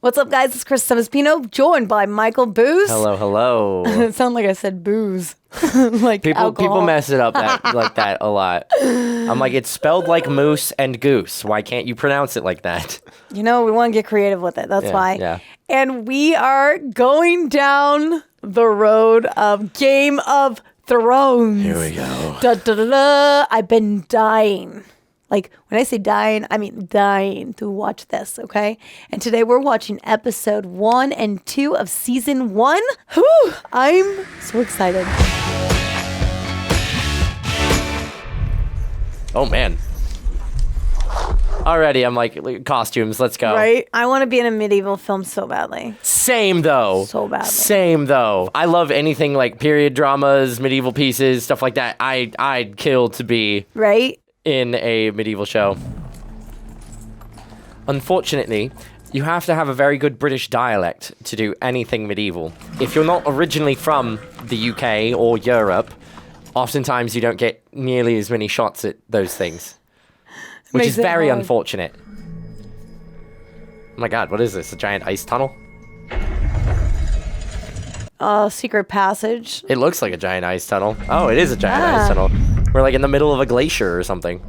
What's up, guys? It's CineDesi, joined by Michael Booze. Hello, hello. It sounded like I said booze. Like people mess it up like that a lot. I'm like, it's spelled like moose and goose. Why can't you pronounce it like that? You know, we want to get creative with it. That's why. Yeah. And we are going down the road of Game of Thrones. Here we go. Da, da, da, da. I've been dying. Like, when I say dying, I mean dying to watch this, okay? And today we're watching episode 1 and 2 of season 1. Whew, I'm so excited. Oh, man. Already, I'm like, costumes, let's go. Right? I want to be in a medieval film so badly. Same, though. So badly. Same, though. I love anything like period dramas, medieval pieces, stuff like that. I'd kill to be... Right? In a medieval show. Unfortunately, you have to have a very good British dialect to do anything medieval. If you're not originally from the UK or Europe, oftentimes you don't get nearly as many shots at those things, which is very unfortunate. Oh my god, what is this? A giant ice tunnel? Secret passage. It looks like a giant ice tunnel. Oh, it is a giant ice tunnel. We're like in the middle of a glacier or something.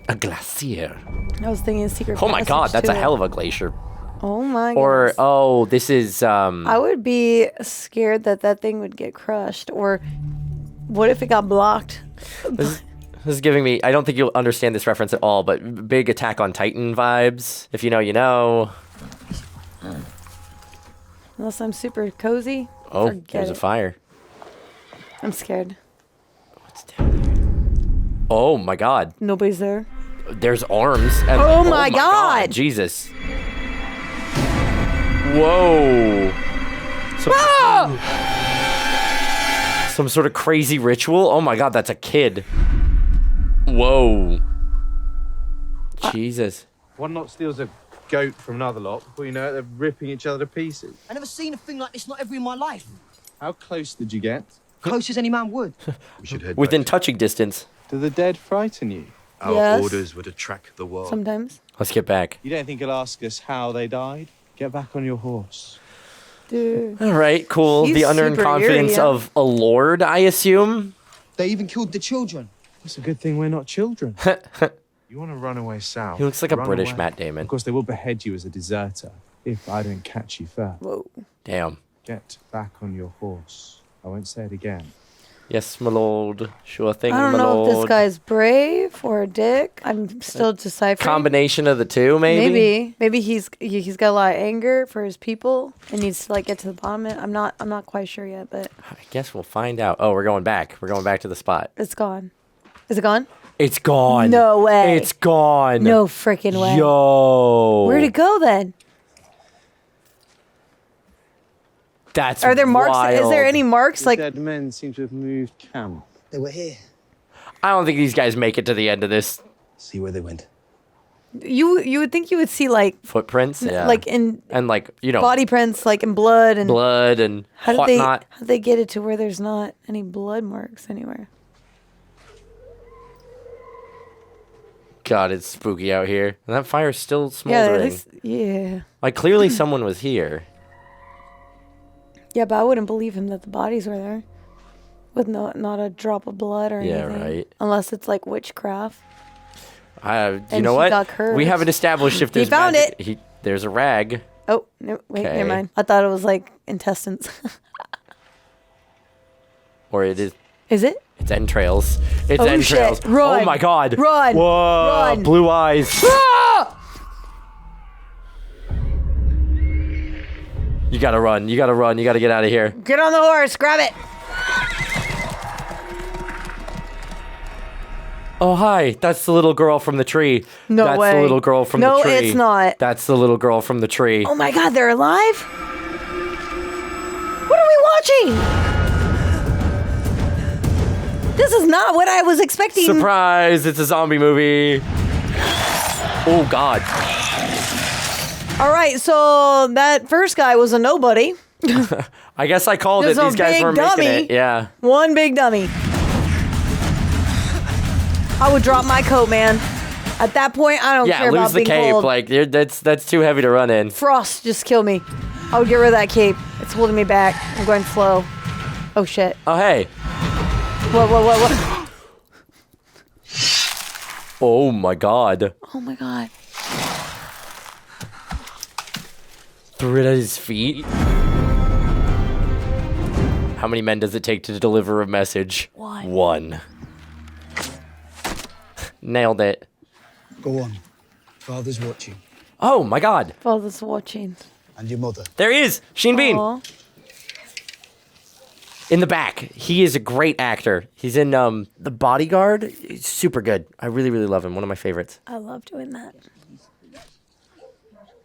A glacier. I was thinking secret Oh my passage god, that's a to hell of a glacier. Oh my god. Or, oh, this is, I would be scared that that thing would get crushed. Or what if it got blocked? This is giving me, I don't think you'll understand this reference at all, but big Attack on Titan vibes. If you know, you know. Unless I'm super cozy. Oh, Forget there's a it. fire. I'm scared. What's down here? Oh my god. Nobody's there. There's arms. And, Oh my God. Jesus. Whoa. Some sort of crazy ritual? Oh my god, that's a kid. Whoa. Jesus. One lot steals a goat from another lot. Before you know it, they're ripping each other to pieces. I never seen a thing like this, not ever in my life. How close did you get? Close as any man would. We should head Within back. touching distance. Do the dead frighten you? Our Yes. orders were to track the world. Sometimes. Let's get back. You don't think he'll ask us how they died? Get back on your horse. Dude. All right, cool. He's The unearned super confidence eerie, yeah. of a lord, I assume. They even killed the children. It's a good thing we're not children. You want to run away south? He looks like a Run British away. Matt Damon. Of course, they will behead you as a deserter if I don't catch you first. Whoa. Damn. Get back on your horse. I won't say it again. Yes, my lord. Sure thing, I don't my know lord. if this guy's brave or a dick. I'm still deciphering. Combination of the two, maybe? Maybe he's got a lot of anger for his people and needs to like get to the bottom of it. I'm not quite sure yet, but I guess we'll find out. Oh, we're going back. We're going back to the spot. it's gone. Is it gone? It's gone. No way. It's gone. No freaking way. Yo. Where'd it go then? That's Are there marks? wild. Is there any marks The like? dead men seem to have moved camp. They were here. I don't think these guys make it to the end of this. See where they went. You would think you would see like Footprints? Yeah. like in and like, you know, body prints, like in blood and blood and how did whatnot. they get it to where there's not any blood marks anywhere? God, it's spooky out here. And that fire's still Yeah, at smoldering. least, yeah. Like, clearly someone was here. Yeah, but I wouldn't believe him that the bodies were there with not a drop of blood or Yeah, anything. right. Unless it's like witchcraft. You And know he what? got curved. We haven't established if there's found magic. There's a rag. Oh, no, wait, Okay. never mind. I thought it was like intestines. Or it is. Is it? It's entrails. It's Oh, entrails. shit. Run. Oh my god. Run. Whoa. Run. Blue eyes. Ah! You gotta run. You gotta run. You gotta get out of here. Get on the horse. Grab it. Oh, hi. That's the little girl from the tree. No That's way. the little girl from No, the tree. it's not. That's the little girl from the tree. Oh my god, they're alive? What are we watching? This is not what I was expecting. Surprise. It's a zombie movie. Oh, God. All right, so that first guy was a nobody. I guess I called it. There's a These guys big weren't dummy. making it. Yeah. One big dummy. I would drop my coat, man. At that point, I don't Yeah, care lose about the being cape. cold. Like that's too heavy to run in. Frost, just kill me. I would get rid of that cape. It's holding me back. I'm going slow. Oh shit. Oh hey. What? Oh my god. Oh my god. Threw it at his feet. How many men does it take to deliver a message? One. Nailed it. Go on. Father's watching. Oh my god. Father's watching. And your mother. There he is. Sheen Bean. Aw. In the back. He is a great actor. He's in The Bodyguard. He's super good. I really, really love him. One of my favorites. I love doing that.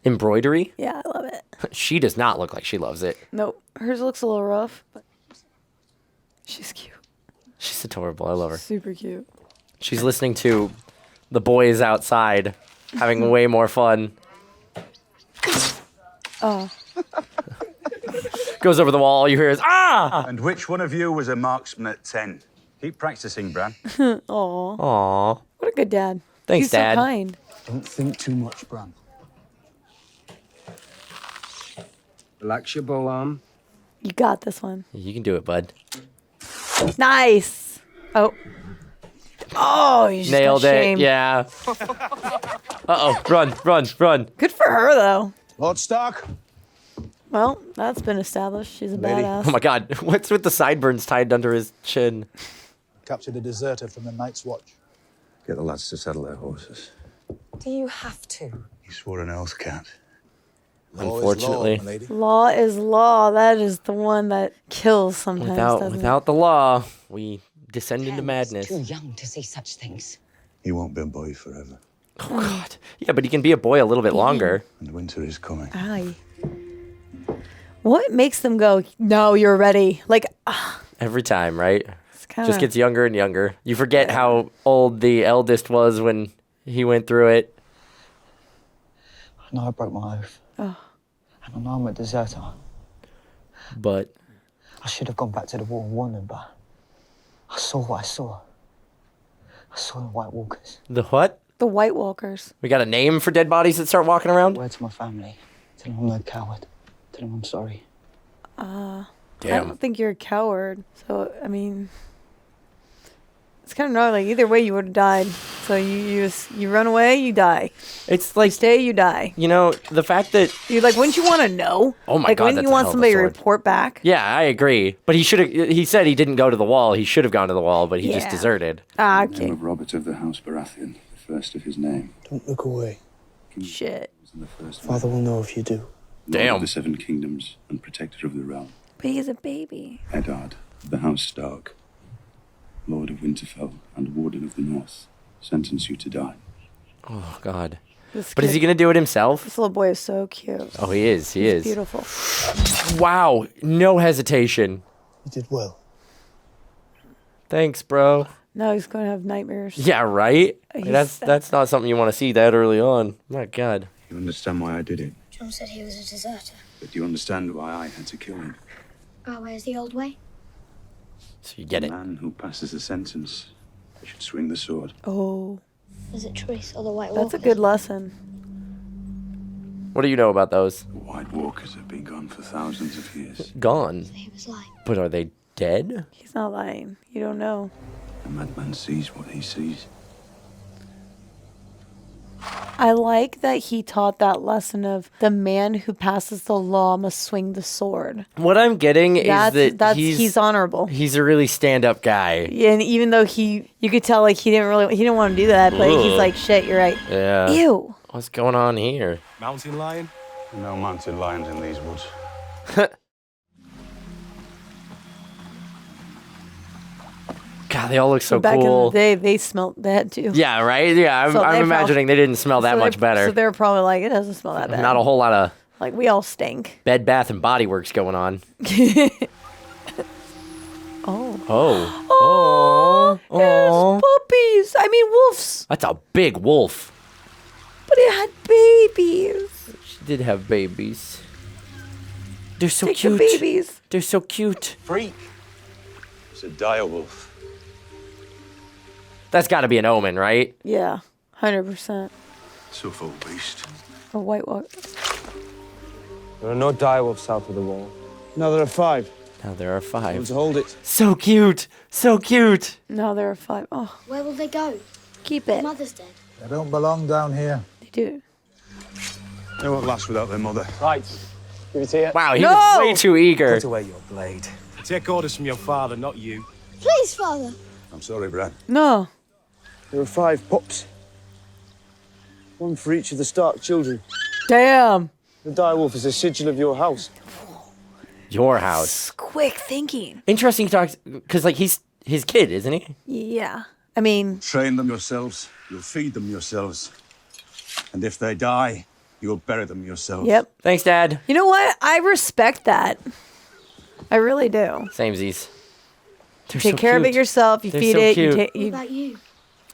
Embroidery. Yeah, I love it. She does not look like she loves it. Nope. Hers looks a little rough, but she's cute. She's adorable. I love her. Super cute. She's listening to the boys outside having way more fun. Oh. Goes over the wall. All you hear is, ah! And which one of you was a marksman at 10? Keep practicing, Bran. Aw. Aw. What a good dad. Thanks, He's Dad. so kind. Don't think too much, Bran. Relax your bull arm. You got this one. You can do it, bud. Nice. Oh. Oh, you just Nailed got it. shamed. Yeah. Uh-oh. Run. Good for her, though. Lord Stark. Well, that's been established. She's a badass. Oh my god. What's with the sideburns tied under his chin? Captured a deserter from the Night's Watch. Get the lads to saddle their horses. Do you have to? He swore an oath, Cat. Unfortunately. Law, my lady. Law is law. That is the one that kills sometimes. doesn't it? Without the law, we descend into madness. Too young to see such things. He won't be a boy forever. Oh god. Yeah, but he can be a boy a little bit longer. And winter is coming. Aye. What makes them go, no, you're ready? Like, Every time, right? it's kind Just of. gets younger and younger. You forget how old the eldest was when he went through it. I know I broke my oath. Oh. And I know I'm a deserter. But I should have gone back to the war and won them, but I saw what I saw. I saw the White Walkers. the what? The White Walkers. We got a name for dead bodies that start walking around? Word to my family. Tell them I'm no coward. Tell them I'm sorry. I Damn. don't think you're a coward. So, I mean, it's kind of gnarly. Either way, you would have died. So you run away, you die. It's You like, stay, you die. you know, the fact that... You're like, wouldn't you want to know? Oh my like, God, wouldn't that's you a want hell of a somebody to sword. report back? Yeah, I agree. But he should have... He said he didn't go to the wall. He should have gone to the wall, but he just Yeah. deserted. Ah, Name okay. of Robert of the House Baratheon, the first of his name. Don't look away. Shit. Was in the first Father will know if you do. Lord Damn. of the Seven Kingdoms and protector of the realm. But he's a baby. Eddard of the House Stark, Lord of Winterfell and Warden of the North, sentence you to die. Oh, God. This But is kid- he going to do it himself? This little boy is so cute. Oh, he is. He He's is. beautiful. Wow. No hesitation. You did well. Thanks, bro. Now he's going to have nightmares. Yeah, right? Like, He's- that's not something you want to see that early on. My God. You understand why I did it, John said he was a deserter. but do you understand why I had to kill him? Our way is the old way. So you get The it. man who passes the sentence should swing the sword. Oh, Is it Trees or the White that's a Walkers? good lesson. What do you know about those? The White Walkers have been gone for thousands of years. Gone. He was like, But are they dead? He's not lying. You don't know. The madman sees what he sees. I like that he taught that lesson of the man who passes the law must swing the sword. What I'm getting is that He's honorable. he's a really stand-up guy. And even though you could tell like he didn't want to do that, but he's Ugh. like, shit, you're right. Yeah. Ew. What's going on here? Mountain lion? No mounted lions in these woods. God, they all look so Back cool. in the day, they smelled that too. Yeah, right? Yeah, I'm, So I'm they imagining they didn't smell that So much better. So they're probably like, it doesn't smell that bad. Not a whole lot of Like we all stink. Bed, Bath, and Body Works going on. Oh. Oh. Oh. There's puppies. I mean wolves. That's a big wolf. But it had babies. She did have babies. They're so Take cute. the babies. They're so cute. Freak! It's a direwolf. That's got to be an omen, right? Yeah. 100%. So full beast. A white walk. There are no direwolves south of the wall. Now there are 5. Now there are 5. Let's hold it. So cute. So cute. No, there are 5. Oh, Where will they go? keep it. Mother's dead. They don't belong down here. They do. They won't last without their mother. Right. Give it here. Wow, he No! was way too eager. Put away your blade. Take orders from your father, not you. Please, Father. I'm sorry, Bran. No. There are 5 pups. 1 for each of the Stark children. Damn. The direwolf is a sigil of your house. Your house. Quick thinking. Interesting to talk, because like he's his kid, isn't he? Yeah. I mean, Train them yourselves. You'll feed them yourselves. And if they die, you'll bury them yourselves. yep. Thanks, Dad. You know what? I respect that. I really do. Samesies. They're Take so care of it cute. yourself. You They're feed so it. cute. What about you?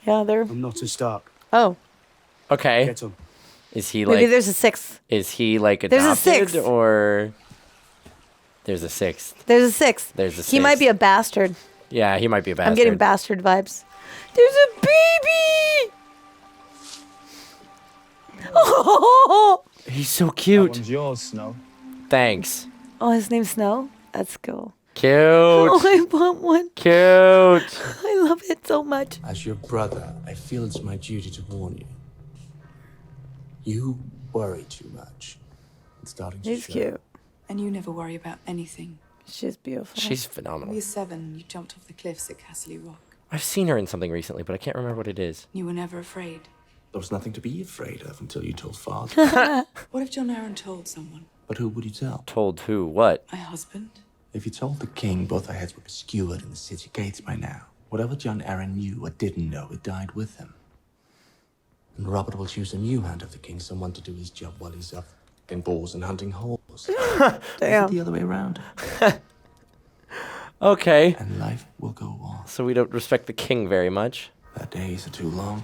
Yeah, they're. I'm not a Stark. Oh, Okay. Get him. Is he maybe like? there's a 6th. Is he like There's a adopted 6th. or? There's a 6th. There's a 6th. There's a He might 6th. be a bastard. Yeah, he might be a bastard. I'm getting bastard vibes. There's a baby. Oh, He's so That cute. one's yours, Snow. Thanks. oh, his name's Snow. That's cool. Cute. Oh, I want one. Cute. I love it so much. As your brother, I feel it's my duty to warn you. You worry too much. It's starting to He's show. cute. And you never worry about anything. She's beautiful. She's When phenomenal. you were 7, you jumped off the cliffs at Castle Rock. I've seen her in something recently, but I can't remember what it is. You were never afraid. There was nothing to be afraid of until you told father. What if John Arryn told someone? But who would you tell? Told who? What? My husband? If you told the king, both our heads would be skewered in the city gates by now. Whatever John Arryn knew or didn't know, it died with him. And Robert will choose a new hand of the king, someone to do his job while he's off in balls and hunting holes. Damn. The other way around. Okay. And life will go on. So we don't respect the king very much. Their days are too long,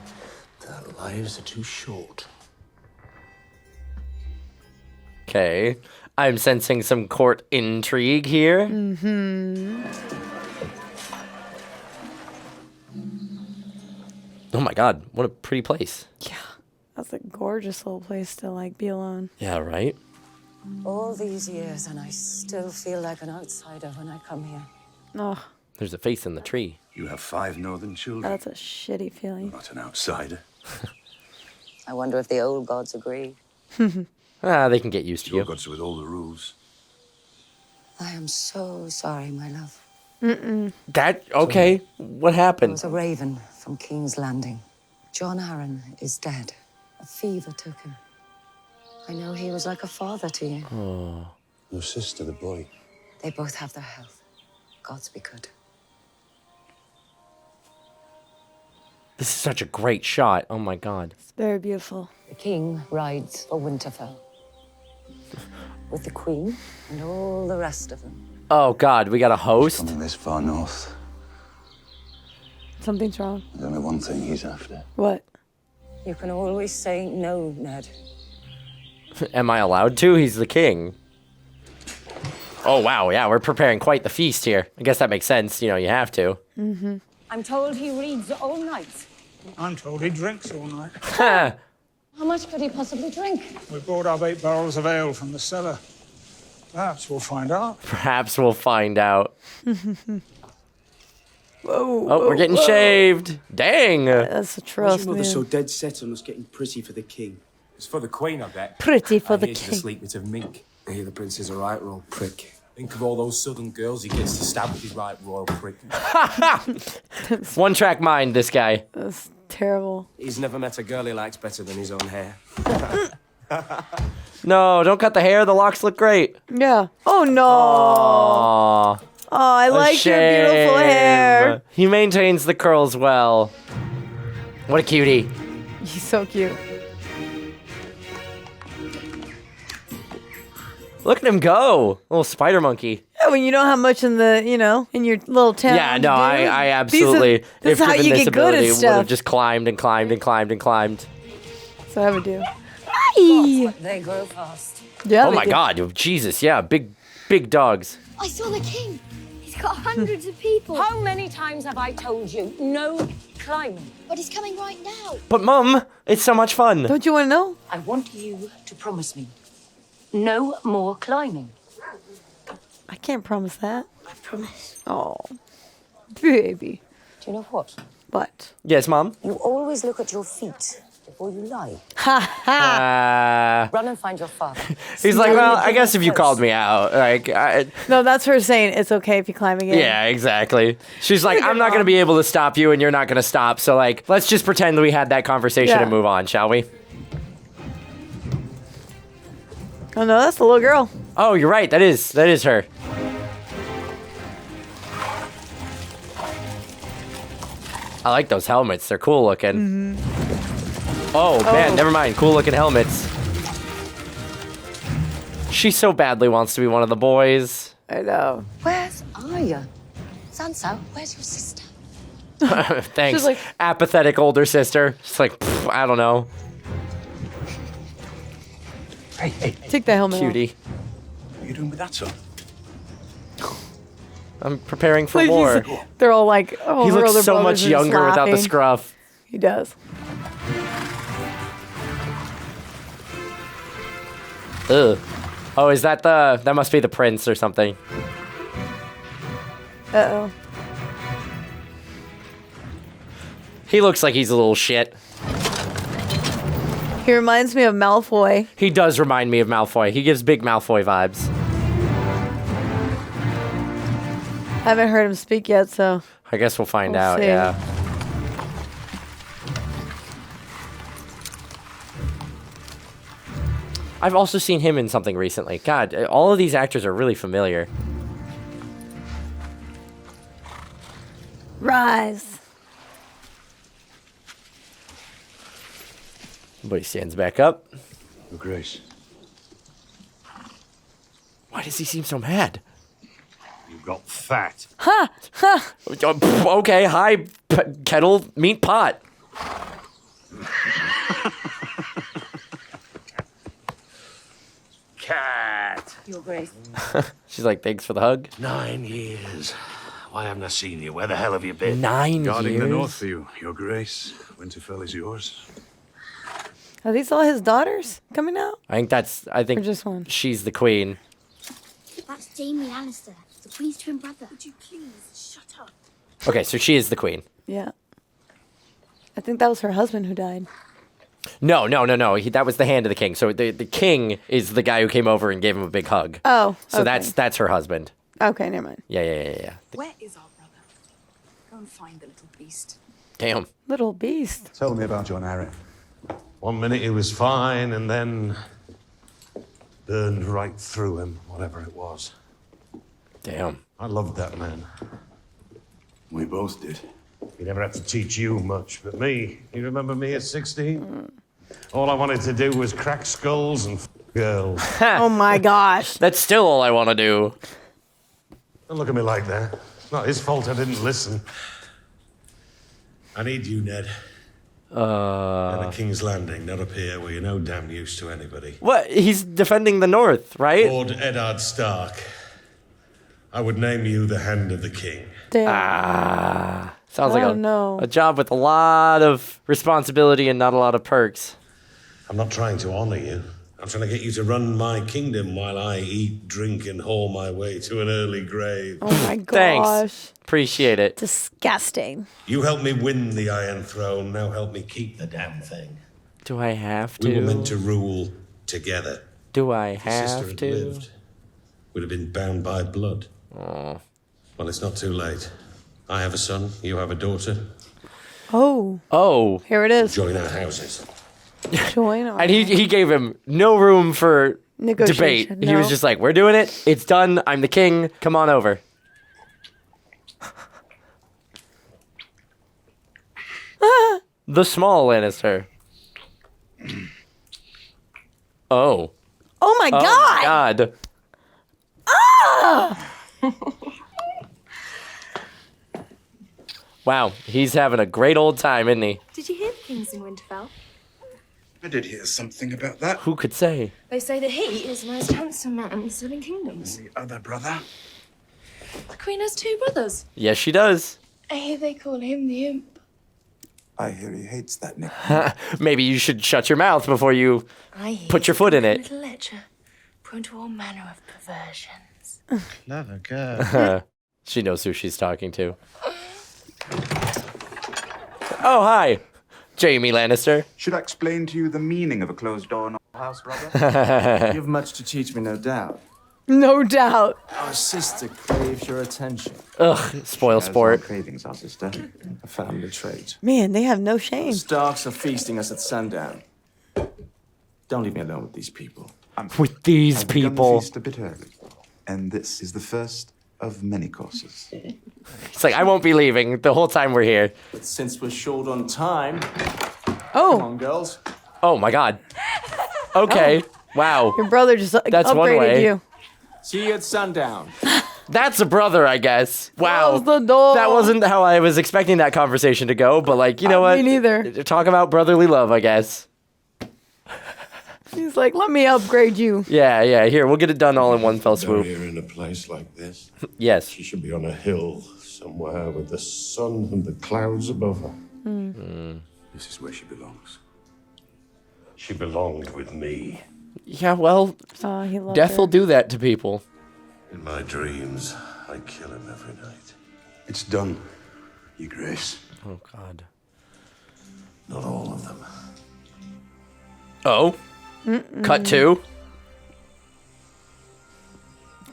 their lives are too short. Okay. I'm sensing some court intrigue here. Oh my god, what a pretty place. Yeah, that's a gorgeous little place to like be alone. Yeah, right? All these years, and I still feel like an outsider when I come here. Oh, There's a face in the tree. You have 5 northern children. that's a shitty feeling. Not an outsider. I wonder if the old gods agree. Ah, they can get used to Your you. gods with all the rules. I am so sorry, my love. That, okay. What There happened? was a raven from King's Landing. John Arryn is dead. A fever took him. I know he was like a father to you. Your sister, the boy. They both have their health. Gods be good. This is such a great shot. Oh my god. It's very beautiful. The king rides for Winterfell. With the queen and all the rest of them. Oh god, we got a host? Coming this far north. Something's wrong. There's only one thing he's after. What? You can always say no, Ned. Am I allowed to? He's the king. Oh wow, yeah, we're preparing quite the feast here. I guess that makes sense. You know, you have to. I'm told he reads all night. I'm told he drinks all night. How much could he possibly drink? We brought up 8 barrels of ale from the cellar. Perhaps we'll find out. Perhaps we'll find out. Whoa. Oh, we're getting shaved. Dang. That's a Why's trust your mother so me. dead set on us getting pretty for the king? It's for the queen, I bet. Pretty for I the hear she's a king. sleep bit of mink. I hear the prince is a right royal prick. Think of all those southern girls he gets to stab with his right royal prick. One track mind, this guy. That's terrible. He's never met a girl he likes better than his own hair. No, don't cut the hair. The locks look great. Yeah. Oh no. Aww. Oh, I like your beautiful hair. He maintains the curls well. What a cutie. He's so cute. Look at him go. Little spider monkey. Yeah, when you know how much in the, in your little town. Yeah, no, you do. I absolutely. This is how given you this get good ability, at would stuff. have just climbed and climbed and climbed and climbed. That's what I would do. Hi. They grow fast. Yeah. Oh they my do. god, Jesus, yeah, big dogs. I saw the king. His He's got hundreds of people. How many times have I told you, no climbing? But he's coming right now. But Mum, it's so much fun. Don't you want to know? I want you to promise me no more climbing. I can't promise that. I promise. Oh, baby. Do you know what? What? Yes, Mom. You always look at your feet before you lie. Ha ha. Run and find your father. He's like, well, I guess if you called me out, like, No, that's her saying it's okay if you climb again. yeah, exactly. She's like, I'm not going to be able to stop you, and you're not going to stop. So, like, let's just pretend that we had that conversation Yeah. and move on, shall we? Oh no, that's the little girl. Oh, you're right. That is her. I like those helmets. They're cool looking. Oh, man, never mind. Cool looking helmets. She so badly wants to be one of the boys. I know. Where's Arya? Sansa, where's your sister? Thanks. She's like- apathetic older sister. Just like, pff, I don't know. Hey, Take the helmet Cutie. what are you doing with that, son? I'm preparing for off. war. They're all like, oh, He her looks older so brothers much are just younger without the laughing. scruff. He does. Ugh. Oh, is that that must be the prince or something. Uh-oh. He looks like he's a little shit. He reminds me of Malfoy. He does remind me of Malfoy. He gives big Malfoy vibes. I haven't heard him speak yet, so. I guess we'll find We'll out, see. yeah. I've also seen him in something recently. God, all of these actors are really familiar. Rise. But he stands back up. Your Grace, Why does he seem so mad? you got fat. Okay, hi, kettle, meat pot. Cat. Your Grace. She's like, thanks for the hug. 9 years. Why haven't I seen you? Where the hell have you been? 9 Guarding years. the north for you, Your Grace. Winterfell is yours. Are these all his daughters coming out? I think Or just one? she's the queen. That's Jaime Lannister, the Queen's twin brother. Would you please shut up? Okay, so she is the queen. Yeah. I think that was her husband who died. No. That was the Hand of the King. So the king is the guy who came over and gave him a big hug. Oh. So okay. that's her husband. Okay, never mind. Yeah. Where is our brother? Go and find the little beast. Damn. Little beast. Tell me about John Arryn. 1 minute he was fine, and then burned right through him, whatever it was. Damn. I loved that man. We both did. He never had to teach you much, but me, you remember me at 16? All I wanted to do was crack skulls and girls. Oh my gosh. That's still all I want to do. Don't look at me like that. It's not his fault I didn't listen. I need you, Ned. And at King's Landing, not up here where you're no damn use to anybody. What? He's defending the North, right? Lord Eddard Stark. I would name you the Hand of the King. Damn. Sounds like a job with a lot of responsibility and not a lot of perks. I'm not trying to honor you. I'm trying to get you to run my kingdom while I eat, drink, and haul my way to an early grave. Oh my gosh. Thanks. Appreciate it. Disgusting. You helped me win the Iron Throne, now help me keep the damn thing. Do I have to? We were meant to rule together. Do I If your sister have had to? lived, we'd have been bound by blood. Oh. Well, it's not too late. I have a son, you have a daughter. Oh. Here it is. Join our houses. Join our And he gave him no room for debate. Negotiation, He was no. just like, we're doing it. It's done. I'm the king. Come on over. The small Lannister. Oh. Oh my God. Ah! Wow. He's having a great old time, isn't he? Did you hear the king's in Winterfell? I did hear something about that. Who could say? They say that he is the most handsome man in 7 kingdoms. The other brother? The Queen has two brothers. Yes, she does. I hear they call him the Imp. I hear he hates that nickname. Maybe you should shut your mouth before you put your foot in it. Little lecher, prone to all manner of perversions. Clever girl. She knows who she's talking to. Oh, hi. Jaime Lannister. Should I explain to you the meaning of a closed door in our house, brother? You have much to teach me, no doubt. No doubt. Our sister craves your attention. Ugh, spoil sport. Cravings, our sister. A family trait. Man, they have no shame. Starks are feasting us at sundown. Don't leave me alone with these people. With these I've begun people. the feast a bit early, and this is the first of many courses. It's like, I won't be leaving the whole time we're here. But since we're short on time, Oh. come on, girls. Oh my god. Okay. Wow. Your brother just That's one upgraded way. you. See you at sundown. That's a brother, I guess. Wow. Close the door. That wasn't how I was expecting that conversation to go, but like, you know what? Me neither. Talk about brotherly love, I guess. He's like, let me upgrade you. Yeah, here, we'll get it done all in one fell swoop. Here in a place like this. Yes. She should be on a hill somewhere with the sun and the clouds above her. This is where she belongs. She belonged with me. Yeah, well, Oh, he loved death her. will do that to people. In my dreams, I kill him every night. It's done, Your Grace. Oh, God. Not all of them. Oh? Cut to?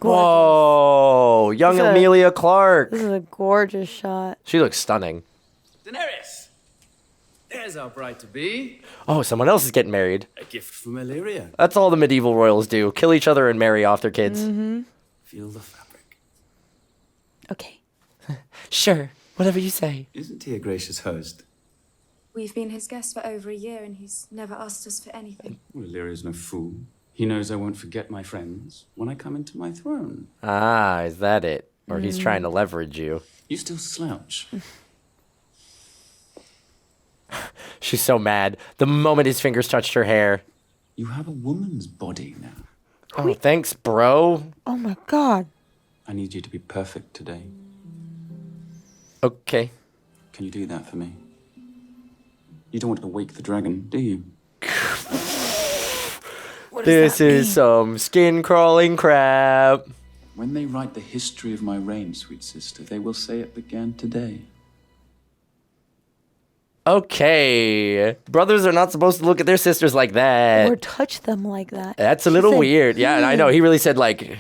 Whoa, young This is a- Emilia Clarke. This is a gorgeous shot. She looks stunning. Daenerys! There's our bride-to-be. Oh, someone else is getting married. A gift from Valyrian. That's all the medieval royals do. Kill each other and marry off their kids. Feel the fabric. Okay. Sure, whatever you say. Isn't he a gracious host? We've been his guests for over a year and he's never asked us for anything. Well, Valyrian's no fool. He knows I won't forget my friends when I come into my throne. Ah, is that it? Or he's trying to leverage you. You still slouch. She's so mad. The moment his fingers touched her hair. You have a woman's body now. Oh, thanks, bro. Oh my God. I need you to be perfect today. Okay. Can you do that for me? You don't want to wake the dragon, do you? This is some skin crawling crap. When they write the history of my reign, sweet sister, they will say it began today. Okay. Brothers are not supposed to look at their sisters like that. Or touch them like that. That's a She little said, weird. Yeah, and I know. He really said, like,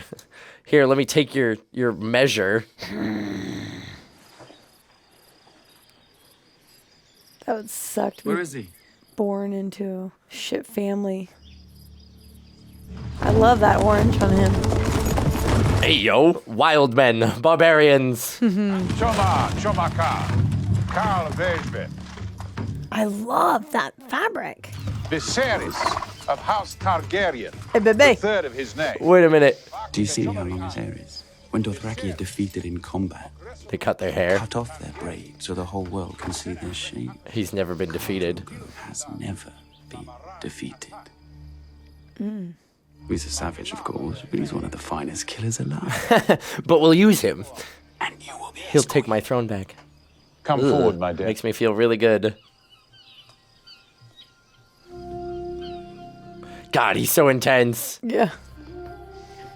here, let me take your measure. That would suck to be Where is he? born into a shit family. I love that orange on him. Hey, yo. Wild men. Barbarians. I love that fabric. Viserys of House Targaryen. Hey, baby. The third of his name. Wait a minute. Do you see how young his hair is? When Dothraki are defeated in combat, They cut their hair. cut off their braid so the whole world can see their shame. He's never been defeated. Has never been defeated. Mm. He's a savage, of course, but he's one of the finest killers alive. But we'll use him. He'll take my throne back. Come Ugh, forward, my dear. Makes me feel really good. God, he's so intense. Yeah.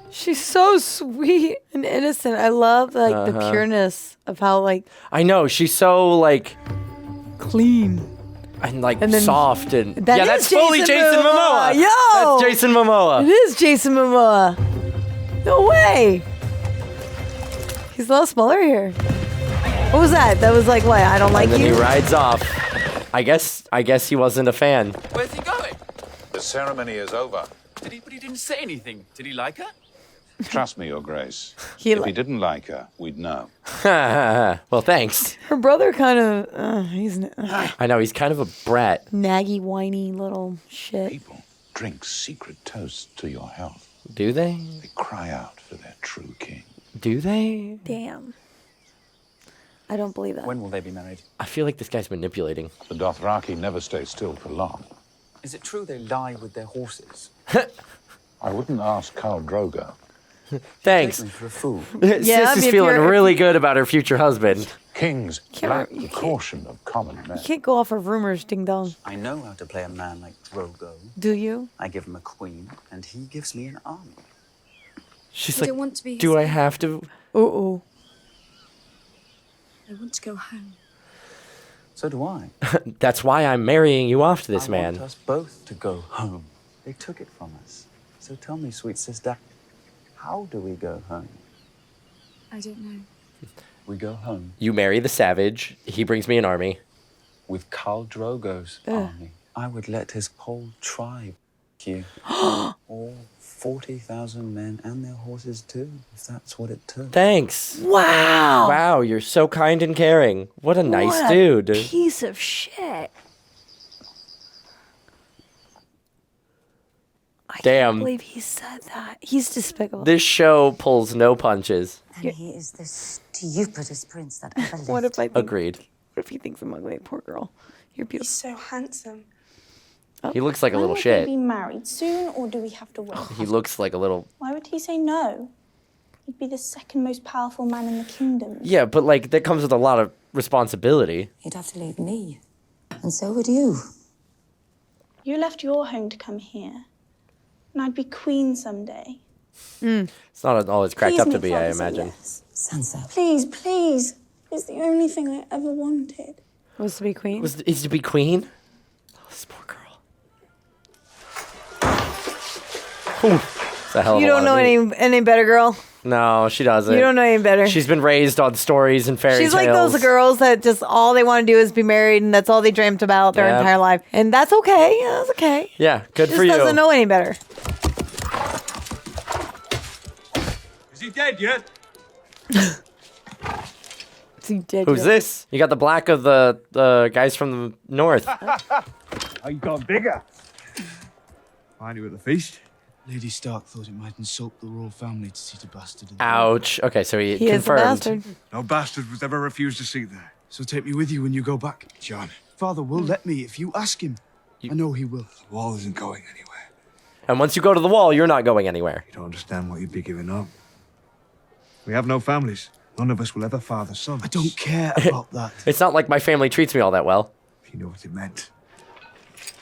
She's so sweet and innocent. I love like the Uh-huh. pureness of how like I know, she's so, like, clean. and, like, And then- soft and... That yeah, is that's fully Jason Jason Momoa. Momoa. Yo! That's Jason Momoa. It is Jason Momoa. No way. He's a little smaller here. What was that? That was like what? I don't like And then you. he rides off. I guess he wasn't a fan. Where's he going? The ceremony is over. But he didn't say anything. Did he like her? Trust me, Your Grace. He if li- he didn't like her, we'd know. Well, thanks. Her brother kind of he's I know, he's kind of a brat. naggy, whiny little shit. Drink secret toasts to your health. Do they? They cry out for their true king. Do they? Damn. I don't believe that. When will they be married? I feel like this guy's manipulating. The Dothraki never stay still for long. Is it true they lie with their horses? I wouldn't ask Khal Drogo. Thanks. Take me for a fool. Sis is feeling really good about her future husband. Kings lack the caution of common men. You can't go off of rumors, ding dong. I know how to play a man like Drogo. Do you? I give him a queen, and he gives me an army. She's I like, don't want to be his do I slave. have to? Uh-oh. I want to go home. So do I. That's why I'm marrying you off to this I man. want us both to go home. They took it from us. So tell me, sweet sister, how do we go home? I don't know. We go home You marry the savage. He brings me an army. with Khal Drogo's army. I would let his whole tribe you. All 40,000 men and their horses too, if that's what it took. Thanks. Wow. Wow, you're so kind and caring. What a nice What a dude. piece of shit. I Damn. can't believe he said that. He's despicable. This show pulls no punches. And he is the stupidest prince that ever lived. What if I think, Agreed. What if he thinks I'm ugly? Poor girl. You're beautiful. He's so handsome. He looks like a little When shit. would we be married soon, or do we have to wait? He looks like a little... Why would he say no? He'd be the second most powerful man in the kingdom. Yeah, but like that comes with a lot of responsibility. He'd have to leave me. And so would you. You left your home to come here, and I'd be queen someday. It's not all it's cracked Please up to make be, I father say imagine. yes. Sansa. Please, please. It's the only thing I ever wanted. Was to be queen? Is to be queen? Oh, this poor girl. Whew. It's a hell of You a don't lot know of meat. any better, girl. No, she doesn't. You don't know any better. She's been raised on stories and fairy She's tales. like those girls that just all they want to do is be married, and that's all they dreamt about their Yep. entire life. And that's okay. Yeah, that's okay. Yeah, good She for just you. doesn't know any better. Is he dead yet? Is he dead Who's yet? this? You got the black of the guys from the north. Oh, you got bigger. Find you at the feast. Lady Stark thought it might insult the royal family to see the bastard. Ouch. Okay, so he He is a confirmed. bastard. No bastard was ever refused a seat there. So take me with you when you go back. John, Father will let me if you ask him. I know he will. the wall isn't going anywhere. And once you go to the wall, you're not going anywhere. You don't understand what you'd be giving up. We have no families. None of us will ever father sons. I don't care about that. It's not like my family treats me all that well. If you know what it meant.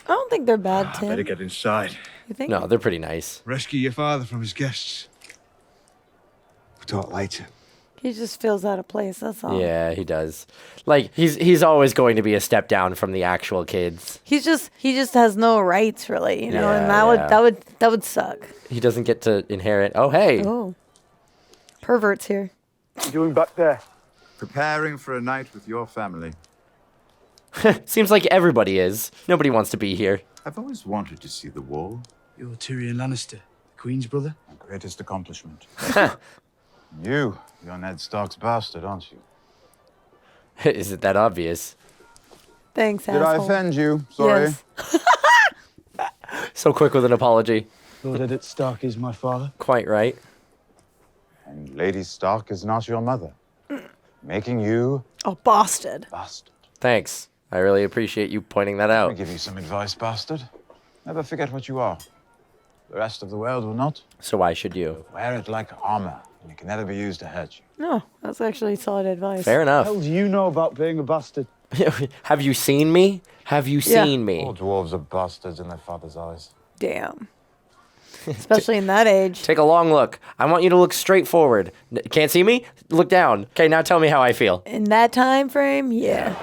I don't think they're bad, Tim. Better get inside. You think? No, they're pretty nice. Rescue your father from his guests. We'll talk later. He just feels out of place. That's all. Yeah, he does. Like he's always going to be a step down from the actual kids. He just has no rights, really. You know, Yeah, and yeah. that would suck. He doesn't get to inherit. Oh, hey. Oh, perverts here. What are you doing back there? Preparing for a night with your family. Seems like everybody is. Nobody wants to be here. I've always wanted to see the wall. You're Tyrion Lannister, the Queen's brother. My greatest accomplishment. You're Ned Stark's bastard, aren't you? Is it that obvious? Thanks, Did I asshole. offend you? Sorry. Yes. So quick with an apology. Lord Eddard Stark is my father. Quite right. And Lady Stark is not your mother. Making you Oh, bastard. bastard. Thanks. I really appreciate you pointing that I'll out. give you some advice, bastard. Never forget what you are. The rest of the world will not. So why should you? Wear it like armor, and it can never be used to hurt you. No, that's actually solid advice. Fair What enough. the hell do you know about being a bastard? Have you seen me? Have you Yeah. seen me? All dwarves are bastards in their father's eyes. Damn. Especially in that age. Take a long look. I want you to look straight forward. Can't see me? Look down. Okay, now tell me how I feel. In that time frame, yeah.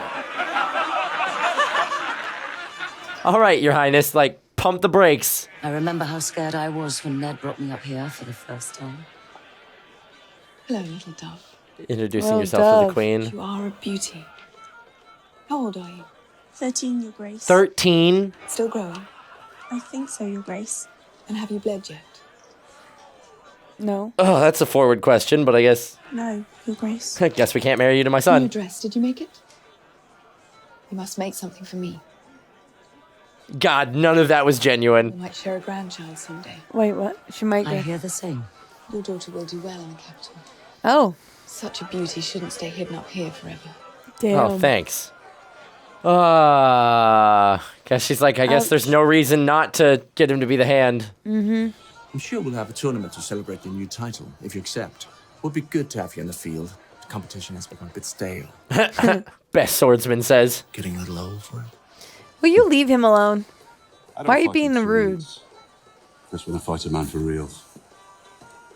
All right, Your Highness, like, pump the brakes. I remember how scared I was when Ned brought me up here for the first time. Hello, little dove. Introducing Well, yourself to Dove. the Queen. You are a beauty. How old are you? 13, Your Grace. 13? Still growing? I think so, Your Grace. And have you bled yet? No. Oh, that's a forward question, but I guess No, Your Grace. we can't marry you to my New son. dress, did you make it? You must make something for me. God, none of that was We genuine. might share a grandchild someday. Wait, what? She might I get. hear the same. Your daughter will do well in the capital. Oh, Such a beauty shouldn't stay hidden up here forever. damn. Oh, thanks. Guess she's like, I guess there's no reason not to get him to be the hand. Mm-hmm. I'm sure we'll have a tournament to celebrate your new title, if you accept. Would be good to have you in the field. The competition has become a bit stale. Best swordsman says. Getting a little old for it. Will you leave him alone? I don't Why are you fight being in rude? charades. That's when I fight a man for real.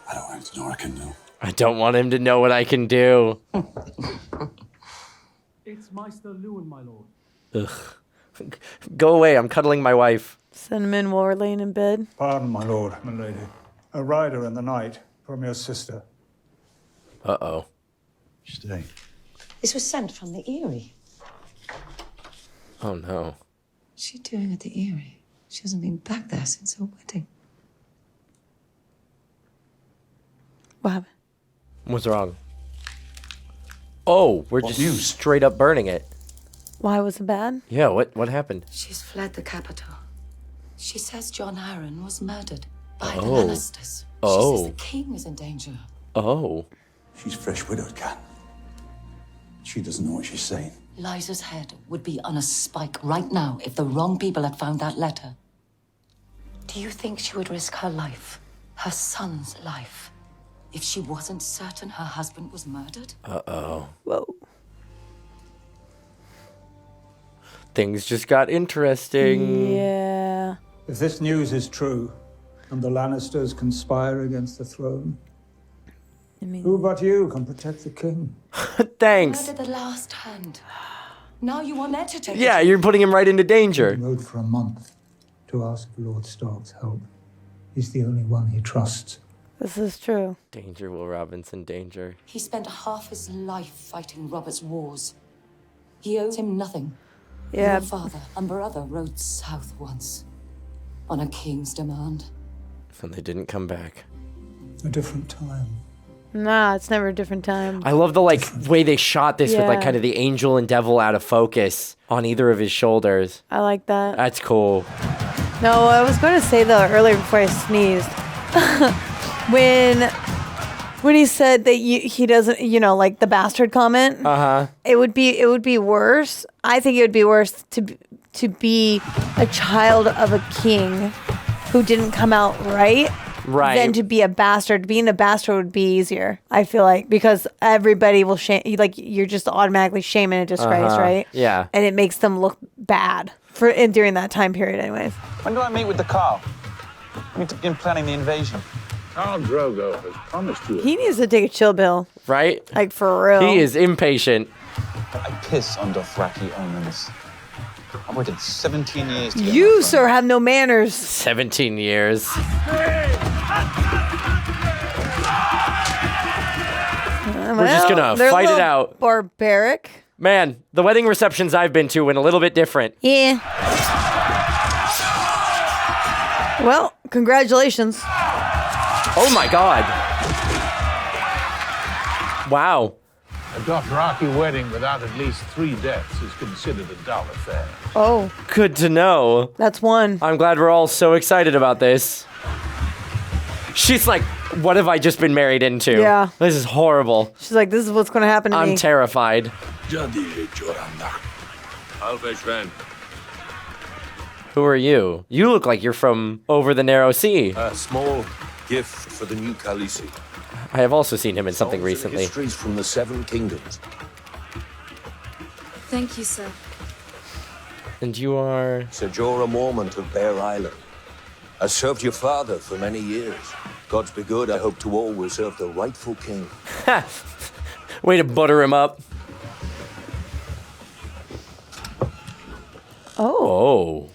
I don't want him to know what I can do. I don't want him to know what I can do. It's Meister Lewin, my lord. Ugh. Go away, I'm cuddling my wife. Send him in while we're laying in bed. Pardon, my lord, my lady. A rider in the night from your sister. Uh-oh. Stay. This was sent from the Eerie. Oh, no. What's she doing at the Eerie? She hasn't been back there since her wedding. What happened? What's wrong? Oh, we're just straight up burning it. Why was it bad? Yeah, what happened? She's fled the capital. She says John Arryn was murdered by the Oh. Lannisters. She Oh. says the king is in danger. Oh. She's fresh widowed, Cat. She doesn't know what she's saying. Liza's head would be on a spike right now if the wrong people had found that letter. Do you think she would risk her life, her son's life, if she wasn't certain her husband was murdered? Uh-oh. Whoa. Things just got interesting. Yeah. If this news is true, and the Lannisters conspire against the throne, who but you can protect the king? Thanks. Murdered the last hand. Now you want Ned to take Yeah, it. you're putting him right into danger. He rode for a month to ask for Lord Stark's help. He's the only one he trusts. This is true. Danger, Will Robinson, danger. He spent half his life fighting Robert's wars. He owes him nothing. Yeah. Your father and brother rode south once on a king's demand. And they didn't come back. A different time. Nah, it's never a different time. I love the way they shot this with like Yeah. kind of the angel and devil out of focus on either of his shoulders. I like that. That's cool. No, I was going to say though earlier before I sneezed, when he said that he doesn't, like the bastard comment. Uh-huh. It would be worse. I think it would be worse to be a child of a king who didn't come out right. Right. Than to be a bastard. Being a bastard would be easier, I feel like, because everybody will shame, like you're just automatically shaming a disgrace, right? Yeah. And it makes them look bad during that time period, anyways. When do I meet with the Carl? I mean, to begin planning the invasion. Khal Drogo has promised you. He needs to take a chill pill, Right? like for real. He is impatient. I piss on Dothraki omens. I waited 17 years to get You, sir, have no manners. 17 years. We're just gonna they're a fight it little out. Barbaric. Man, the wedding receptions I've been to went a little bit different. Yeah. Well, congratulations. Oh my god. Wow. A Dothraki wedding without at least 3 deaths is considered a dull affair. Oh, Good to know. that's one. I'm glad we're all so excited about this. She's like, what have I just been married into? Yeah. This is horrible. She's like, this is what's going to happen to me. I'm terrified. Who are you? You look like you're from over the narrow sea. A small gift for the new Khaleesi. I have also seen him in something Songs and recently. Histories from the Seven Kingdoms. Thank you, sir. And you are... Sir Jorah Mormont of Bear Island. I served your father for many years. God's be good, I hope to always serve the rightful king. Way to butter him up. Oh.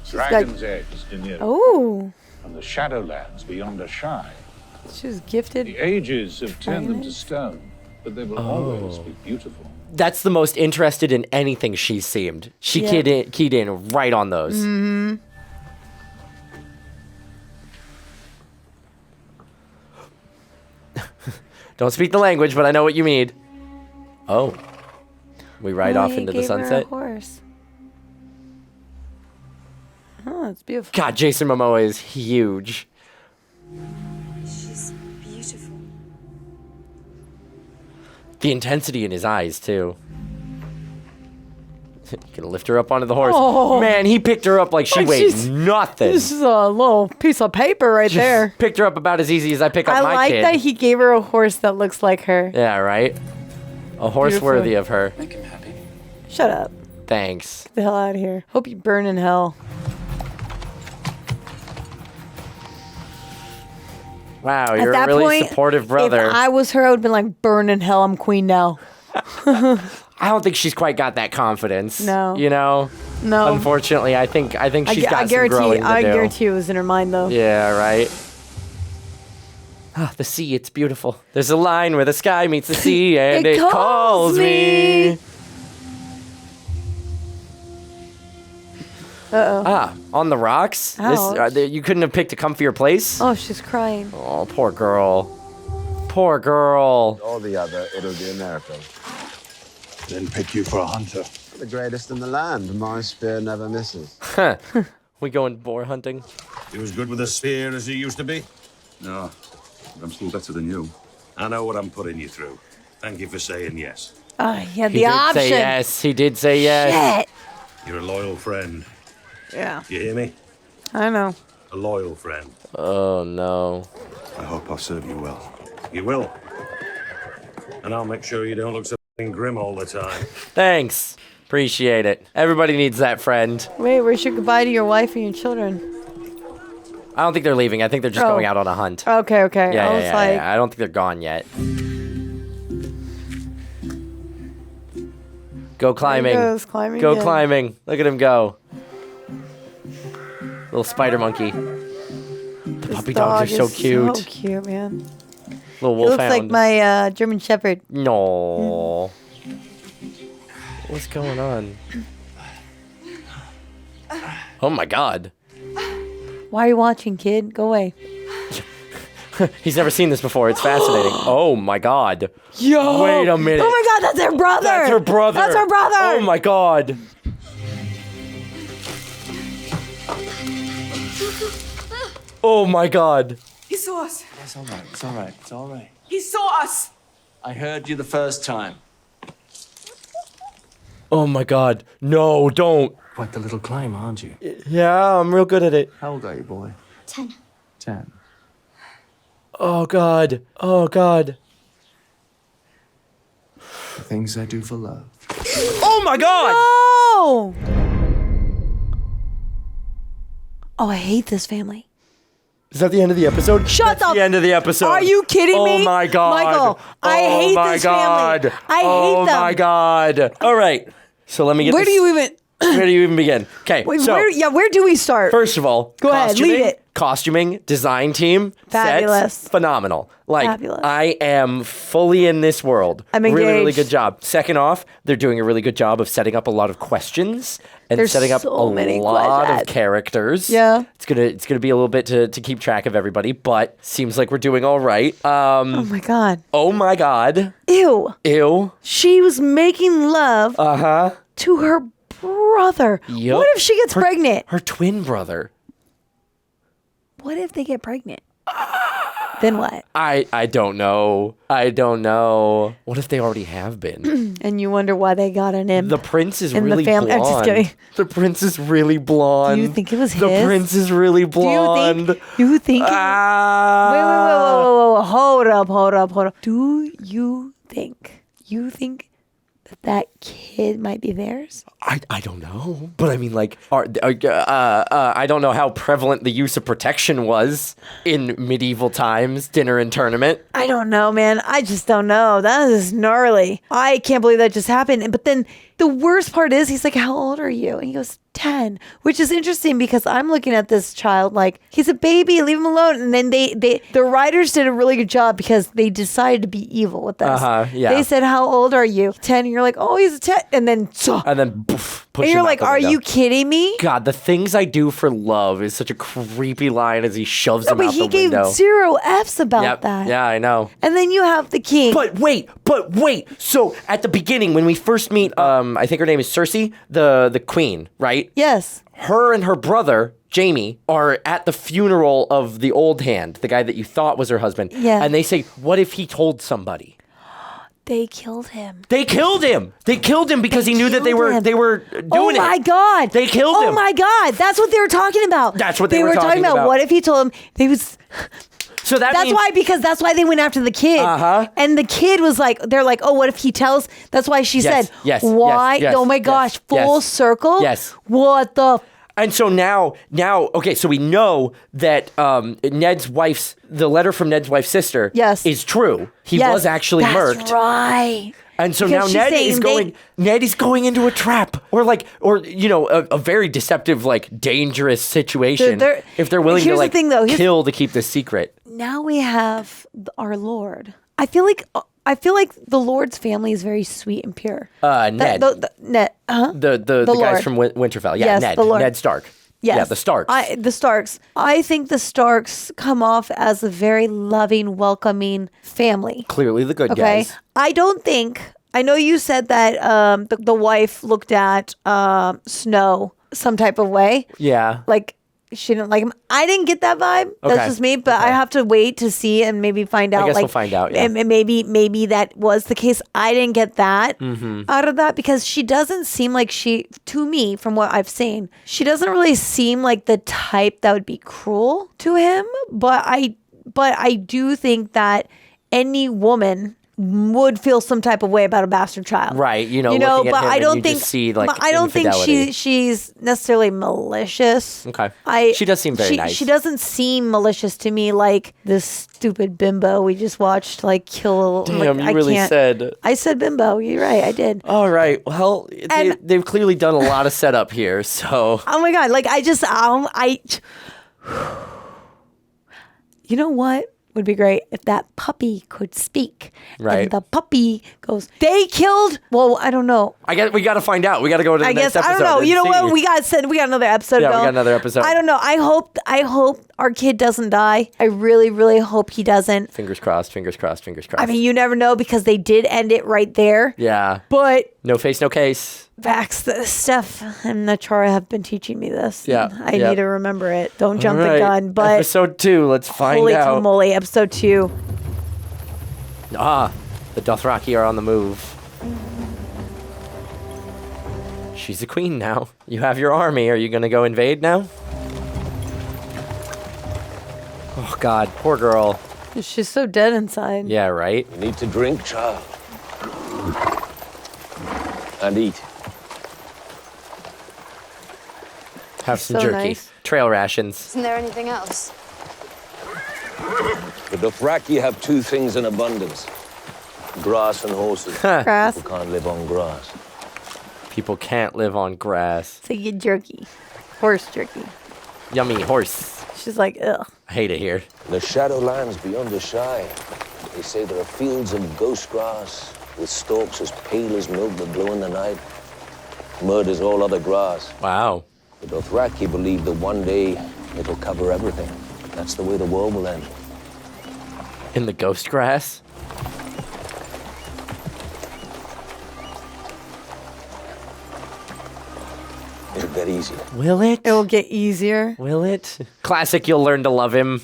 Dragon's Edge, Daenerys. Oh. And the Shadowlands beyond a shine. She was gifted. The ages have turned them to stone, but they will always be beautiful. That's the most interested in anything she seemed. She keyed in right on those. Mm-hmm. Don't speak the language, but I know what you mean. Oh. We ride off into the Gave her a sunset. horse. Oh, it's beautiful. God, Jason Momoa is huge. She's beautiful. The intensity in his eyes, too. Gonna lift her up onto the horse. Oh. Man, he picked her up like she Like weighed she's- nothing. This is a little piece of paper right there. Picked her up about as easy as I pick up I my like kid. that he gave her a horse that looks like her. Yeah, right? A horse Beautiful. worthy of her. Make him happy. Shut up. Thanks. Get the hell out of here. Hope you burn in hell. Wow, At you're a that really point, supportive brother. If I was her, I would have been like, burn in hell, I'm queen now. I don't think she's quite got that confidence. No. You know? No. Unfortunately, I think she's got some growing to do. I guarantee it was in her mind, though. Yeah, right. Ah, the sea, it's beautiful. There's a line where the sky meets the sea and it calls me. Uh-oh. Ah, on the rocks? Ouch. You couldn't have picked a comfier place? Oh, she's crying. Oh, poor girl. Poor girl. Or the other, it'll be a miracle. Then pick you for a hunter. The greatest in the land. My spear never misses. Huh. We going boar hunting? You as good with a spear as you used to be? No, but I'm still better than you. I know what I'm putting you through. Thank you for saying yes. He had He the did option. say yes. He did say yes. Shit. You're a loyal friend. Yeah. You hear me? I know. A loyal friend. Oh, no. I hope I'll serve you well. You will. And I'll make sure you don't look so grim all the time. Thanks. Appreciate it. Everybody needs that friend. Wait, where's your goodbye to your wife and your children? I don't think they're leaving. I think they're just Oh. going out on a hunt. Okay, okay. Yeah, I yeah, was yeah, like, yeah. I don't think they're gone yet. Go climbing. goes, climbing Go again. climbing. Look at him go. Little spider monkey. The puppy dogs are so cute. So cute, man. Little He looks wolfhound. like my German Shepherd. No. What's going on? Oh my god. Why are you watching, kid? Go away. He's never seen this before. It's fascinating. Oh my god. Yo! Wait a minute. Oh my god, that's her brother! That's her brother. That's her brother! Oh my god. Oh my god. He saw us. It's all right. It's all right. It's all right. He saw us. I heard you the first time. Oh my god. No, don't. Quite the little climb, aren't you? Yeah, I'm real good at it. How old are you, boy? 10. 10. Oh god. Oh god. The things I do for love. Oh my god! Oh! Oh, I hate this family. Is that the end of the episode? Shut That's up! the end of the episode. Are you kidding me? Oh my god. Michael, I hate this family. I hate Oh them. my god. All right. So let me get Where do this- you even... Where do you even begin? Okay, Wait, so where do we start? first of all, Go ahead, lead it. Costuming, design team, Fabulous. sets, phenomenal. Like, Fabulous. I am fully in this world. I'm Really, really engaged. good job. Second off, they're doing a really good job of setting up a lot of questions and There's setting up so a many lot of questions. characters. Yeah. It's gonna be a little bit to keep track of everybody, but seems like we're doing all right. Oh my god. Oh my god. Ew. Ew. She was making love Uh-huh. to her brother. Yup. What if she gets pregnant? Her twin brother. What if they get pregnant? Then what? I don't know. I don't know. What if they already have been? And you wonder why they got an imp. The prince is in the really family. blonde. I'm just kidding. The prince is really blonde. Do you think it was The his? prince is really blonde. You think? Ah. Wait, whoa. Hold up. Do you think that kid might be theirs? I don't know. But I mean, like, I don't know how prevalent the use of protection was in medieval times, dinner and tournament. I don't know, man. I just don't know. That is gnarly. I can't believe that just happened. But then the worst part is he's like, how old are you? And he goes, 10, which is interesting because I'm looking at this child like he's a baby, leave him alone. And then the writers did a really good job because they decided to be evil with this. Yeah. They said, how old are you? 10. And you're like, oh, he's a 10. And then, Poof, push and you're him out like, the are window. you kidding me? God, the things I do for love is such a creepy line as he shoves No, him but out he the gave window. 0 F's about Yep. that. Yeah, I know. And then you have the king. But wait. So at the beginning, when we first meet, I think her name is Cersei, the queen, right? Yes. Her and her brother, Jaime, are at the funeral of the old hand, the guy that you thought was her husband. Yeah. And they say, what if he told somebody? They killed him. They killed him. They killed him because he knew that they were doing it. Oh my God. They killed him. Oh my God. That's what they were talking about. That's what they were talking about. What if he told him they was... So that's why they went after the kid. And the kid was like, they're like, oh, what if he tells? That's why she said, why? Oh my gosh, full circle? Yes. What the? And so now, okay, so we know that the letter from Ned's wife's sister is true. He was actually murked. That's right. And so now Ned is going into a trap or a very deceptive, dangerous situation if they're willing to kill to keep this secret. Now we have our Lord. I feel like the Lord's family is very sweet and pure. Ned. Ned. The guys from Winterfell. Yeah, yes, Ned. The Lord. Ned Stark. Yes. Yeah, the Starks. The Starks. I think the Starks come off as a very loving, welcoming family. Clearly the good guys. I don't think... I know you said that the wife looked at Snow some type of way. Yeah. Like, she didn't like him. I didn't get that vibe. Okay. That's just me, but I have to wait to see and maybe find out. I guess we'll find out, yeah. And maybe that was the case. I didn't get that out of that because she doesn't seem like to me, from what I've seen, she doesn't really seem like the type that would be cruel to him. But I do think that any woman would feel some type of way about a bastard child, right? But I don't think I don't think she's necessarily malicious. Okay, she does seem very nice. She doesn't seem malicious to me, like this stupid bimbo we just watched, kill. Damn, you really said. I said bimbo. You're right. I did. All right. Well, they've clearly done a lot of setup here. So. Oh my God! You know what? Would be great if that puppy could speak. Right. And the puppy goes, they killed. Well, I don't know. I guess we got to find out. We got to go to the next episode. I don't know. You know what? We got another episode. Yeah, we got another episode. I don't know. I hope our kid doesn't die. I really, really hope he doesn't. Fingers crossed. Fingers crossed. Fingers crossed. I mean, you never know because they did end it right there. Yeah. But no face, no case. Steph and Nachara have been teaching me this. Yeah. I need to remember it. Don't jump the gun. But episode 2, let's find holy out. Holy episode 2. The Dothraki are on the move. She's a queen now. You have your army. Are you going to go invade now? Oh, God. Poor girl. She's so dead inside. Yeah, right? You need to drink, child. And eat. Have some jerky. Nice. Trail rations. Isn't there anything else? The Dothraki have 2 things in abundance. Grass and horses. Grass. People can't live on grass. People can't live on grass. So you get jerky. Horse jerky. Yummy horse. She's like, ugh. I hate it here. In the Shadowlands beyond the Shire, they say there are fields of ghost grass with stalks as pale as milk that glow in the night. Murders all other grass. Wow. The Dothraki believe that one day it'll cover everything. That's the way the world will end. In the ghost grass? It'll get easier. Will it? It will get easier. Will it? Classic, you'll learn to love him.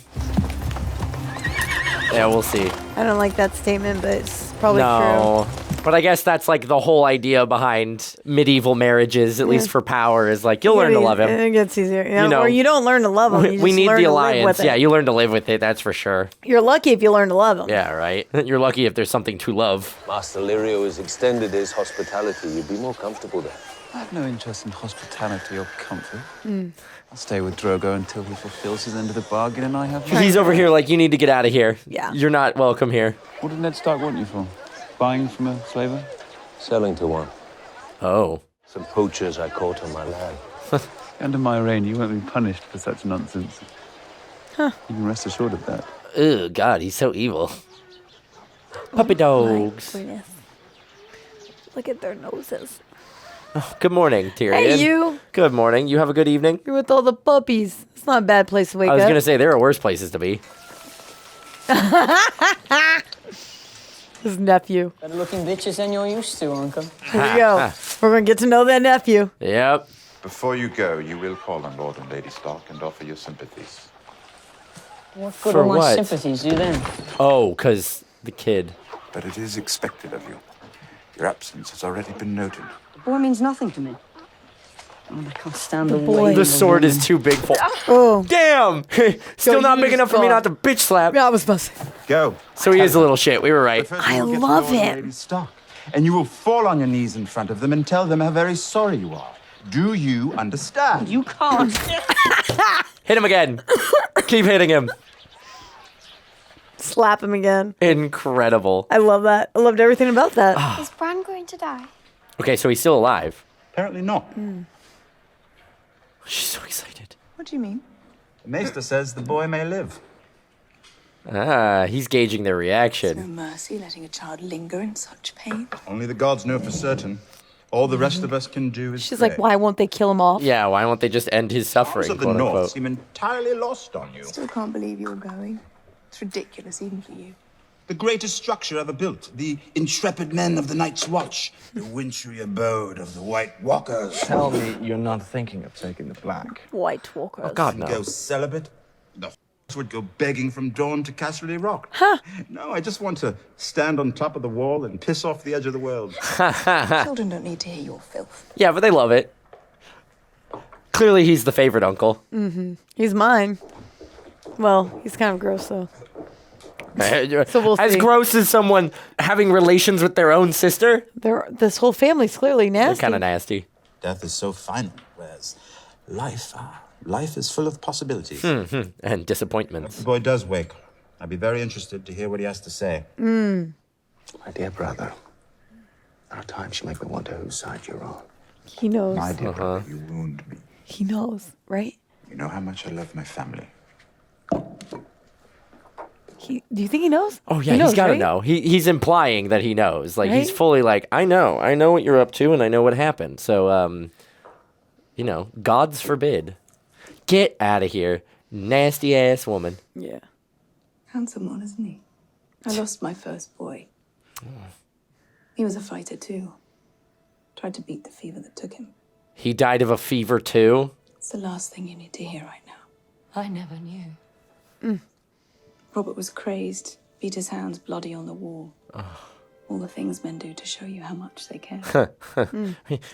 Yeah, we'll see. I don't like that statement, but it's probably true. But I guess that's the whole idea behind medieval marriages, at least for power, is you'll learn to love him. It gets easier. Or you don't learn to love him. We need the alliance. Yeah, you learn to live with it, that's for sure. You're lucky if you learn to love him. Yeah, right. You're lucky if there's something to love. Master Lirio has extended his hospitality. You'd be more comfortable there. I have no interest in hospitality or comfort. I'll stay with Drogo until he fulfills his end of the bargain and I have... He's over here you need to get out of here. Yeah. You're not welcome here. What did Ned Stark want you for? Buying from a slaver? Selling to one. Oh. Some poachers I caught on my land. Under my reign, you won't be punished for such nonsense. Huh. You can rest assured of that. Ugh, God, he's so evil. Puppy dogs. My goodness. Look at their noses. Oh, good morning, Tyrion. Hey, you. Good morning. You have a good evening? You're with all the puppies. It's not a bad place to wake up. I was going to say, there are worse places to be. His nephew. Better looking bitches than you're used to, Uncle. Here we go. We're going to get to know that nephew. Yep. Before you go, you will call on Lord and Lady Stark and offer your sympathies. What good For will my what? sympathies do then? Oh, because the kid. but it is expected of you. Your absence has already been noted. The boy means nothing to me. Oh, I can't stand the boy. way The sword is too big for. Oh, Damn! Still not big enough for me not to bitch slap. yeah, I was supposed to. Go. So he is a little shit. We were right. I love him. And you will fall on your knees in front of them and tell them how very sorry you are. Do you understand? You can't. Hit him again. Keep hitting him. Slap him again. Incredible. I love that. I loved everything about that. Is Bran going to die? Okay, so he's still alive. Apparently not. She's so excited. What do you mean? The Maester says the boy may live. Ah, he's gauging their No reaction. mercy letting a child linger in such pain. Only the gods know for certain. All the rest of us can do is She's pray. like, why won't they kill him off? Yeah, why won't they just end his suffering? Powers of the quote North unquote? seem entirely lost on you. Still can't believe you're going. It's ridiculous even for you. The greatest structure ever built, the intrepid men of the Night's Watch, the wintry abode of the White Walkers. Tell me you're not thinking of taking the black. White Walkers. Oh, God, no. Go celibate. The would go begging from dawn to Casterly Rock. Huh. No, I just want to stand on top of the wall and piss off the edge of the world. Children don't need to hear your filth. Yeah, but they love it. Clearly, he's the favorite uncle. Mm-hmm. He's mine. Well, he's kind of gross, though. So we'll As see. gross as someone having relations with their own sister? This whole family's clearly They're nasty. kind of nasty. Death is so final, whereas life is full of possibilities. And disappointments. If the boy does wake, I'd be very interested to hear what he has to say. Mm. My dear brother, there are times you make me wonder whose side you're on. He knows. My dear brother, you wound me. He knows, right? You know how much I love my family. Do you think he knows? Oh, yeah, He knows, he's got to right? know. He's implying that he knows. Like, he's Right? fully like, I know what you're up to, and I know what happened. So, you know, gods forbid. Get out of here, nasty ass woman. Yeah. Handsome one, isn't he? I lost my first boy. He was a fighter too. Tried to beat the fever that took him. He died of a fever too. It's the last thing you need to hear right now. I never knew. Robert was crazed, beat his hands bloody on the wall. All the things men do to show you how much they care.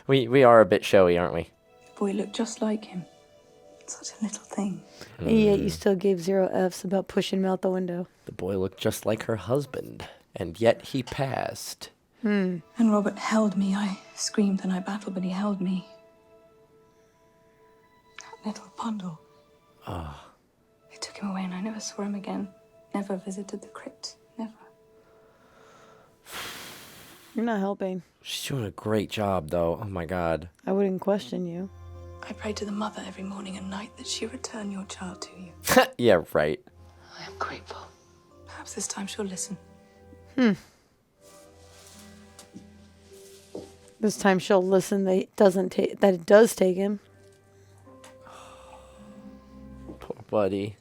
We are a bit showy, aren't we? The boy looked just like him. Such a little thing. And yet you still gave 0 Fs about pushing him out the window. The boy looked just like her husband, and yet he passed. And Robert held me. I screamed and I battled, but he held me. That little bundle. They took him away and I never saw him again. Never visited the crypt. Never. You're not helping. She's doing a great job, though. Oh my God. I wouldn't question you. I pray to the mother every morning and night that she return your child to you. Yeah, right. I am grateful. Perhaps this time she'll listen. This time she'll listen that it does take him. Poor buddy.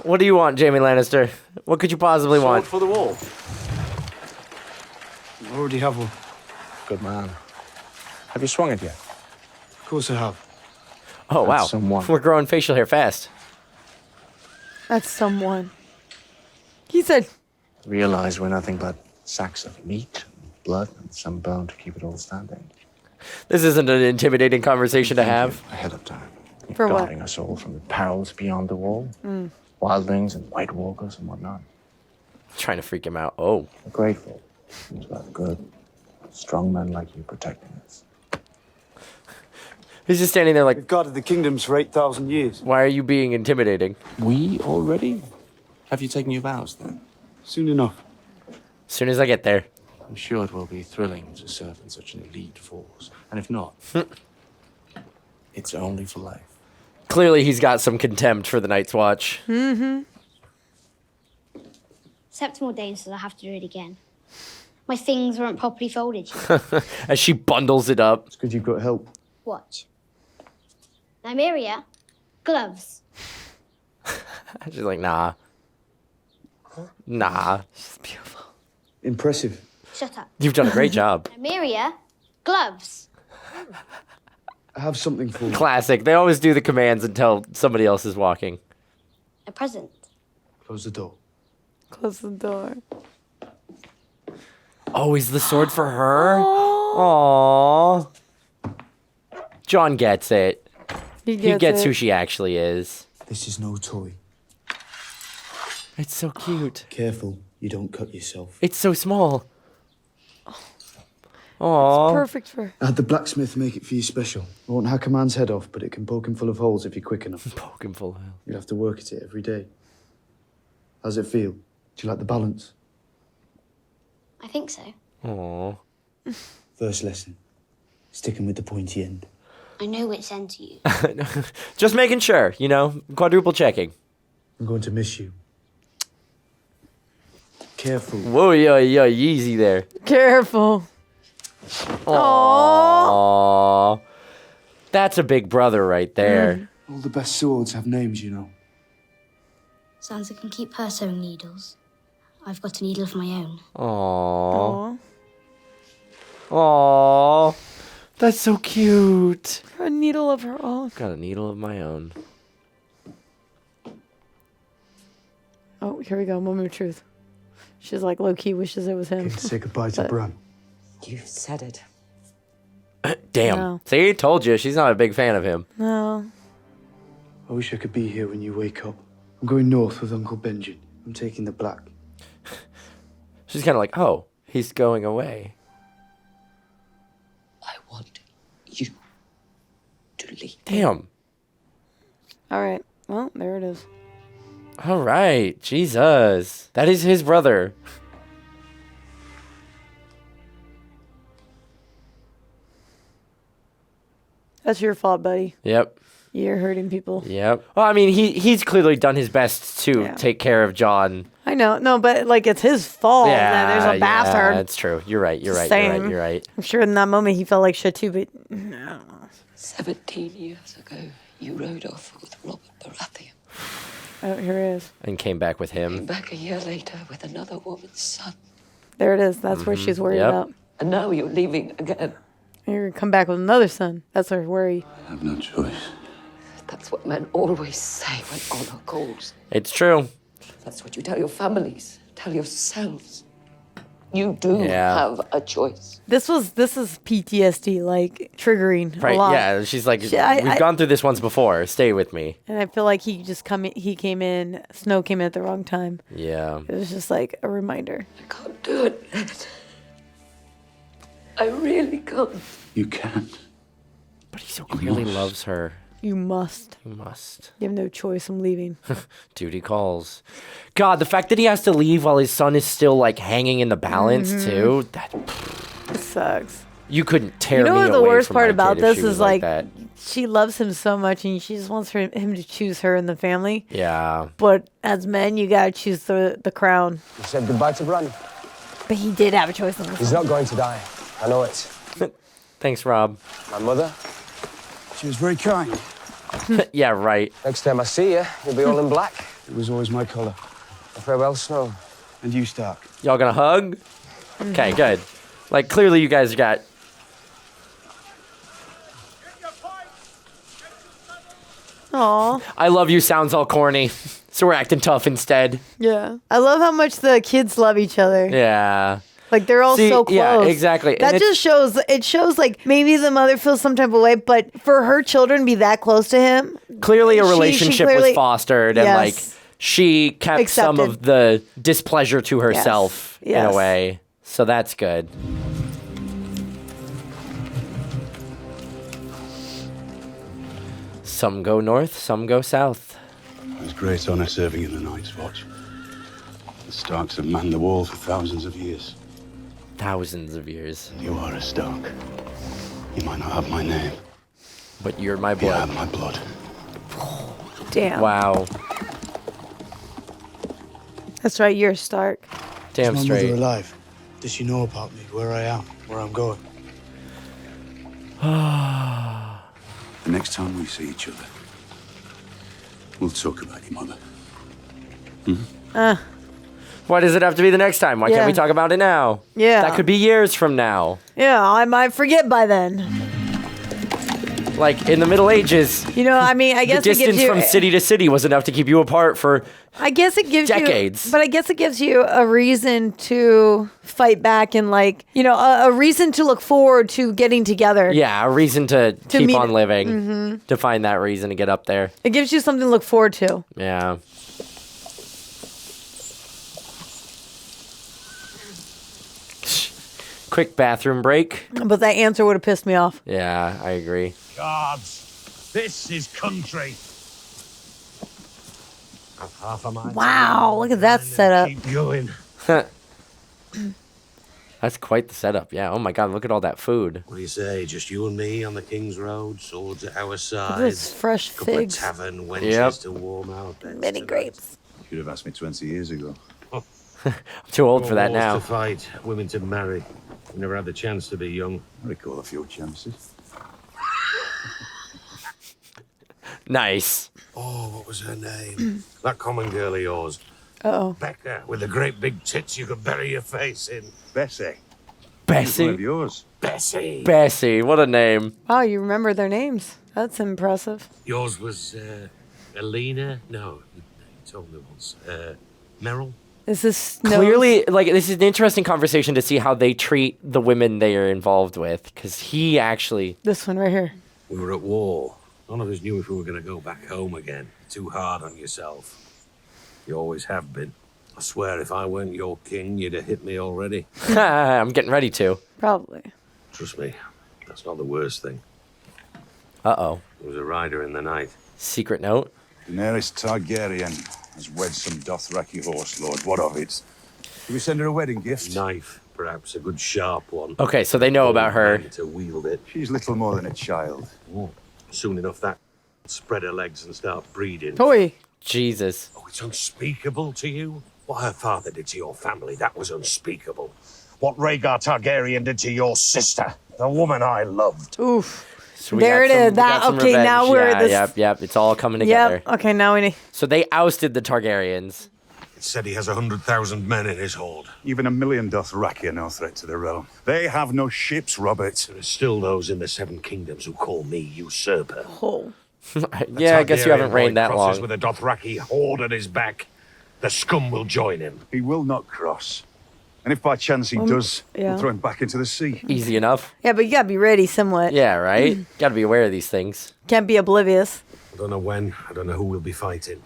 What do you want, Jaime Lannister? What could you possibly want? For the wall. I already have one. Good man. Have you swung it yet? Of course I have. Oh, wow. That's someone. We're growing facial hair fast. That's someone. He said, Realize we're nothing but sacks of meat, blood, and some bone to keep it all standing. This isn't an intimidating conversation to have. Ahead of time. For what? Guarding us all from the perils beyond the wall. Wildlings and White Walkers and whatnot. Trying to freak him out. Oh. We're grateful to have good, strong men like you protecting us. He's just standing there like, We've guarded the kingdoms for 8,000 years. why are you being intimidating? We already? Have you taken your vows then? Soon enough. As soon as I get there. I'm sure it will be thrilling to serve in such an elite force. And if not, it's only for life. Clearly he's got some contempt for the Night's Watch. Except more days, so I have to do it again. My things weren't properly folded. As she bundles it up. It's good you've got help. Watch. Nymeria, gloves. She's like, nah. Nah. she's beautiful. Impressive. Shut up. You've done a great job. Nymeria, gloves. I have something for you. Classic. They always do the commands until somebody else is walking. A present. Close the door. Close the door. Oh, is the sword for her? Aww. Jon gets it. He gets who she actually is. This is no toy. It's so cute. Careful, you don't cut yourself. It's so small. Aww. It's perfect for... I had the blacksmith make it for you special. It won't hack a man's head off, but it can poke him full of holes if you're quick enough. Poke him full of holes. You'd have to work at it every day. How's it feel? Do you like the balance? I think so. Aww. First lesson. Sticking with the pointy end. I know which end to use. Just making sure, you know, quadruple checking. I'm going to miss you. Careful. Whoa, yeah, easy there. Careful. Aww. That's a big brother right there. All the best swords have names, you know. Sansa can keep her sewing needles. I've got a needle of my own. Aww. Aww. That's so cute. A needle of her own. Got a needle of my own. Oh, here we go. Moment of truth. She's like low-key wishes it was him. Say goodbye to Bran. You said it. Damn. No. See, told you. She's not a big fan of him. No. I wish I could be here when you wake up. I'm going north with Uncle Benjen. I'm taking the black. She's kind of like, oh, he's going away. I want you to leave. Damn. All right. Well, there it is. All right. Jesus. That is his brother. That's your fault, buddy. Yep. You're hurting people. Yep. Well, I mean, he's clearly done his best to take care of Jon. I know. No, but like it's his fault that there's a bastard. Yeah, that's true. You're right. You're right. Same. You're right. I'm sure in that moment he felt like shit too, but no. 17 years ago, you rode off with Robert Baratheon. Oh, here it is. And came back with him. Came back a year later with another woman's son. There it is. That's what she's worried about. And now you're leaving again. You're going to come back with another son. That's her worry. I have no choice. That's what men always say when honor calls. It's true. That's what you tell your families, tell yourselves. You do have a choice. This is PTSD, like triggering Right, a lot. yeah. She's like, we've gone through this once before. Stay with me. And I feel like he came in, Snow came in at the wrong time. Yeah. It was just like a reminder. I can't do it. I really can't. You can. But he so clearly loves her. You must. You must. You have no choice. I'm leaving. Duty calls. God, the fact that he has to leave while his son is still like hanging in the balance too. That it sucks. You couldn't tear me away. You know what the worst from part my about kid if this she was is like that. she loves him so much and she just wants him to choose her and the family. Yeah. But as men, you gotta choose the crown. You said goodbye to Bran. But he did have a choice. He's not going to die. I know it. Thanks, Rob. My mother? She was very kind. Yeah, right. Next time I see you, you'll be all in black. It was always my colour. Farewell, Snow. And you, Stark. Y'all gonna hug? Okay, good. Like, clearly you guys got... Aw. I love you sounds all corny. So we're acting tough instead. Yeah. I love how much the kids love each other. Yeah. Like they're all so close. Yeah, exactly. That And just shows like maybe the mother feels some type of way, but for her children to be that close to him. Clearly a she relationship clearly- was fostered and like she kept some Accepted. of the displeasure to herself in a Yes. way. So that's good. Some go north, some go south. It was great honor serving in the Night's Watch. The Starks have manned the wall for thousands of years. Thousands of years. You are a Stark. You might not have my name. But you're my You blood. have my blood. Damn. Wow. That's right, you're Stark. Damn Is my straight. mother alive? Does she know about me, where I am, where I'm going? The next time we see each other, we'll talk about your mother. Why does it have to be the next time? Why can't we Yeah. talk about it now? Yeah. That could be years from now. Yeah, I might forget by then. Like, in the Middle Ages, You know, I mean, I guess the it gives distance you. from city to city was enough to keep you apart for I guess it gives decades. you. But I guess it gives you a reason to fight back and, like, you know, a reason to look forward to getting together. Yeah, a reason to keep meet- on living. Mhm. To find that reason to get up there. It gives you something to look forward to. Yeah. Quick bathroom break. But that answer would have pissed me off. Yeah, I agree. Gods, this is country. Half of my Wow, look at that setup. keep going. That's quite the setup. Yeah. Oh my God, look at all that food. What do you say? Just you and me on the King's Road, swords at our side. Those fresh couple figs. of tavern wenches Yep. to warm out. Mini grapes. You'd have asked me 20 years ago. I'm too old for that Wars now. to fight, women to marry. We never had the chance to be young. I recall a few chances. Nice. Oh, what was her name? That common girl of yours. Uh-oh. Becca, with the great big tits you could bury your face in. Bessie. Bessie. One of yours. Bessie. Bessie, what a name. Wow, you remember their names. That's impressive. Yours was Lena? No, you told me once. Meryl? Is this Clearly, like, this is an interesting conversation to see how they treat the women they are involved with. Because he actually... This one right here. We were at war. None of us knew if we were going to go back home again. Too hard on yourself. You always have been. I swear, if I weren't your king, you'd have hit me already. I'm getting ready to. Probably. Trust me, that's not the worst thing. Uh-oh. There was a rider in the night. Secret note? Daenerys Targaryen has wed some Dothraki horse lord. What of it? Did we send her a wedding gift? Knife, perhaps a good sharp one. Okay, so they know about her. To wield it. She's little more than a child. Soon enough, that spread her legs and start breeding. Toy. Jesus. Oh, it's unspeakable to you? What her father did to your family, that was unspeakable. What Rhaegar Targaryen did to your sister, the woman I loved. Oof. So we There got it is. we got That some okay. revenge. Now we're yeah, this. Yep. It's all coming together. Yep. Okay. Now we need. So they ousted the Targaryens. It said he has 100,000 men in his hold. Even 1,000,000 Dothraki are no threat to the realm. They have no ships, Robert. There are still those in the Seven Kingdoms who call me usurper. Oh. Yeah, I guess you haven't reigned that long. With a Dothraki horde at his back, the scum will join him. He will not cross. And if by chance he does, yeah. we'll throw him back into the sea. Easy enough. Yeah, but you gotta be ready somewhat. Yeah, right? Got to be aware of these things. Can't be oblivious. I don't know when, I don't know who we'll be fighting.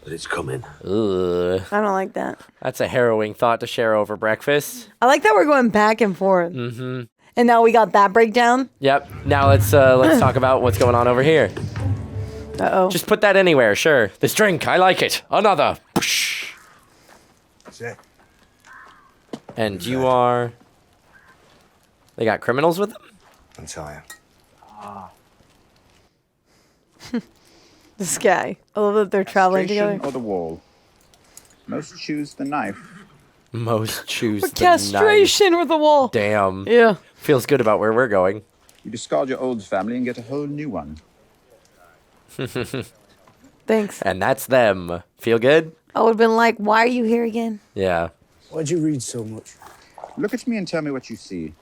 But it's coming. Ugh. I don't like that. That's a harrowing thought to share over breakfast. I like that we're going back and forth. Mm-hmm. And now we got that breakdown. Yep. Now let's talk about what's going on over here. Uh-oh. Just put that anywhere, sure. This drink, I like it. Another. That's it. And you are... They got criminals with them? I'm tired. This guy. I love that they're traveling together. Or the wall. Most choose the knife. Most choose the Castration with the wall. Damn. Yeah. Feels good about where we're going. You discard your old family and get a whole new one. Thanks. And that's them. Feel good? I would have been like, why are you here again? Yeah. Why'd you read so much? Look at me and tell me what you see.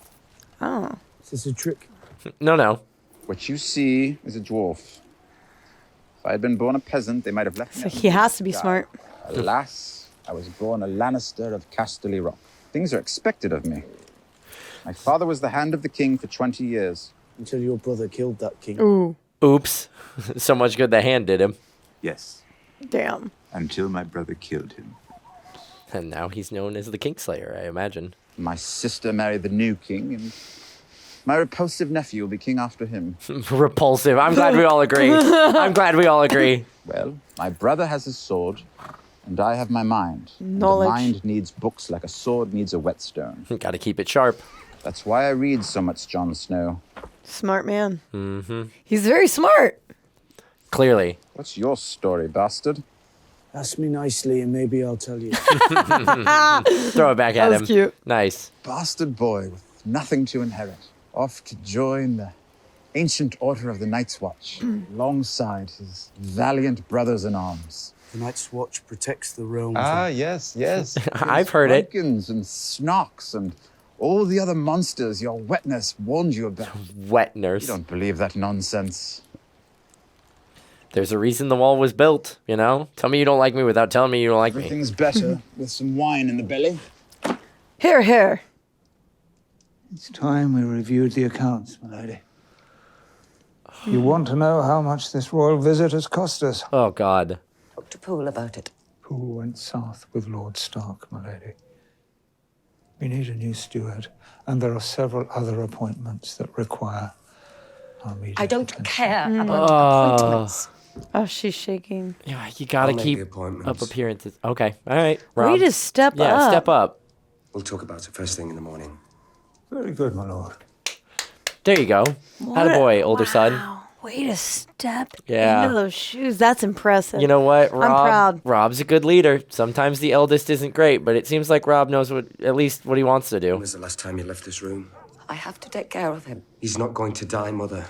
Oh. Is this a trick? No. What you see is a dwarf. If I had been born a peasant, they might have left me. So he has to be smart. Alas, I was born a Lannister of Casterly Rock. Things are expected of me. My father was the hand of the king for 20 years. Until your brother killed that king. Ooh. Oops. So much good the hand did him. Yes. Damn. Until my brother killed him. And now he's known as the Kingslayer, I imagine. My sister married the new king, and my repulsive nephew will be king after him. Repulsive. I'm glad we all agree. I'm glad we all agree. Well, my brother has his sword, and I have my mind. And Knowledge. the mind needs books like a sword needs a whetstone. Got to keep it sharp. That's why I read so much Jon Snow. Smart man. Mm-hmm. He's very smart. Clearly. What's your story, bastard? Ask me nicely and maybe I'll tell you. Throw it back at him. That was cute. Nice. Bastard boy with nothing to inherit. Off to join the ancient order of the Night's Watch, alongside his valiant brothers in arms. The Night's Watch protects the realm. Yes. I've heard it. Dragons and snarks and All the other monsters your wet nurse warned you about. Wet nurse. You don't believe that nonsense. There's a reason the wall was built, you know? Tell me you don't like me without telling me you don't like me. Everything's better with some wine in the belly. Here, here. It's time we reviewed the accounts, my lady. You want to know how much this royal visit has cost us? Oh, God. Talk to Poole about it. Poole went south with Lord Stark, my lady. We need a new steward, and there are several other appointments that require our immediate I don't care Oh. about appointments. Oh, she's shaking. Yeah, you gotta I'll make keep the appointments. up appearances. Okay, all right. Rob. Way to step up. Yeah, step up. We'll talk about it first thing in the morning. Very good, my lord. There you go. What Attaboy, older son. Way to step Yeah. into those shoes. That's impressive. You know what, Rob? I'm proud. Rob's a good leader. Sometimes the eldest isn't great, but it seems like Rob knows at least what he wants to do. When was the last time you left this room? I have to take care of him. He's not going to die, Mother.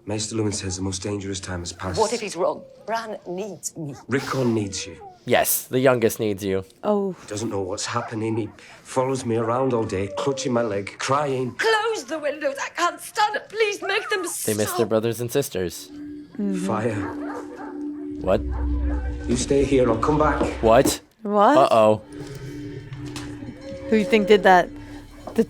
Maester Lewin says the most dangerous time has passed. What if he's wrong? Bran needs me. Rickon needs you. Yes, the youngest needs you. Oh. He doesn't know what's happening. He follows me around all day, clutching my leg, crying. Close the windows. I can't stand it. Please make them stop. They miss their brothers and sisters. Fire. What? You stay here, I'll come back. What? What? Uh-oh. Who you think did that?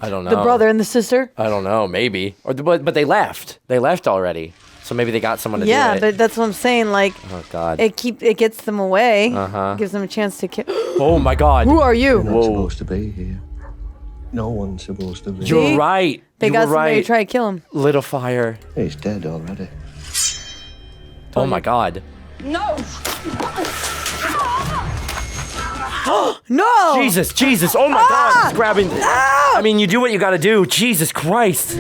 I don't know. The brother and the sister? I don't know, maybe. But they left. They left already. So maybe they got someone to do it. Yeah, but that's what I'm saying. Like, Oh, God. it gets them away. Uh-huh. Gives them a chance to kill. Oh, my God. Who are you? You're not supposed to be here. No one's supposed to be. You're See? right. They you got were somebody right. to try to kill him. Littlefinger. He's dead already. Oh, my God. No! No! Jesus. Oh, my God. He's grabbing. I mean, you do what you got to do. Jesus Christ.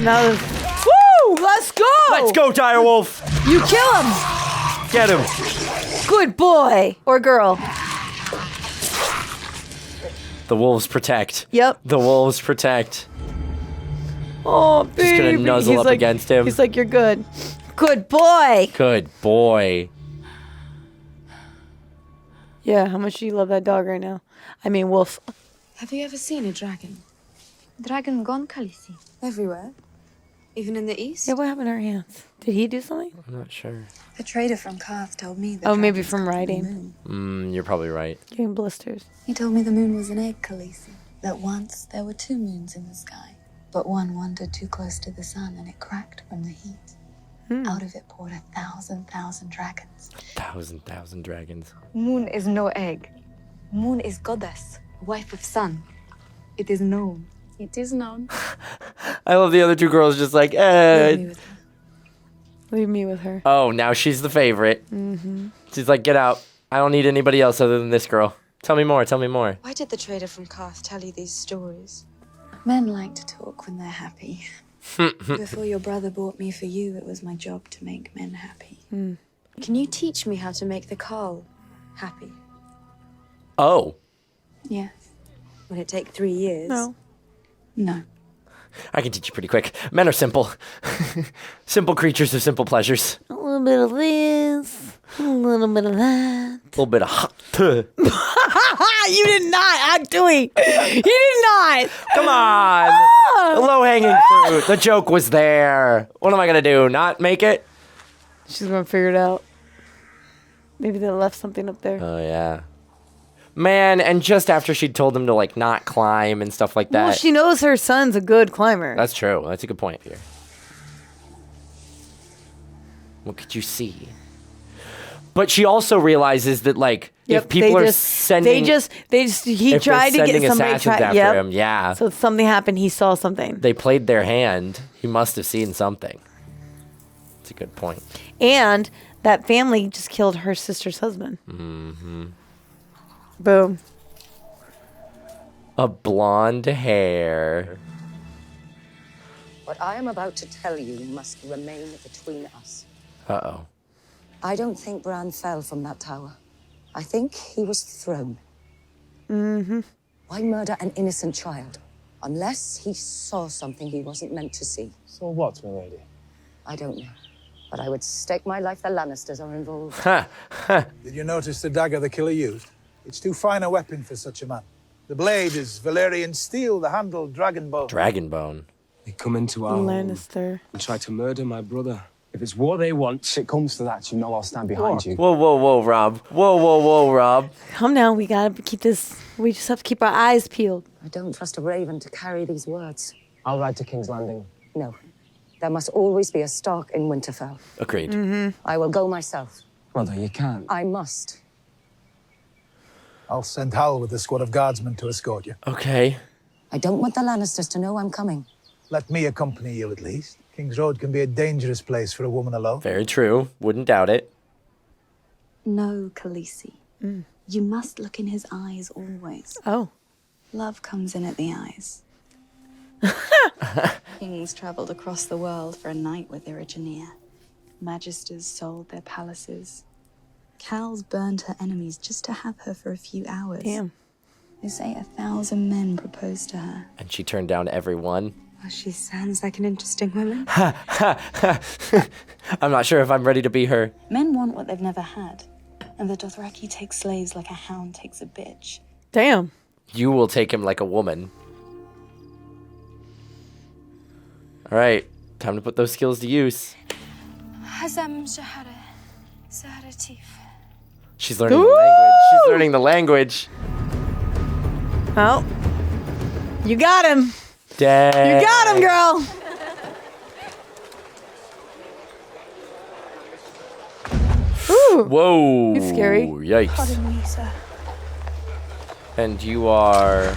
Now, woo! Let's go! Let's go, direwolf. You kill him! Get him. Good boy or girl. The wolves protect. Yep. The wolves protect. Oh, baby. Just gonna nuzzle up against him. He's like, you're good. Good boy. Good boy. Yeah, how much do you love that dog right now? I mean, wolf. Have you ever seen a dragon? Dragon gone, Khesi. Everywhere? Even in the east? Yeah, what happened to her hands? Did he do something? I'm not sure. The trader from Karth told me that. Oh, maybe from riding. You're probably right. Getting blisters. He told me the moon was an egg, Khaleesi. That once there were two moons in the sky, but one wandered too close to the sun and it cracked from the heat. Out of it poured 1,000 dragons. 1,000 dragons. Moon is no egg. Moon is goddess, wife of sun. It is known. It is known. I love the other two girls just like, Leave me with her. Oh, now she's the favorite. Mm-hmm. She's like, get out. I don't need anybody else other than this girl. Tell me more. Tell me more. Why did the trader from Karth tell you these stories? Men like to talk when they're happy. Before your brother bought me for you, it was my job to make men happy. Can you teach me how to make the Carl happy? Oh. Yes. Will it take 3 years? No. No. I can teach you pretty quick. Men are simple. Simple creatures of simple pleasures. A little bit of this, a little bit of that. A little bit of hot. You did not, actually. You did not. Come on. Low-hanging fruit. The joke was there. What am I going to do? Not make it? She's going to figure it out. Maybe they left something up there. Oh, yeah. Man, and just after she told him to, like, not climb and stuff like that. Well, she knows her son's a good climber. That's true. That's a good point here. What could you see? But she also realizes that, like, if people are sending... he tried to get somebody after him, yeah. So something happened, he saw something. They played their hand. He must have seen something. That's a good point. And that family just killed her sister's husband. Mm-hmm. Boom. A blonde hair. What I am about to tell you must remain between us. Uh-oh. I don't think Bran fell from that tower. I think he was thrown. Mm-hmm. Why murder an innocent child? Unless he saw something he wasn't meant to see. So what, my lady? I don't know. But I would stake my life the Lannisters are involved. Did you notice the dagger the killer used? It's too fine a weapon for such a man. The blade is Valyrian steel, the handle dragonbone. Dragonbone. They come into our home Lannister. and try to murder my brother. If it's what they want, If it comes to that, you know I'll stand behind you. Whoa, whoa, whoa, Rob. Whoa, whoa, whoa, Rob. Come now, we gotta keep this. We just have to keep our eyes peeled. I don't trust a raven to carry these words. I'll ride to King's Landing. No. There must always be a Stark in Winterfell. Agreed. I will go myself. Brother, you can't. I must. I'll send Hal with a squad of guardsmen to escort you. Okay. I don't want the Lannisters to know I'm coming. Let me accompany you at least. King's Road can be a dangerous place for a woman alone. Very true. Wouldn't doubt it. No, Khaleesi. You must look in his eyes always. Oh. Love comes in at the eyes. Kings travelled across the world for a night with Irigeneia. Magisters sold their palaces. Cows burned her enemies just to have her for a few hours. Damn. They say 1,000 men proposed to her. And she turned down every one. Well, she sounds like an interesting woman. I'm not sure if I'm ready to be her. Men want what they've never had. And the Dothraki take slaves like a hound takes a bitch. Damn. You will take him like a woman. All right. Time to put those skills to use. Hazam Shahara Tif. She's learning the language. She's learning the language. Oh. You got him. Dang. You got him, girl. Ooh. Whoa. He's scary. Yikes. Pardon me, sir. And you are...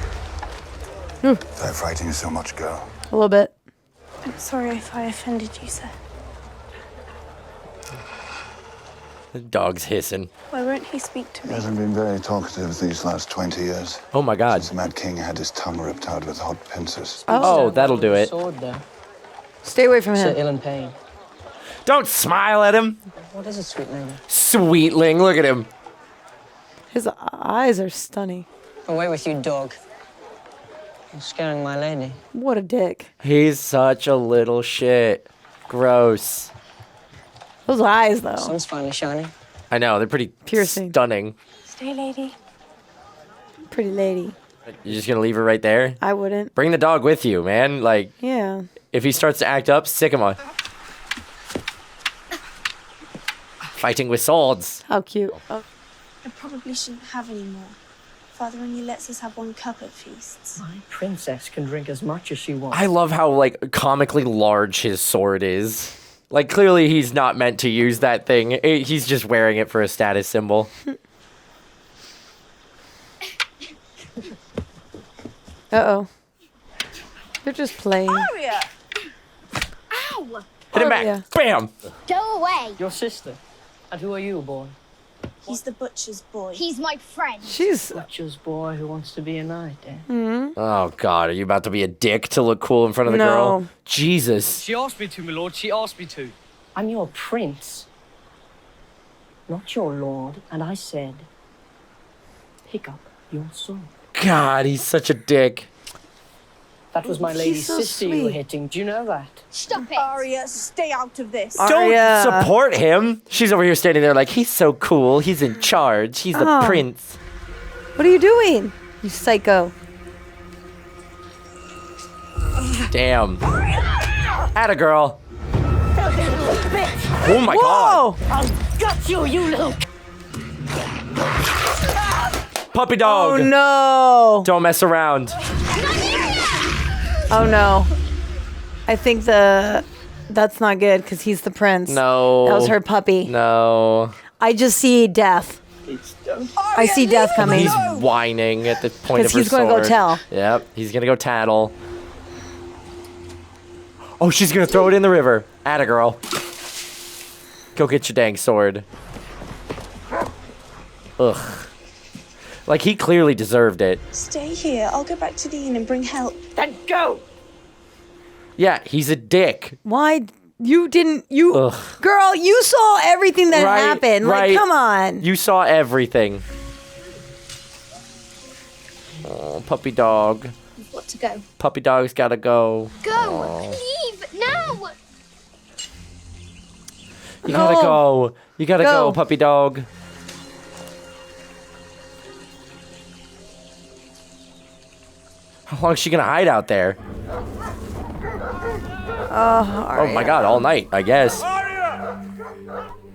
Without fighting so much, girl. A little bit. I'm sorry if I offended you, sir. The dog's hissing. Why won't he speak to He me? hasn't been very talkative these last 20 years. Oh my god. Since the Mad King had his tongue ripped out with hot pincers. Oh, that'll do it. Sword there. Stay away from Sir him. ill and pain. Don't smile at him. What is it, sweet lady? Sweetling, look at him. His eyes are stunning. Away with you, dog. You're scaring my lady. What a dick. He's such a little shit. Gross. Those eyes, though. Sun's finally shining. I know, they're pretty Piercing. stunning. Stay, lady. Pretty lady. You're just gonna leave her right there? I wouldn't. Bring the dog with you, man. Like, Yeah. if he starts to act up, sick him on. Fighting with swords. How cute. Oh. I probably shouldn't have any more. Father only lets us have one cup at feasts. My princess can drink as much as she wants. I love how, like, comically large his sword is. Like, clearly he's not meant to use that thing. He's just wearing it for a status symbol. Uh-oh. They're just playing. Arya! Ow! Hit him Arya. back. Bam! Go away. Your sister. And who are you, boy? He's the butcher's boy. He's my friend. She's... Butcher's boy who wants to be a knight, eh? Oh, God. Are you about to be a dick to look cool in front of the No. girl? Jesus. She asked me to, my lord. She asked me to. I'm your prince. Not your lord. And I said, pick up your sword. God, he's such a dick. That was my She's lady's so sister you were sweet. hitting. Do you know that? Stop it. Arya, stay out of this. Arya. Don't support him. She's over here standing there like, he's so cool. He's in charge. He's the Oh. prince. What are you doing? You psycho. Damn. Atta girl. Oh my Whoa! God. I've got you, you little... Puppy dog. Oh, no. Don't mess around. Oh, no. I think that's not good because he's the prince. No. That was her puppy. No. I just see death. I see death coming. He's whining at the point of her Because he's going to go sword. tell. Yep, he's gonna go tattle. Oh, she's gonna throw it in the river. Atta girl. Go get your dang sword. Ugh. Like, he clearly deserved it. Stay here. I'll go back to the inn and bring help. Then go! Yeah, he's a dick. Why? You didn't... You... Ugh. Girl, you saw everything that Right, happened. right. Like, come on. You saw everything. Oh, puppy dog. You've got to go. Puppy dog's gotta go. Go! Aw. Leave now! You gotta go. You gotta go, puppy dog. How long is she gonna hide out there? Oh my god, all night, I guess.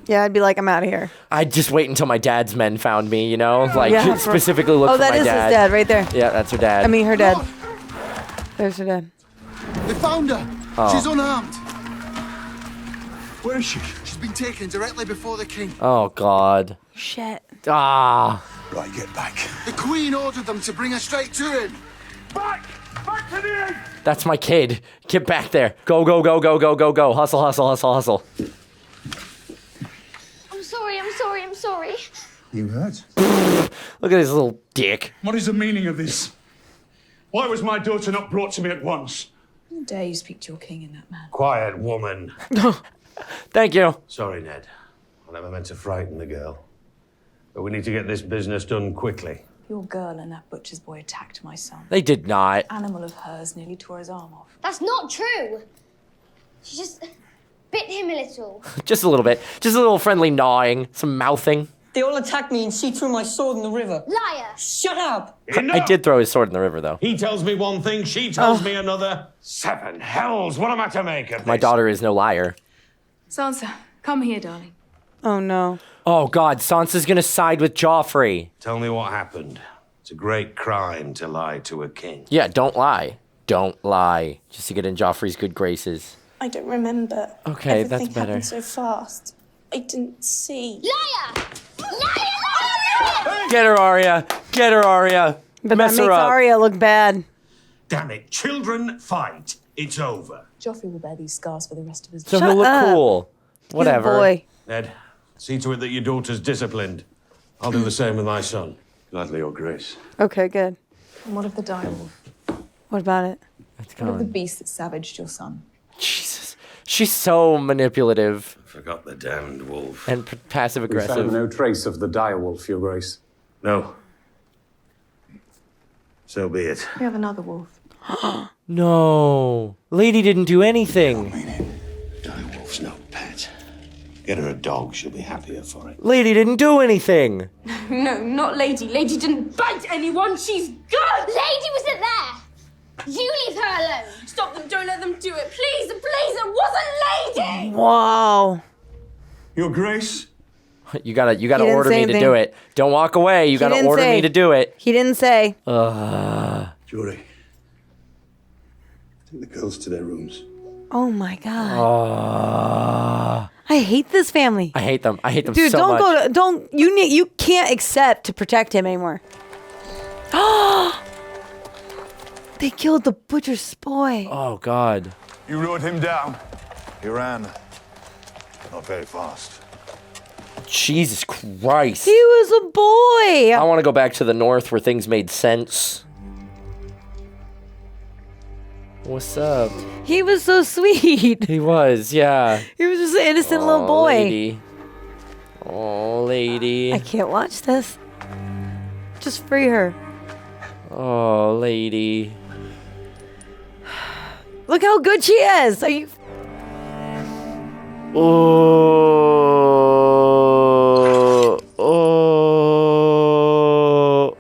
Yeah, I'd be like, I'm out of here. I'd just wait until my dad's men found me, you know? Like, specifically look oh, for my that is dad. his dad right there. Yeah, that's her dad. I mean, her dad. There's her dad. They found her. Oh. She's unarmed. Where is she? She's been taken directly before the king. Oh, God. Shit. Ah. Right, get back. The queen ordered them to bring her straight to him. Back! Back to the inn! That's my kid. Get back there. Go, go, go, go, go, go, go. Hustle, hustle, hustle, hustle. I'm sorry. You hurt? Look at this little dick. What is the meaning of this? Why was my daughter not brought to me at once? How dare you speak to your king in that manner? Quiet, woman. Thank you. Sorry, Ned. I never meant to frighten the girl. But we need to get this business done quickly. Your girl and that butcher's boy attacked my son. They did not. Animal of hers nearly tore his arm off. That's not true. She just bit him a little. Just a little bit. Just a little friendly gnawing. Some mouthing. They all attacked me and she threw my sword in the river. Liar! Shut up! I did throw his sword in the river, though. He tells me one thing, she tells me another. Seven hells, what am I to make of this? My daughter is no liar. Sansa, come here, darling. Oh, no. Oh, God. Sansa's gonna side with Joffrey. Tell me what happened. It's a great crime to lie to a king. Yeah, don't lie. Don't lie. Just to get in Joffrey's good graces. I don't remember. Okay, that's Everything better. happened so fast. I didn't see. Liar! Liar! Get her, Arya. Get her, Arya. But Mess that her makes up. Arya look bad. Damn it, children fight. It's over. Joffrey will bear these scars for the rest of his So life. he'll look up. cool. Whatever. Good boy. Ned, see to it that your daughter's disciplined. I'll do the same with my son. Gladly, Your Grace. Okay, good. And what of the direwolf? What about it? It's What of the gone. beast that savaged your son? Jesus. She's so manipulative I forgot the damned wolf. and passive We found aggressive. no trace of the direwolf, Your Grace. No. So be it. We have another wolf. No. Lady didn't do anything. Direwolf's no pet. Get her a dog, she'll be happier for it. Lady didn't do anything. No, not Lady. Lady didn't bite anyone. She's good. Lady wasn't there. You leave her alone. Stop them. Don't let them do it. Please, please. It wasn't Lady. Wow. Your Grace? You gotta He didn't order say me to anything. do it. Don't walk away. You gotta didn't order say. me to do it. He didn't say. Jury. Take the girls to their rooms. Oh, my God. I hate this family. I hate them. I hate them Dude, so don't much. go to, don't, you can't accept to protect him anymore. They killed the butcher's boy. Oh, God. You rode him down. He ran. Not very fast. Jesus Christ. He was a boy. I want to go back to the north where things made sense. What's up? He was so sweet. He was, yeah. He was just an innocent little boy. Lady. Oh, lady. I can't watch this. Just free her. Oh, lady. Look how good she is. Are you? Oh. Oh.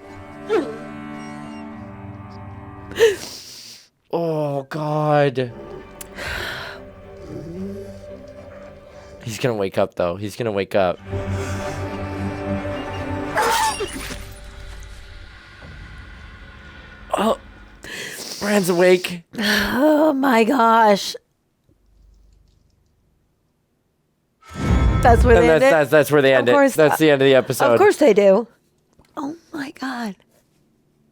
Oh, God. He's gonna wake up, though. He's gonna wake up. Oh. Bran's awake. Oh my gosh. That's where And they end it? that's where they end Of course, it. That's the end of the episode. Of course they do. Oh my God.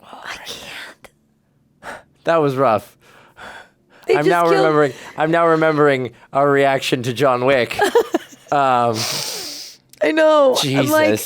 I can't. That was rough. They I'm just now killed- remembering. I'm now remembering our reaction to John Wick. I know. Jesus. I'm like,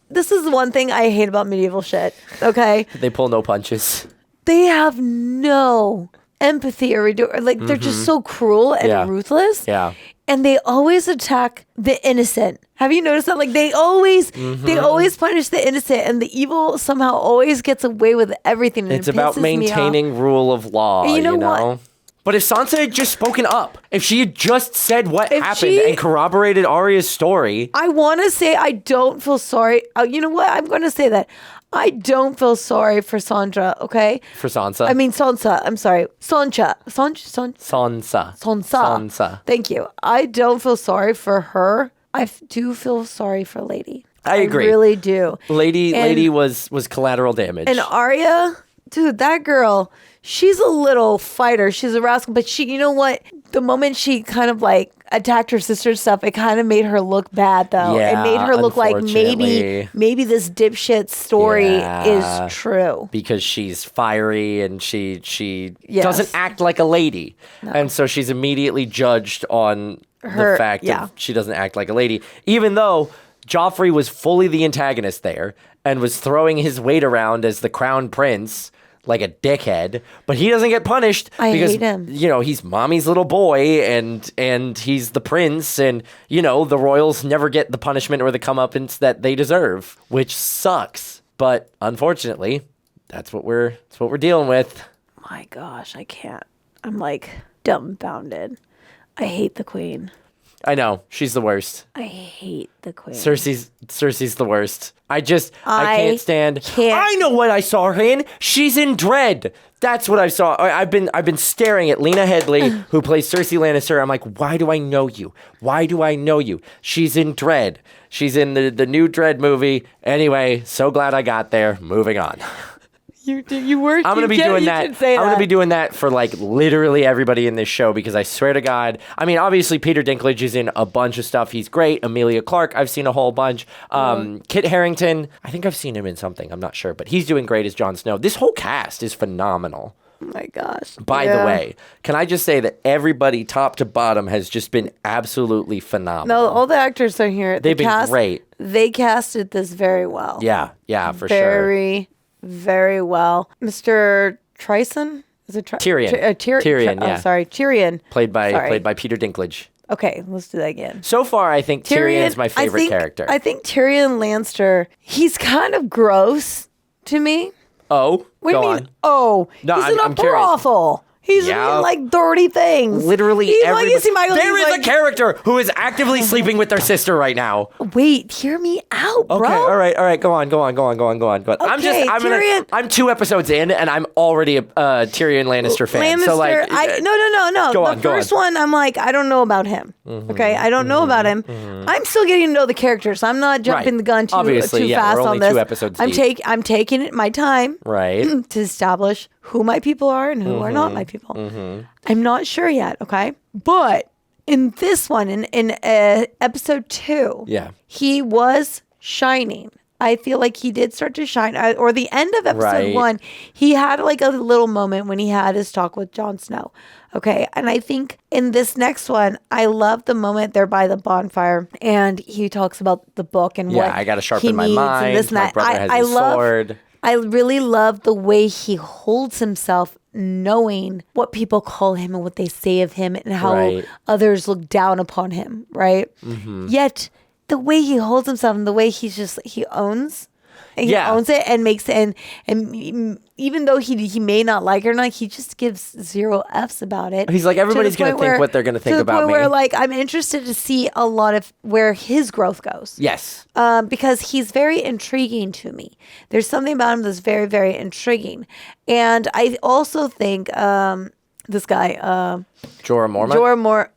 this is one thing I hate about medieval shit. Okay. They pull no punches. They have no empathy or like they're just so cruel and Yeah. ruthless. Yeah. And they always attack the innocent. Have you noticed that? Like they always punish the innocent, and the evil somehow always gets away with everything. And It's it about pisses me off. maintaining rule of law. And You know. But if Sansa had just spoken up, if she had just said what If happened she- and corroborated Arya's story, I want to say I don't feel sorry. Oh, you know what? I'm going to say that. I don't feel sorry for Sandra, okay? for Sansa. I mean, Sansa. I'm sorry. Sansa. Sansa. Sansa. Thank you. I don't feel sorry for her. I do feel sorry for Lady. I agree. I really do. Lady was collateral damage. And Arya, dude, that girl, she's a little fighter. She's a rascal, but she, you know what? The moment she kind of like attacked her sister's stuff, it kind of made her look bad, though. Yeah, it made her look like unfortunately. maybe this dipshit story Yeah. is true. Because she's fiery and she Yes. doesn't act like a lady. And so she's immediately judged on Her- the fact yeah. that she doesn't act like a lady. Even though Joffrey was fully the antagonist there and was throwing his weight around as the crown prince like a dickhead, but he doesn't get punished I because hate him. you know, he's mommy's little boy and he's the prince, and you know, the royals never get the punishment or the comeuppance that they deserve, which sucks. But unfortunately, that's what we're dealing with. My gosh, I can't. I'm like dumbfounded. I hate the queen. I know, she's the worst. I hate the queen. Cersei's the worst. I can't stand. can't- I know what I saw her in. She's in Dread. That's what I saw. I've been staring at Lena Headey, who plays Cersei Lannister. I'm like, why do I know you? Why do I know you? She's in Dread. She's in the new Dread movie. Anyway, so glad I got there. Moving on. You were. I'm gonna be doing that. I'm gonna be doing that for like literally everybody in this show, because I swear to God. I mean, obviously Peter Dinklage is in a bunch of stuff. He's great. Emilia Clarke, I've seen a whole bunch. Kit Harington, I think I've seen him in something. I'm not sure, but he's doing great as Jon Snow. This whole cast is phenomenal. Oh my gosh. By the way, can I just say that everybody top to bottom has just been absolutely phenomenal. No, all the actors are here. They've been great. They casted this very well. Yeah, for sure. Very, very well. Mr. Trison? Is it Tyrion. Tyrion, yeah. Oh, sorry. Tyrion. Played by Sorry. Peter Dinklage. Okay, let's do that again. So far, I think Tyrion is my favorite character. I think Tyrion Lannister, he's kind of gross to me. Oh, What do go you on. mean? Oh, No, he's in a I'm curious. brothel. He's Yeah. in like dirty things. Literally He's everybody. like, you see Michael, There he's is like, a character who is actively sleeping with their sister right now. Wait, hear me out, bro. Okay, all right. Go on. Okay, Tyrion- I'm 2 episodes in, and I'm already a Tyrion Lannister fan. So like, no. Go The on. first one, I'm like, I don't know about him. Okay, I don't know about him. I'm still getting to know the characters. I'm not jumping Right. the gun too Obviously, yeah, fast we're on only this. 2 episodes I'm deep. taking it my time Right. to establish who my people are and who are not my people. I'm not sure yet. Okay, but in this one, in episode 2, Yeah. he was shining. I feel like he did start to shine. Or the end of episode Right. 1, he had like a little moment when he had his talk with Jon Snow. Okay. And I think in this next one, I love the moment they're by the bonfire and he talks about the book and Yeah, what I gotta sharpen he my needs mind. and this and My that. brother has I his love, sword. I really love the way he holds himself, knowing what people call him and what they say of him and how Right. others look down upon him, right? Yet the way he holds himself and the way he owns it and makes it, and even though he may not like it or not, he just gives 0 F's about it. He's like, everybody's to the gonna point think where- what they're gonna think to the about point me. Where like I'm interested to see a lot of where his growth goes. Yes. Because he's very intriguing to me. There's something about him that's very, very intriguing. And I also think this guy, Jorah Mormont.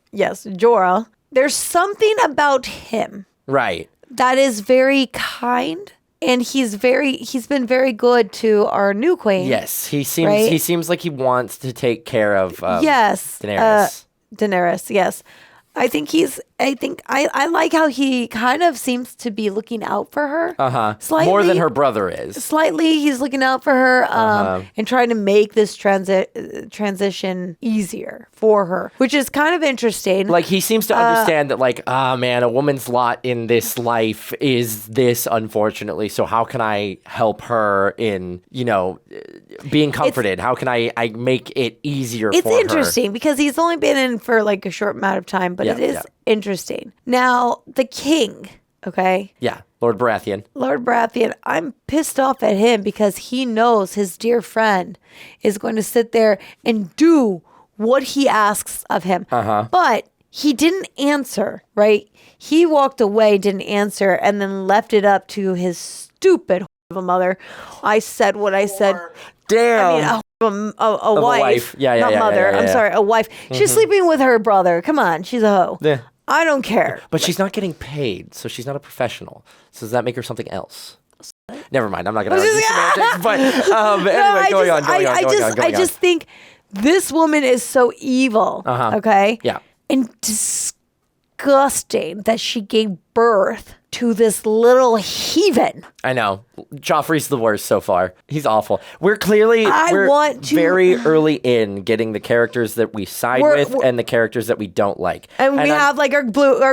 Jorah. There's something about him Right. that is very kind, and he's been very good to our new queen. Yes. He right? seems like he wants to take care of. Yes, Daenerys. Daenerys. Yes, I like how he kind of seems to be looking out for her. Slightly. More than her brother is. Slightly, he's looking out for her and trying to make this transition easier for her, which is kind of interesting. Like, he seems to understand that, like, man, a woman's lot in this life is this, unfortunately. So how can I help her in, being comforted? How can I make it easier for her? It's interesting because he's only been in for like a short amount of time, but it is interesting. Now, the king, okay? Yeah, Lord Baratheon. Lord Baratheon, I'm pissed off at him because he knows his dear friend is going to sit there and do what he asks of him. Uh-huh. But he didn't answer, right? He walked away, didn't answer, and then left it up to his stupid of a mother. I said what I said. Damn. I mean, a wife. Yeah, not mother. yeah. I'm sorry, a wife. She's sleeping with her brother. Come on, she's a hoe. Yeah. I don't care. But she's not getting paid, so she's not a professional. So does that make her something else? Never mind. I'm not going to argue semantics. But anyway, going on. I just think this woman is so evil. Okay. Yeah. And disgusting that she gave birth to this little heathen. I know. Joffrey's the worst so far. He's awful. We're want to- very early in getting the characters that we side with and the characters that we don't like. And we have like our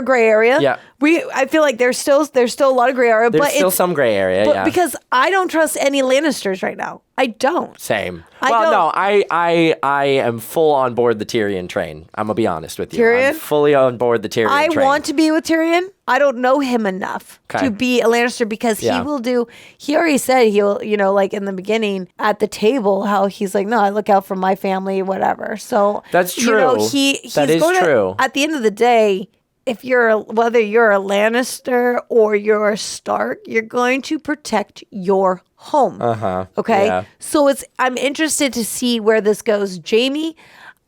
gray area. Yeah. I feel like there's still a lot of gray area. There's but still it's, some gray area, but yeah. because I don't trust any Lannisters right now. I don't. Same. don't. I am full on board the Tyrion train. I'm gonna be honest with you. Tyrion? I'm fully on board the Tyrion train. I want to be with Tyrion. I don't know him enough Okay. to be a Lannister because he will do. He already said he'll, like in the beginning at the table, how he's like, no, I look out for my family, whatever. So that's true. He's that is going true. At the end of the day, if whether you're a Lannister or you're a Stark, you're going to protect your home. Okay. Yeah. So I'm interested to see where this goes. Jaime,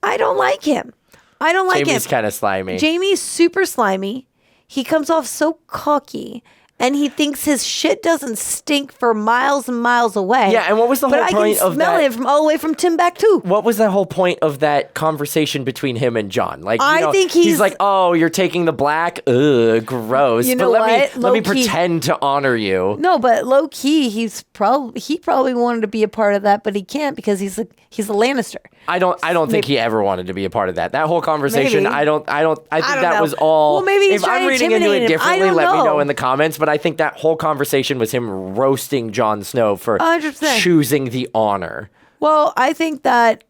I don't like him. Jaime's kind of slimy. Jaime's super slimy. He comes off so cocky. And he thinks his shit doesn't stink for miles and miles away. Yeah, and what was the whole point of that? But I can smell it from all the way from Timbuktu. What was the whole point of that conversation between him and Jon? Like, I think he's like, oh, you're taking the black, ugh, gross. You know but what? let me pretend to honor you. No, but low key, he probably wanted to be a part of that, but he can't because he's a Lannister. I don't think he ever wanted to be a part of that. That whole conversation, Maybe. I think that know. was all. Well, maybe he's if I'm trying to reading into intimidate it him. I differently, don't let me know. know in the comments. But I think that whole conversation was him roasting Jon Snow for 100%. choosing the honor. Well, I think that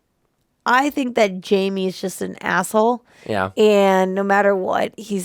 Jaime is just an asshole. Yeah. And no matter what, he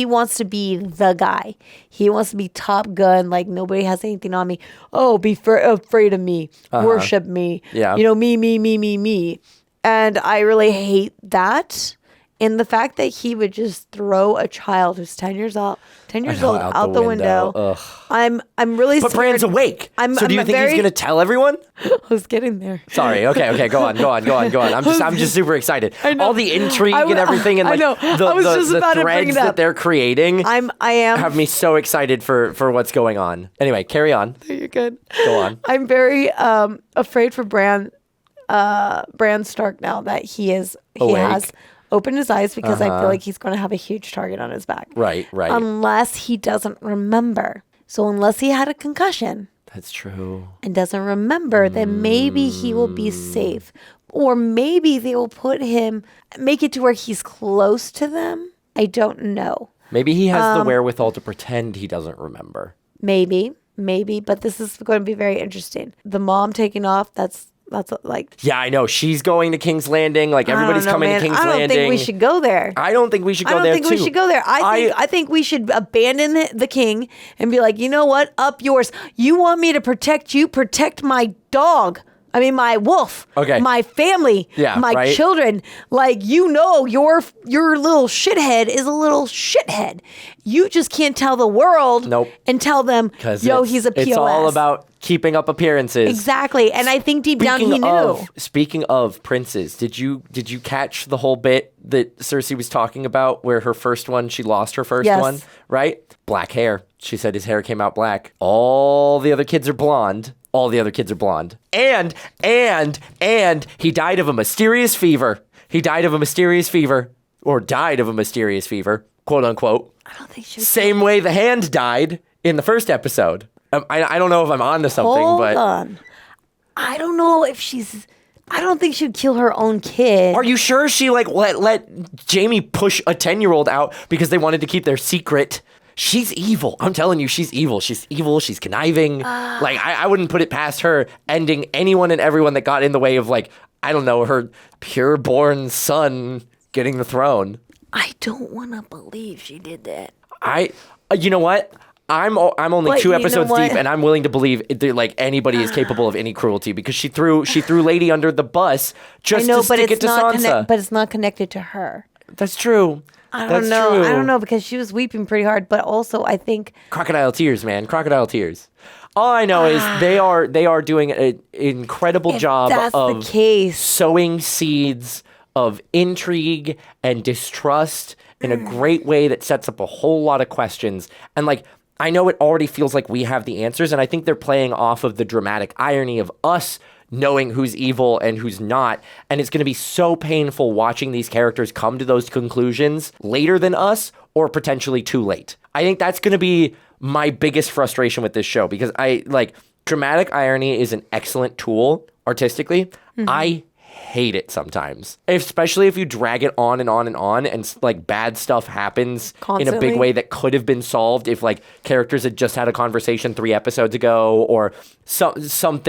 wants to be the guy. He wants to be Top Gun, like nobody has anything on me. Oh, be afraid of me. Worship me. Yeah. Me. And I really hate that. And the fact that he would just throw a child who's 10 years old out the window. Ugh. I'm really But scared. Bran's awake. So do you think he's going to tell everyone? I was getting there. Sorry. Okay. Go on. I'm just super excited. All the intrigue and everything, and like the threads that they're creating. I am have me so excited for what's going on. Anyway, carry on. You're good. Go on. I'm very afraid for Bran Stark now that he has opened his eyes because I feel like he's going to have a huge target on his back. Right. Unless he doesn't remember. So unless he had a concussion. That's true. And doesn't remember, then maybe he will be safe. Or maybe they will make it to where he's close to them. I don't know. Maybe he has the wherewithal to pretend he doesn't remember. Maybe, but this is going to be very interesting. The mom taking off, that's like... Yeah, I know. She's going to King's Landing. Like, everybody's coming to King's Landing. I don't think we should go there. I don't think we should go there, too. I think we should abandon the king and be like, you know what? Up yours. You want me to protect you? Protect my dog. I mean, my wolf. Okay. My family. Yeah, my right? children. Like, your little shithead is a little shithead. You just can't tell the world and tell them, he's a POS. It's all about keeping up appearances. Exactly. And I think deep down he knew. Speaking of princes, did you catch the whole bit that Cersei was talking about where her first one, she lost her first one, right? Black hair. She said his hair came out black. All the other kids are blonde. And he died of a mysterious fever. Or died of a mysterious fever, quote unquote. I don't think Same way the hand died in the first episode. I don't know if I'm onto something, Hold but on. I don't know if I don't think she'd kill her own kid. Are you sure she let Jaime push a 10-year-old out because they wanted to keep their secret? She's evil. I'm telling you, she's evil. She's conniving. I wouldn't put it past her ending anyone and everyone that got in the way of, her pure-born son getting the throne. I don't want to believe she did that. You know what? I'm only But 2 you know episodes what? deep, and I'm willing to believe like anybody is capable of any cruelty because she threw Lady under the bus just to stick it to Sansa. But it's not connected to her. That's true. I don't know because she was weeping pretty hard, but also I think Crocodile tears, man. Crocodile tears. All I know is they are doing an incredible job of sowing seeds of intrigue and distrust in a great way that sets up a whole lot of questions. And like, I know it already feels like we have the answers, and I think they're playing off of the dramatic irony of us knowing who's evil and who's not. And it's going to be so painful watching these characters come to those conclusions later than us or potentially too late. I think that's going to be my biggest frustration with this show because dramatic irony is an excellent tool artistically. Mm-hmm. I hate it sometimes, especially if you drag it on and on and on and like bad stuff happens constantly in a big way that could have been solved if like characters had just had a conversation 3 episodes ago or someone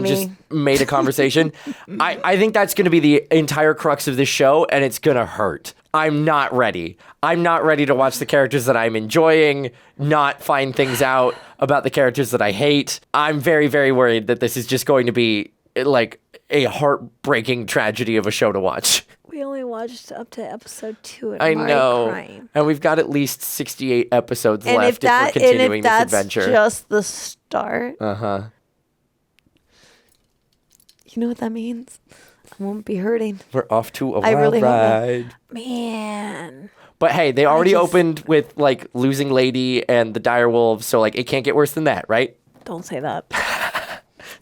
just made a conversation. I think that's going to be the entire crux of this show, and it's going to hurt. I'm not ready to watch the characters that I'm enjoying not find things out about the characters that I hate. I'm very, very worried that this is just going to be like a heartbreaking tragedy of a show to watch. we only watched up to episode 2. And I know, crying. And we've got at least 68 episodes left if we're continuing this adventure. And if that's just the start. Uh-huh. You know what that means? I won't be hurting. We're off to a wild ride. Man. But hey, they already opened with like losing Lady and the direwolves, so like it can't get worse than that, right? Don't say that.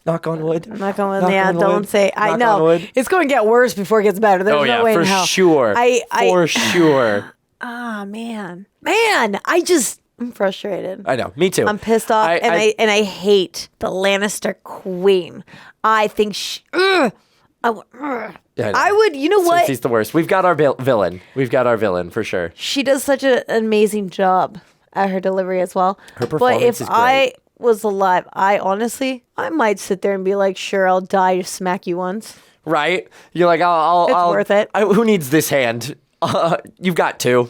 Knock on wood. Knock on wood. Yeah, don't say. I know it's going to get worse before it gets better. There's no way in hell. For sure. Ah, man. I'm frustrated. I know. Me too. I'm pissed off, and I hate the Lannister queen. I think she. I would. You know what? Cersei's the worst. We've got our villain. We've got our villain for sure. She does such an amazing job at her delivery as well. Her performance is great. I was alive, I might sit there and be like, sure, I'll die to smack you once. Right? You're like, I'll worth it. Who needs this hand? You've got to.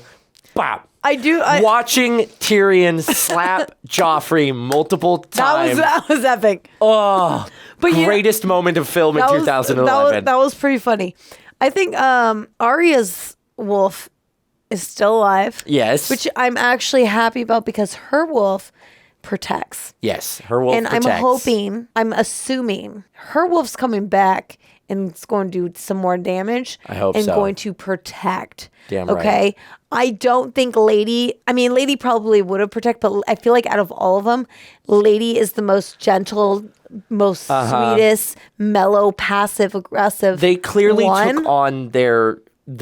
Bop. I do. Watching Tyrion slap Joffrey multiple times. That was epic. Oh, but greatest moment of film in 2011. That was pretty funny. I think Arya's wolf is still alive. Yes. Which I'm actually happy about because her wolf protects. Yes, her wolf protects. And I'm assuming her wolf's coming back and it's going to do some more damage. I hope and so. And going to protect. Damn okay? Right. I don't think Lady probably would have protected, but I feel like out of all of them, Lady is the most gentle, most sweetest, mellow, passive, aggressive. They clearly took on the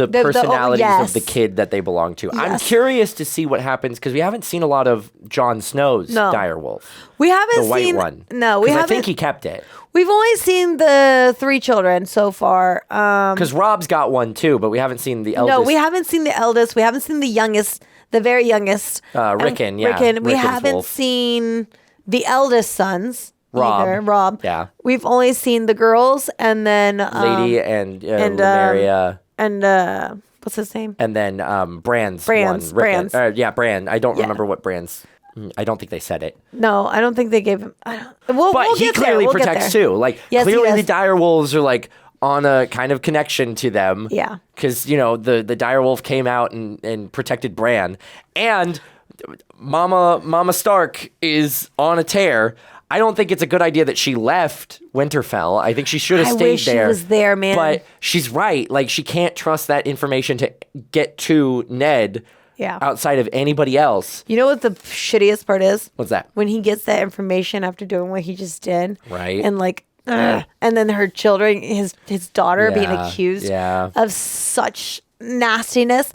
personalities of the kid that they belong to. Yes. I'm curious to see what happens because we haven't seen a lot of Jon Snow's direwolf. We haven't the white one. No, we haven't. I think he kept it. We've only seen the 3 children so far. Because Rob's got one too, but we haven't seen the eldest. No, we haven't seen the eldest. We haven't seen the youngest, the very youngest. Rickon, yeah. Rickon. We Rickon's haven't wolf. seen the eldest sons. Rob. Rob. Yeah. We've only seen the girls and then Lady and Lumeria. And what's his name? And then Bran's one. Bran's. Bran. I don't remember what Bran's. I don't think they said it. No, I don't think they gave him. But he clearly protects too. Like clearly the direwolves are like on a kind of connection to them. Yeah. Because the direwolf came out and protected Bran, and Mama Stark is on a tear. I don't think it's a good idea that she left Winterfell. I think she should have stayed there. I wish there. she was there, man. But she's right. Like, she can't trust that information to get to Ned outside of anybody else. You know what the shittiest part is? What's that? When he gets that information after doing what he just did. Right. And like, and then her children, his daughter being accused of such nastiness.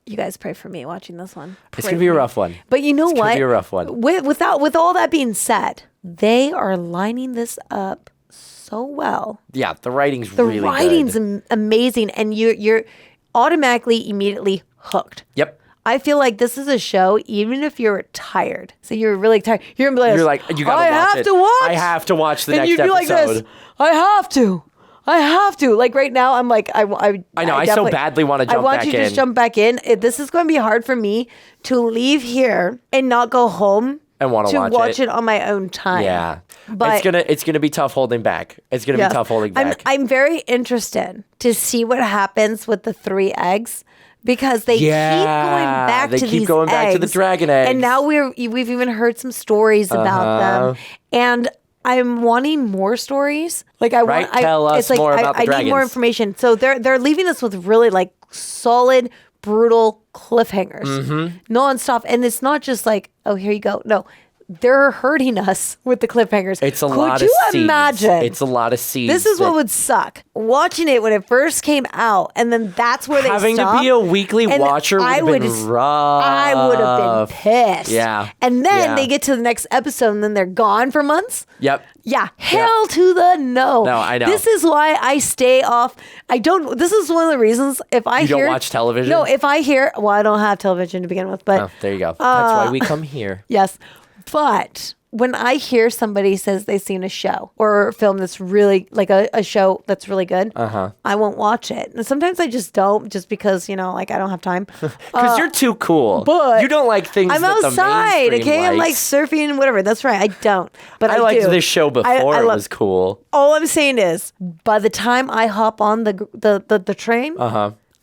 You guys pray for me watching this one. It's going to be a rough one. But you know what? It's going to be a rough one. With all that being said, they are lining this up so well. Yeah, the writing's really good. The writing's amazing, and you're automatically, immediately hooked. Yep. I feel like this is a show, even if you're tired. So you're really tired. You're going to be like, you gotta watch it. I have to watch. I have to watch the next episode. And you'd be like this, I have to. I have to. Like right now, I'm like, I know. I so badly want to jump back in. I want you to just jump back in. This is going to be hard for me to leave here and not go home and want to watch it on my own time. Yeah, but it's gonna be tough holding back. It's gonna be tough holding back. I'm very interested to see what happens with the 3 eggs. Because they keep going back to these eggs. They keep going back to the dragon eggs. And now we've even heard some stories about them. And I'm wanting more stories. Like Tell us more about the dragons. I need more information. So they're leaving us with really like solid, brutal cliffhangers. Nonstop. And it's not just like, oh, here you go. No. They're hurting us with the cliffhangers. It's a lot of seeds. Could you imagine? It's a lot of seeds. This is what would suck. Watching it when it first came out, and then that's where they stopped. Having to be a weekly watcher would have been rough. I would have been pissed. Yeah. And then they get to the next episode, and then they're gone for months. Yep. Yeah. Hell to the no. No, I know. This is why I stay off. This is one of the reasons if I You don't watch television? No, if I hear, well, I don't have television to begin with, but. There you go. That's why we come here. Yes. But when I hear somebody says they've seen a show or a film that's really like a show that's really good, I won't watch it. And sometimes I just don't, just because, like I don't have time. Because you're too cool. But you don't like things I'm that outside, the mainstream I'm like likes. surfing and whatever. That's right. I don't. But I liked do. this show before it was cool. All I'm saying is, by the time I hop on the train,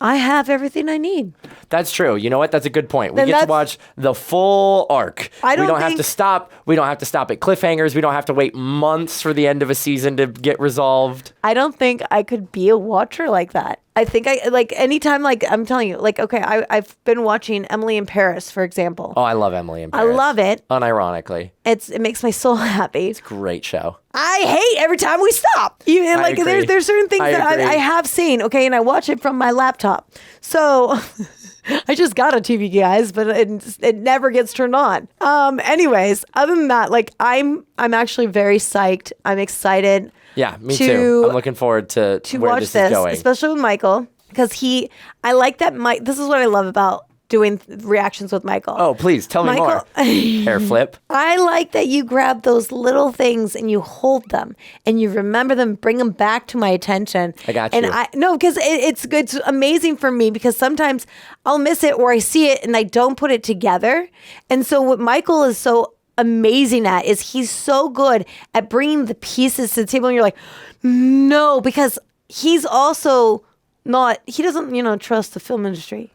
I have everything I need. That's true. You know what? That's a good point. We Then get to watch the full arc. I don't we don't have think- to stop. We don't have to stop at cliffhangers. We don't have to wait months for the end of a season to get resolved. I don't think I could be a watcher like that. I think anytime, I'm telling you, okay, I've been watching Emily in Paris, for example. Oh, I love Emily in I Paris. love it. Unironically. It makes my soul happy. It's a great show. I hate every time we stop. Even I agree. there's certain things that agree. I have seen, okay, and I watch it from my laptop. So I just got a TV, guys, but it never gets turned on. Anyways, other than that, I'm actually very psyched. I'm excited. Yeah, me too. I'm looking forward to where watch this is going. especially with Michael, because I like that Mike. This is what I love about doing reactions with Michael. Oh, please tell me more. Hair flip. I like that you grab those little things and you hold them and you remember them, bring them back to my attention. I got and you. Because it's amazing for me, because sometimes I'll miss it or I see it and I don't put it together. And so what Michael is so amazing at is he's so good at bringing the pieces to the table, and you're like, no, because he's also he doesn't trust the film industry.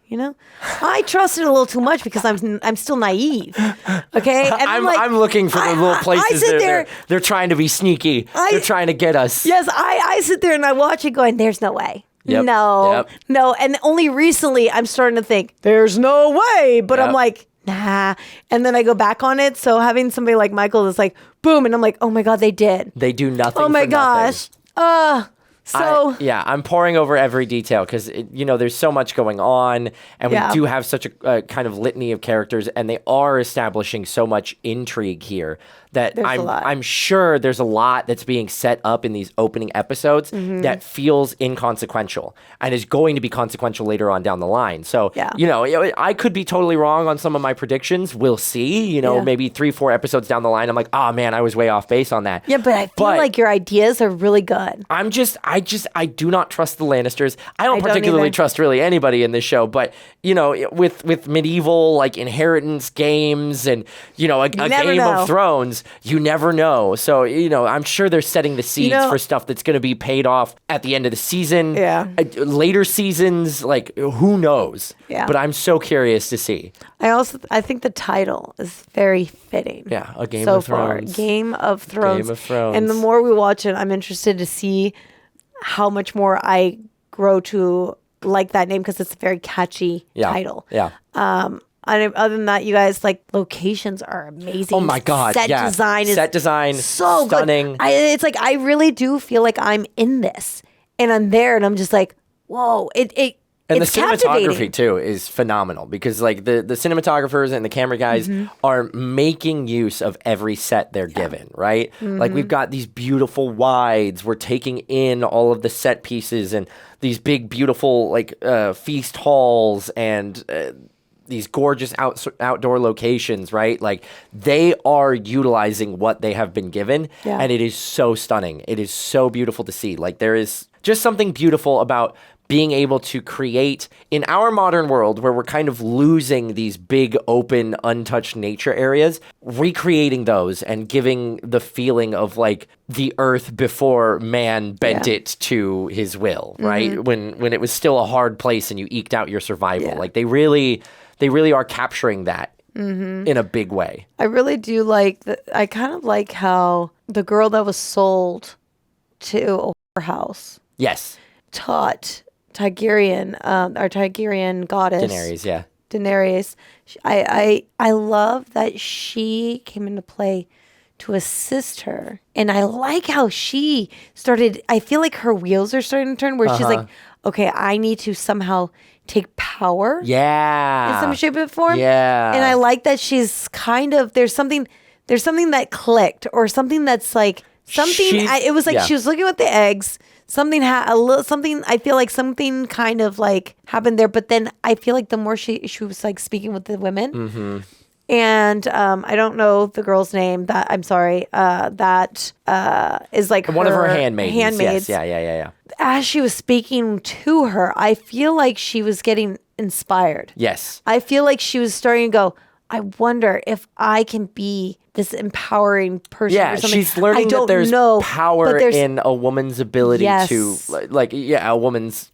I trust it a little too much because I'm still naive. Okay, and I'm looking for the little places they're trying to be sneaky. They're trying to get us. Yes, I sit there and I watch it going, there's no way. Yep, no, and only recently I'm starting to think there's no way, but I'm like, nah. And then I go back on it. So having somebody like Michael is like, boom. And I'm like, oh my God, they did. They do nothing. Oh my for gosh. Nothing. So I'm pouring over every detail because there's so much going on, and we do have such a kind of litany of characters, and they are establishing so much intrigue here that I'm sure there's a lot that's being set up in these opening episodes that feels inconsequential and is going to be consequential later on down the line. So I could be totally wrong on some of my predictions. We'll see. Maybe 3-4 episodes down the line, I'm like, oh man, I was way off base on that. Yeah, but I feel like your ideas are really good. I do not trust the Lannisters. I don't particularly trust really anybody in this show, but with medieval inheritance games and a Game of Thrones, you never know. So I'm sure they're setting the seeds for stuff that's going to be paid off at the end of the season. Yeah, later seasons, who knows? Yeah, but I'm so curious to see. I think the title is very fitting. Yeah, a Game of Thrones. Game of Thrones. Game of Thrones. And the more we watch it, I'm interested to see how much more I grow to like that name, because it's a very catchy title. Yeah. And other than that, you guys, locations are amazing. Oh my God. Set design is so stunning. Good. It's I really do feel like I'm in this and I'm there and I'm just like, whoa, And it's the cinematography captivating. too is phenomenal, because the cinematographers and the camera guys are making use of every set they're given, right? We've got these beautiful wides. We're taking in all of the set pieces and these big, beautiful feast halls and these gorgeous outdoor locations, right? They are utilizing what they have been given, and it is so stunning. It is so beautiful to see. There is just something beautiful about being able to create in our modern world where we're kind of losing these big, open, untouched nature areas, recreating those and giving the feeling of like the earth before man bent it to his will, right? When it was still a hard place and you eked out your survival. Like they really are capturing that in a big way. I really do like I kind of like how the girl that was sold to a house. Yes. Taught Targaryen, our Targaryen goddess. Daenerys, yeah. Daenerys. I love that she came into play to assist her. And I like how she started, I feel like her wheels are starting to turn where she's like, okay, I need to somehow take power. Yeah. In some shape or form. Yeah. And I like that she's kind of, there's something that clicked or something that's like, it was like she was looking at the eggs. Something I feel like something kind of like happened there, but then I feel like the more she was like speaking with the women, and I don't know the girl's name. That I'm sorry. That is like one of her handmaids. Handmaids. Yes. Yeah. As she was speaking to her, I feel like she was getting inspired. Yes. I feel like she was starting to go, I wonder if I can be this empowering person. Yeah, or something. she's learning that there's power in a woman's ability to, a woman's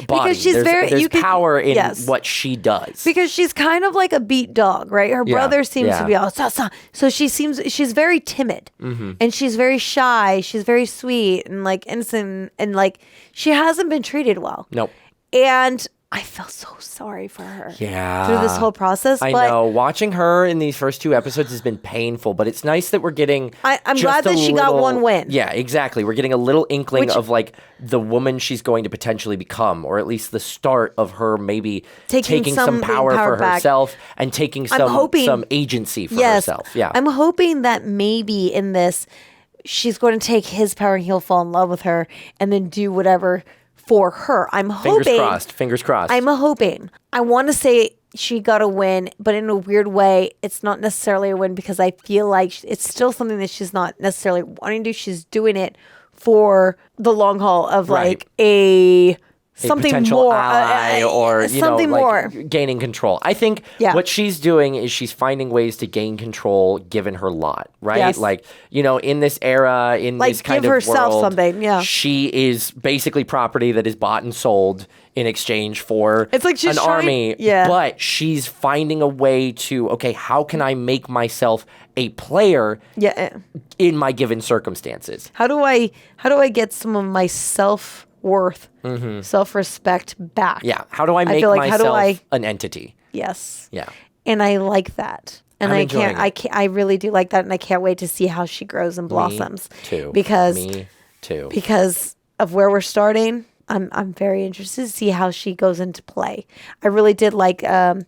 body. Because she's there's power in what she does. Because she's kind of like a beat dog, right? Her brother seems to be all so she's very timid and she's very shy. She's very sweet and like innocent and like she hasn't been treated well. Nope. And I felt so sorry for her. Yeah. Through this whole process. I know. Watching her in these first 2 episodes has been painful, but it's nice that we're getting. I'm glad that she got one win. Yeah, exactly. We're getting a little inkling of like the woman she's going to potentially become, or at least the start of her maybe taking some power for herself and taking some agency for herself. Yeah. I'm hoping that maybe in this, she's going to take his power and he'll fall in love with her and then do whatever for her. I'm hoping. Fingers crossed. I'm hoping. I want to say she got a win, but in a weird way, it's not necessarily a win because I feel like it's still something that she's not necessarily wanting to do. She's doing it for the long haul of like something potential more, ally or something more, gaining control. I think what she's doing is she's finding ways to gain control given her lot, right? Yes. Like, in this era, in like this kind give of herself world, something. she is basically property that is bought and sold in exchange for it's like she's an army. But she's finding a way to, okay, how can I make myself a player in my given circumstances? How do I get some of my self-worth, self-respect back? Yeah. How do I make myself an entity? Yes. Yeah. And I like that. And I really do like that. And I can't wait to see how she grows and blossoms. Me too. Because of where we're starting, I'm very interested to see how she goes into play. I really did like the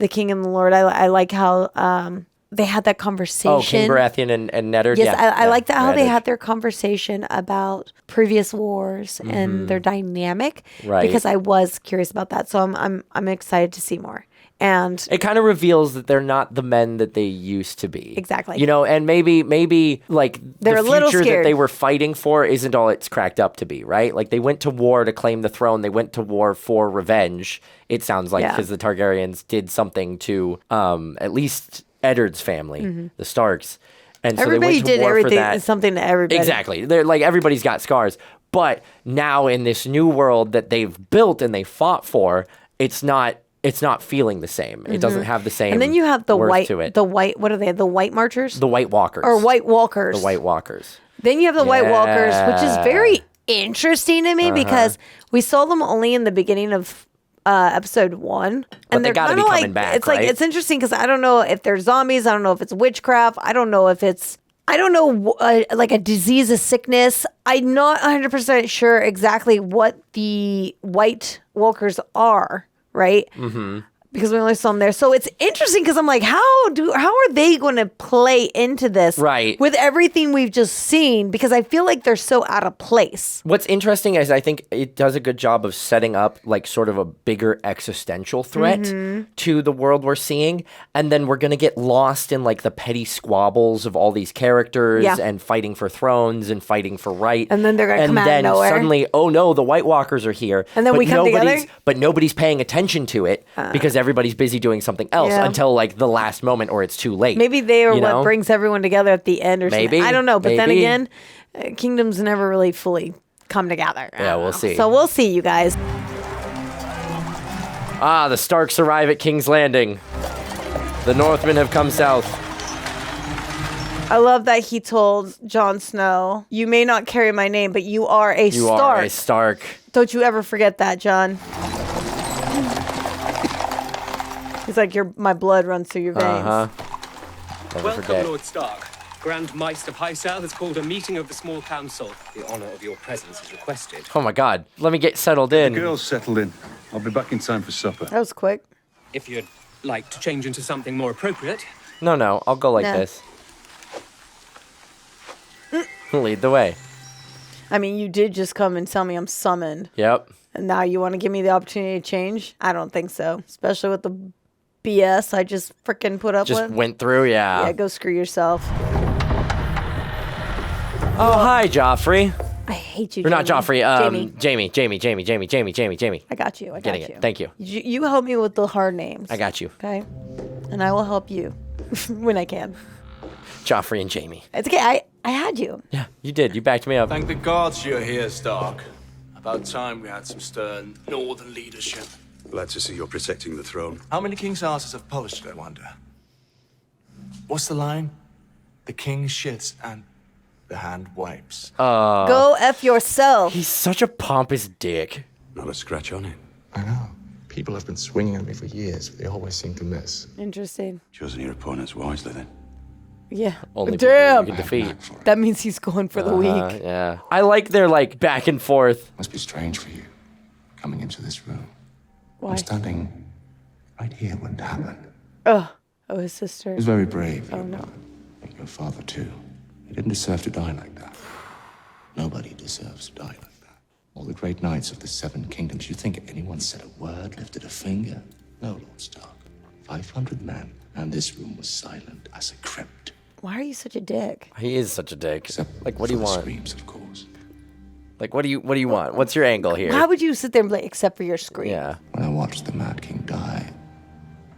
King and the Lord. I like how they had that conversation. Oh, King Baratheon and Neddard. Yes, I like that how they had their conversation about previous wars and their dynamic. Right. Because I was curious about that, so I'm excited to see more. And it kind of reveals that they're not the men that they used to be. Exactly. And maybe like they're the a little future that scared. they were fighting for isn't all it's cracked up to be, right? Like they went to war to claim the throne. They went to war for revenge. It sounds like because the Targaryens did something to at least Eddard's family, the Starks. And so everybody they went to did war everything, for that. something to everybody. Exactly. They're like everybody's got scars. But now in this new world that they've built and they fought for, it's not feeling the same. It doesn't have the same. And then you have the worth white, to it. what are they? The White Marchers? The White Walkers. Or White Walkers. The White Walkers. Then you have the White Walkers, which is very interesting to me because we saw them only in the beginning of episode 1. But they gotta be coming back, it's right? like, it's interesting because I don't know if they're zombies. I don't know if it's witchcraft. I don't know like a disease, a sickness. I'm not 100% sure exactly what the White Walkers are, right? Because we only saw them there. So it's interesting because I'm like, how are they going to play into this with everything we've just seen? Because I feel like they're so out of place. What's interesting is I think it does a good job of setting up like sort of a bigger existential threat to the world we're seeing. And then we're going to get lost in like the petty squabbles of all these characters and fighting for thrones and fighting for right. And then they're going to come out of nowhere. Suddenly, oh no, the White Walkers are here. And then we come together. But nobody's paying attention to it because everybody's busy doing something else until like the last moment or it's too late. Maybe they are what brings everyone together at the end or something. I don't know. But then again, kingdoms never really fully come together. Yeah, we'll see. So we'll see, you guys. The Starks arrive at King's Landing. The Northmen have come south. I love that he told Jon Snow, you may not carry my name, but you are a Stark. You are a Stark. Don't you ever forget that, Jon. He's like, my blood runs through your veins. Welcome, Lord Stark. Grand Maester Pycelle has called a meeting of the small council. The honor of your presence is requested. Oh my God, let me get settled in. The girls settled in. I'll be back in time for supper. That was quick. If you'd like to change into something more appropriate. No, I'll go like this. Lead the way. I mean, you did just come and tell me I'm summoned. Yep. And now you want to give me the opportunity to change? I don't think so. Especially with the BS I just freaking put up with. Just went through, Yeah, go screw yourself. Oh, hi, Joffrey. I hate you, Or not Jamie. Joffrey, Jamie. Jamie. I got you. Getting it. Thank you. You help me with the hard names. I got you. Okay? And I will help you when I can. Joffrey and Jamie. It's okay. I had you. Yeah, you did. You backed me up. Thank the gods you're here, Stark. About time we had some stern northern leadership. Glad to see you're protecting the throne. How many king's asses have polished it, I wonder? What's the line? The king shits and the hand wipes. Go F yourself. He's such a pompous dick. Not a scratch on it. I know. People have been swinging at me for years, but they always seem to miss. Interesting. Choosing your opponents wisely, then. Yeah. Only Damn. people you can defeat. That means he's going for the weak. Yeah. I like their like back and forth. Must be strange for you, coming into this room. Why? I'm standing right here when it happened. Oh, his sister. He was very brave. Oh, no. And your father, too. He didn't deserve to die like that. Nobody deserves to die like that. All the great knights of the Seven Kingdoms, you think anyone said a word, lifted a finger? No, Lord Stark. 500 men, and this room was silent as a crypt. Why are you such a dick? He is such a dick. Like, what do you for the want? Screams, of course. Like, what do you want? What's your angle here? Why would you sit there and be like, except for your scream? Yeah. When I watched the Mad King die,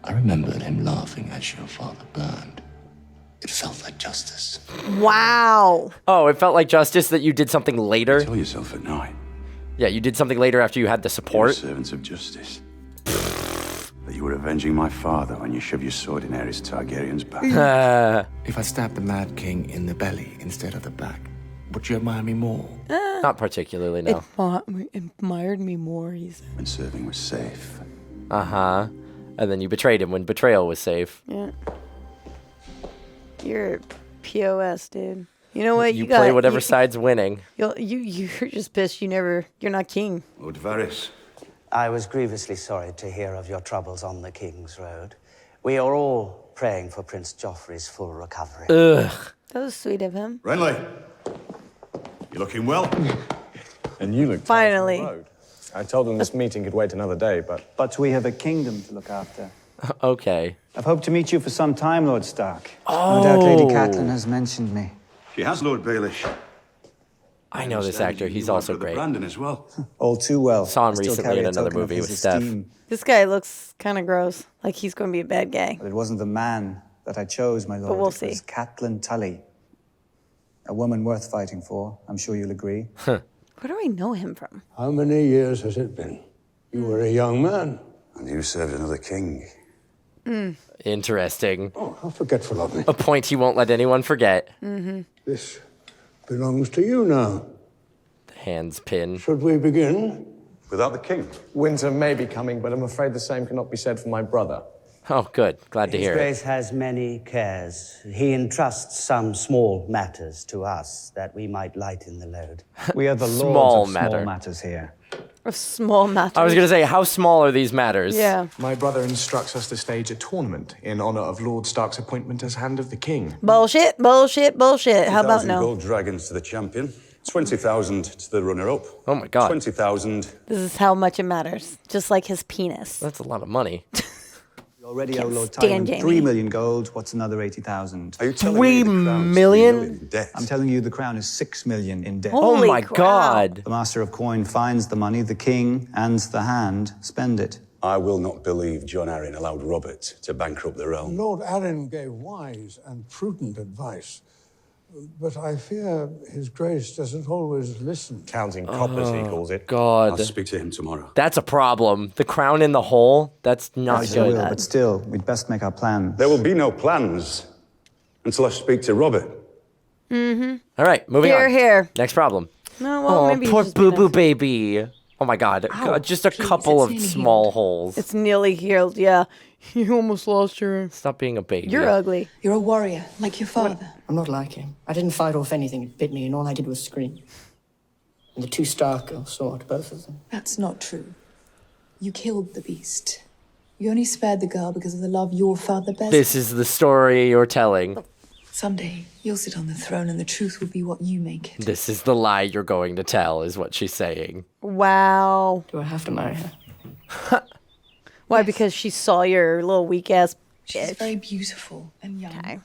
I remembered him laughing as your father burned. It felt like justice. Wow. Oh, it felt like justice that you did something later? Tell yourself at night. Yeah, you did something later after you had the support? You're servants of justice. That you were avenging my father when you shoved your sword in Aerys Targaryen's back. If I stabbed the Mad King in the belly instead of the back, would you admire me more? Not particularly, no. It admired me more, he said. When serving was safe. Uh-huh. And then you betrayed him when betrayal was safe. Yeah. You're a POS, dude. You know what? You play whatever side's winning. You're just pissed you're not king. Lord Varys. I was grievously sorry to hear of your troubles on the King's Road. We are all praying for Prince Joffrey's full recovery. Ugh. That was sweet of him. Renly. You looking well? And you look Finally. I told them this meeting could wait another day, but... But we have a kingdom to look after. Okay. I've hoped to meet you for some time, Lord Stark. Oh. No doubt Lady Catelyn has mentioned me. She has, Lord Baelish. I know this actor. He's also great. Brandon as well. All too well. Saw him I still recently carry in a another token of movie his with Steph. esteem. This guy looks kind of gross. Like he's going to be a bad guy. But it wasn't the man that I chose, my lord. But we'll It was Catelyn Tully. A woman worth fighting for. I'm sure you'll agree. Where do I know him from? How many years has it been? You were a young man. And you served another king. Interesting. Oh, how forgetful of me. A point he won't let anyone forget. Mm-hmm. This belongs to you now. Hands pin. Should we begin? Without the king? Winter may be coming, but I'm afraid the same cannot be said for my brother. Oh, good. Glad to His hear it. Grace has many cares. He entrusts some small matters to us that we might lighten the load. We are the Small lords of matter. small matters here. A small matter. I was gonna say, how small are these matters? Yeah. My brother instructs us to stage a tournament in honor of Lord Stark's appointment as Hand of the King. Bullshit, bullshit, bullshit. How about 2,000 no? gold dragons to the champion, 20,000 to the runner-up. Oh my god. 20,000. This is how much it matters. Just like his penis. That's a lot of money. We already owe Lord stand Tywin Jamie. 3 million gold. What's another 80,000? Are you telling 3 me the crown's million? 3 million in debt? I'm telling you the crown is 6 million in debt. Oh Holy my crap. god. The Master of Coin finds the money, the king and the hand spend it. I will not believe John Arryn allowed Robert to bankrupt the realm. Lord Arryn gave wise and prudent advice, but I fear His Grace doesn't always listen. Counting coppers, he calls it. God. I'll speak to him tomorrow. That's a problem. The crown in the hole, that's not Yes, I good. will, but still, we'd best make our plan. There will be no plans until I speak to Robert. All right, moving Here, on. here. Next problem. No, well, Oh, maybe you poor just be boo-boo nice. baby. Oh my god. God, just a couple of small holes. It's nearly healed, yeah. You almost lost your... Stop being a baby. You're ugly. You're a warrior, like your father. I'm not like him. I didn't fight off anything. It bit me, and all I did was scream. And the two Stark girls saw it, both of them. That's not true. You killed the beast. You only spared the girl because of the love your father bears. This is the story you're telling. Someday, you'll sit on the throne and the truth will be what you make it. This is the lie you're going to tell, is what she's saying. Wow. Do I have to marry her? Why? Because she saw your little weak ass She's bitch. very beautiful and young.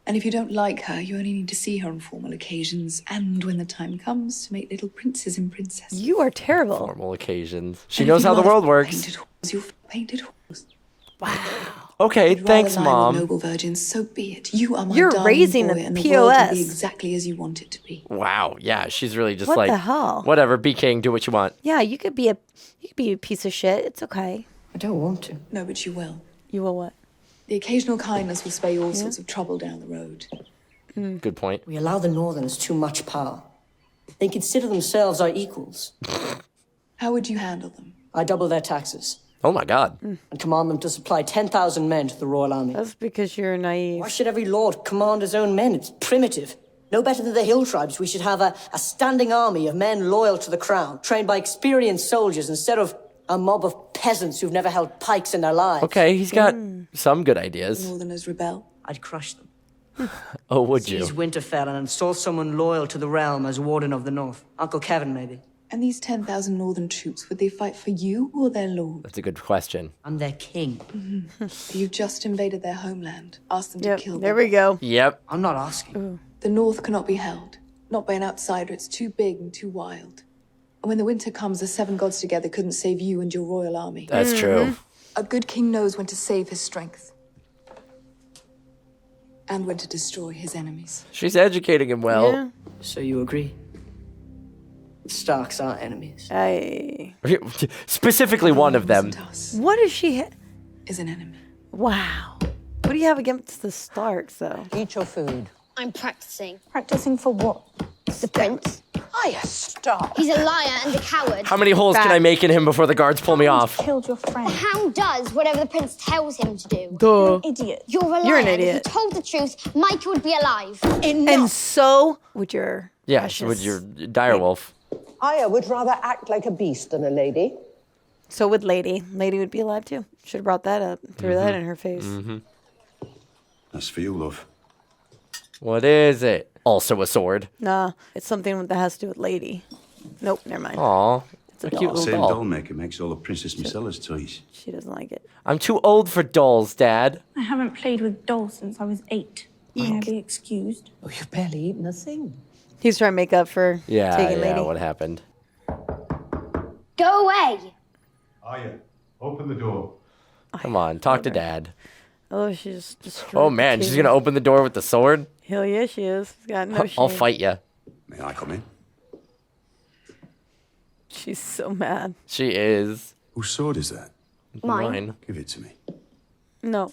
And if you don't like her, you only need to see her on formal occasions and when the time comes to make little princes and princesses. You are terrible. Formal occasions. She And knows if you how the love world works. Painted horse, you'll painted horse. Okay, You'd rather thanks, lie with Mom. noble virgins, so be it. You are my You're darling raising boy, the and the world will POS. be exactly as you want it to be. Wow, yeah, she's really just What like, the hell? whatever, be king, do what you want. Yeah, you could be a piece of shit. It's okay. I don't want to. No, but you will. You will what? The occasional kindness will spare you all sorts of trouble down the road. Good point. We allow the Northerners too much power. They consider themselves our equals. How would you handle them? I double their taxes. Oh my god. And command them to supply 10,000 men to the Royal Army. That's because you're naive. Why should every lord command his own men? It's primitive. No better than the hill tribes, we should have a standing army of men loyal to the crown, trained by experienced soldiers instead of a mob of peasants who've never held pikes in their lives. Okay, he's got some good The ideas. Northerners rebel. I'd crush them. Oh, would you? Seize Winterfell and install someone loyal to the realm as Warden of the North. Uncle Kevin, maybe. And these 10,000 northern troops, would they fight for you or their lord? That's a good question. I'm their king. You've just invaded their homeland. Ask them Yep, to kill there them. we go. Yep. I'm not asking. The North cannot be held. Not by an outsider. It's too big and too wild. And when the winter comes, the seven gods together couldn't save you and your royal army. That's true. A good king knows when to save his strength. And when to destroy his enemies. She's educating him well. Yeah. So you agree? Starks are enemies. Specifically one of them. What is she? Is an enemy. Wow. What do you have against the Starks, though? Eat your food. I'm practicing. Practicing for what? The prince. Hiya, stop. He's a liar and a coward. How many holes can I make in him before the guards pull me off? Killed your friend. The hound does whatever the prince tells him to do. Duh. Idiot. You're a liar. You're an and idiot. If you told the truth, Micah would be alive. And so would your Yeah, so would your direwolf. Hiya would rather act like a beast than a lady. So would Lady. Lady would be alive too. Should have brought that up. Threw that in her face. That's for you, love. What is it? Also a sword. Nah, it's something that has to do with Lady. Nope, never mind. Aw, It's a a cute doll. little Same doll. doll maker makes all the Princess Micella's toys. She doesn't like it. I'm too old for dolls, Dad. I haven't played with dolls since I was 8. May I be excused? Oh, you've barely eaten a thing. He's trying to make up for Yeah, taking yeah, Lady. what happened? Go away. Arya, open the door. Come on, talk to Dad. Oh, she's destroyed. Oh man, she's gonna open the door with the sword? Hell yeah, she is. She's got no shame. I'll fight you. May I come in? She's so mad. She is. Whose sword is that? Mine. Give it to me. No,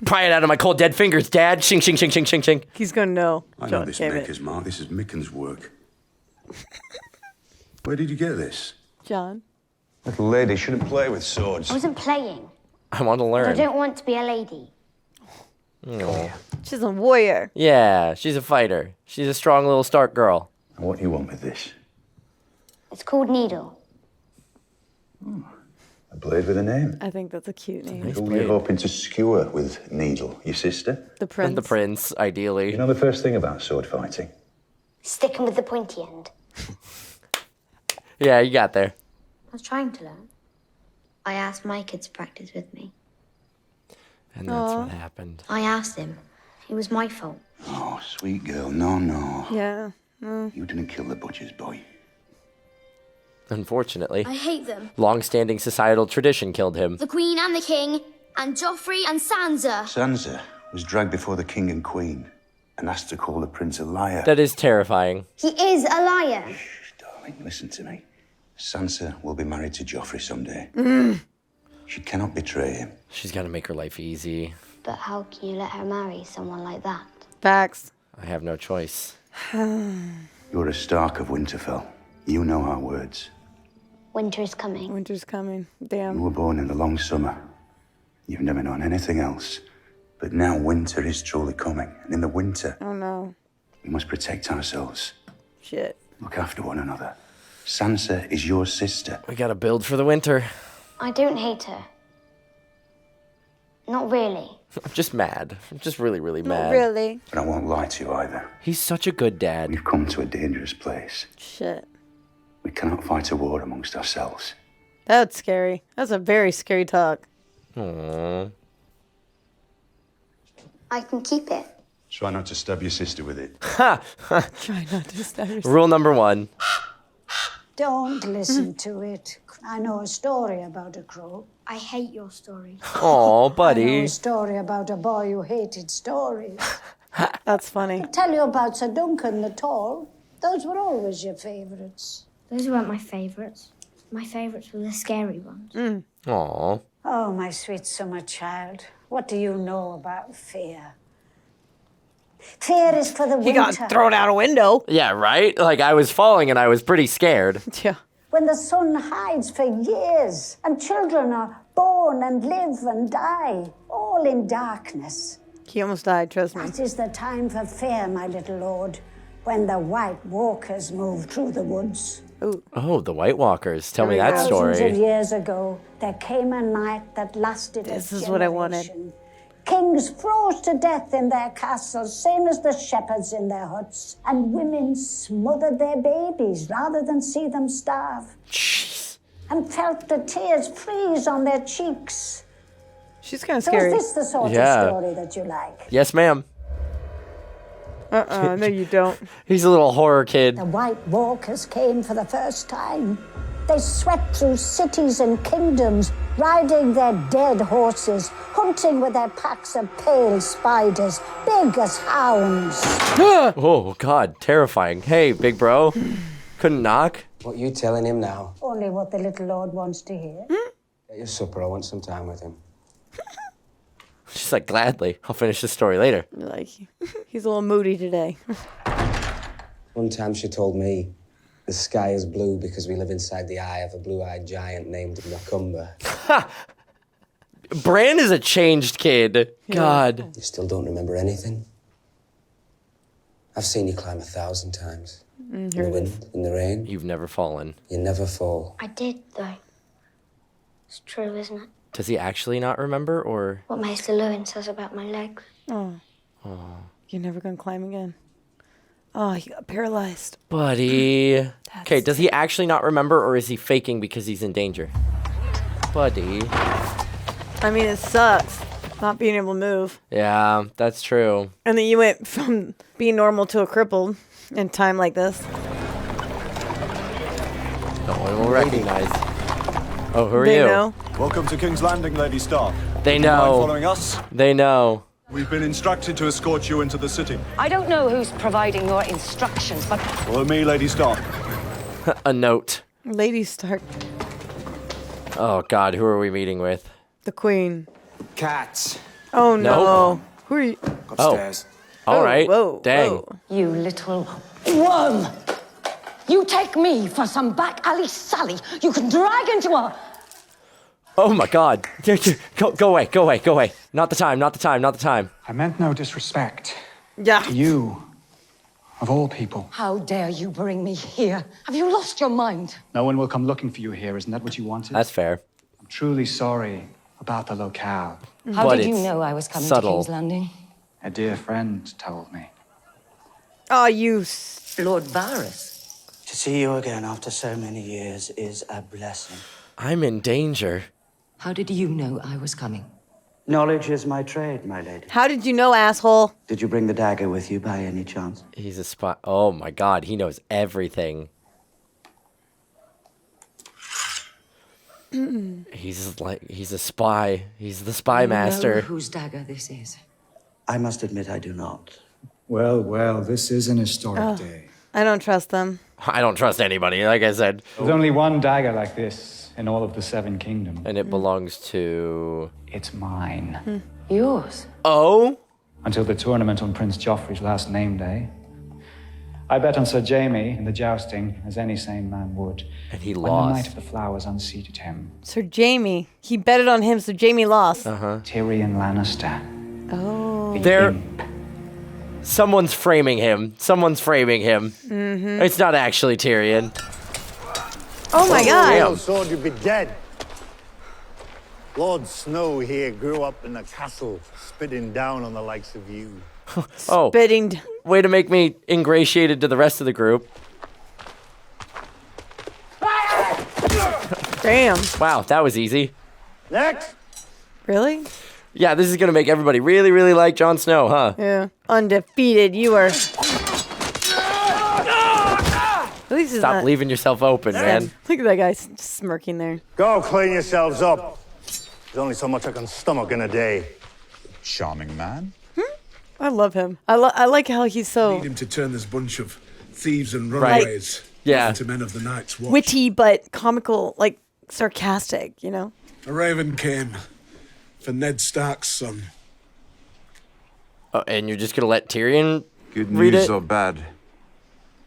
Pry it out of my cold dead fingers, Dad. Shing, shing, shing, shing, shing, shing. he's gonna know. I know John this gave it. maker's mark. This is Micken's work. Where did you get this? John. Little lady shouldn't play with swords. I wasn't playing. I want to I learn. don't want to be a lady. Aw. She's a warrior. Yeah, she's a fighter. She's a strong little Stark girl. And what do you want with this? It's called Needle. A blade with a name. I think that's a cute name. Who were you hoping to skewer with Needle? Your sister? The prince. The prince, ideally. You know the first thing about sword fighting? Stick 'em with the pointy end. Yeah, you got there. I was trying to learn. I asked my kid to practice with me. And that's what happened. I asked him. It was my fault. Oh, sweet girl, no. Yeah. You didn't kill the butcher's boy. Unfortunately. I hate them. Long-standing societal tradition killed him. The Queen and the King, and Joffrey and Sansa. Sansa was dragged before the king and queen and asked to call the prince a liar. That is terrifying. He is a liar. Darling, listen to me. Sansa will be married to Joffrey someday. She cannot betray him. She's got to make her life easy. But how can you let her marry someone like that? Facts. I have no choice. You're a Stark of Winterfell. You know our words. Winter is coming. Winter's coming. You Damn. were born in the long summer. You've never known anything else. But now winter is truly coming. And in the winter, Oh no. we must protect ourselves. Shit. Look after one another. Sansa is your sister. We got to build for the winter. I don't hate her. Not really. I'm just mad. I'm just really, really mad. Not really. But I won't lie to you either. He's such a good dad. We've come to a dangerous place. Shit. We cannot fight a war amongst ourselves. That's scary. That's a very scary talk. Aww. I can keep it. Try not to stab your sister with it. Try not to stab yourself. Rule number 1. Don't listen to it. I know a story about a crow. I hate your story. Aw, I know buddy. a story about a boy who hated stories. That's funny. I'll tell you about Sir Duncan the Tall. Those were always your favourites. Those weren't my favourites. My favourites were the scary ones. Aw. Oh, my sweet summer child. What do you know about fear? Fear is for the winter. He got thrown out a window. Yeah, right? Like, I was falling and I was pretty scared. Yeah. When the sun hides for years and children are born and live and die, all in darkness. He almost died, trust me. That is the time for fear, my little lord, when the White Walkers move through the woods. Ooh. Oh, the White Walkers. Tell me that Thousands of story. years ago, there came a night that lasted This a is what I wanted. generation. Kings froze to death in their castles, same as the shepherds in their huts. And women smothered their babies rather than see them starve. Jeez. And felt the tears freeze on their cheeks. She's kind of So scary. is this the sort Yeah. of story that you like? Yes, ma'am. No, you don't. He's a little horror kid. The White Walkers came for the first time. They swept through cities and kingdoms, riding their dead horses, hunting with their packs of pale spiders, big as hounds. Oh, God. Terrifying. Hey, big bro. Couldn't knock? What you telling him now? Only what the little lord wants to hear. Get your supper. I want some time with him. She's like, gladly. I'll finish the story later. Like, he's a little moody today. One time she told me the sky is blue because we live inside the eye of a blue-eyed giant named Macumber. Bran is a changed kid. God. You still don't remember anything? I've seen you climb 1,000 times. In the wind, in the rain. You've never fallen. You never fall. I did, though. It's true, isn't it? Does he actually not remember, or? What Maester Lewin says about my legs. Oh. You're never going to climb again. Oh, he got paralyzed. Buddy. Okay, does he actually not remember, or is he faking because he's in danger? Buddy. I mean, it sucks not being able to move. Yeah, that's true. And then you went from being normal to a crippled in time like this. No one will recognize. Oh, who are They you? know. Welcome to King's Landing, Lady Stark. They Would you mind know. following us? They know. We've been instructed to escort you into the city. I don't know who's providing your instructions, but Follow me, Lady Stark. A note. Lady Stark. Oh, God, who are we meeting with? The Queen. Cats. Oh, no. Nope. Who are you? Upstairs. All right. Whoa, Dang. whoa. you little worm. You take me for some back alley Sally you can drag into a... Oh, my God. Go away, go away, go away. Not the time, not the time, not the time. I meant no disrespect. Yeah. You Of all people. How dare you bring me here? Have you lost your mind? No one will come looking for you here. Isn't that what you wanted? That's fair. I'm truly sorry about the locale. How did you know I was coming to King's Landing? A dear friend told me. Oh, you... Lord Varys. To see you again after so many years is a blessing. I'm in danger. How did you know I was coming? Knowledge is my trade, my lady. How did you know, asshole? Did you bring the dagger with you by any chance? He's a spy. Oh my god, he knows everything. He's a spy. He's the spy master. Know whose dagger this is? I must admit I do not. Well, well, this is an historic day. I don't trust them. I don't trust anybody, like I said. There's only one dagger like this in all of the Seven Kingdoms. And it belongs to... It's mine. Yours? Oh? Until the tournament on Prince Joffrey's last name day. I bet on Sir Jaime in the jousting, as any sane man would. And he when lost. the Knight of the Flowers unseated him. Sir Jaime. He betted on him, so Jaime lost. Tyrion Lannister. Oh. There... Someone's framing him. Someone's framing him. Mm-hmm. It's not actually Tyrion. Oh my god. Damn. Sword, you'd be dead. Lord Snow here grew up in a castle, spitting down on the likes of you. Oh. Spitting. Way to make me ingratiated to the rest of the group. Damn. Wow, that was easy. Next. Really? Yeah, this is gonna make everybody really, really like Jon Snow, huh? Yeah. Undefeated, you are. At least he's Stop not... leaving yourself open, man. Look at that guy smirking there. Go clean yourselves up. There's only so much I can stomach in a day. Charming man. I love him. I like how he's so... Need him to turn this bunch of thieves and runaways into men of the Night's Watch. Witty, but comical, like sarcastic, you know? A raven came for Ned Stark's son. Oh, and you're just gonna let Tyrion Good read news it? or bad?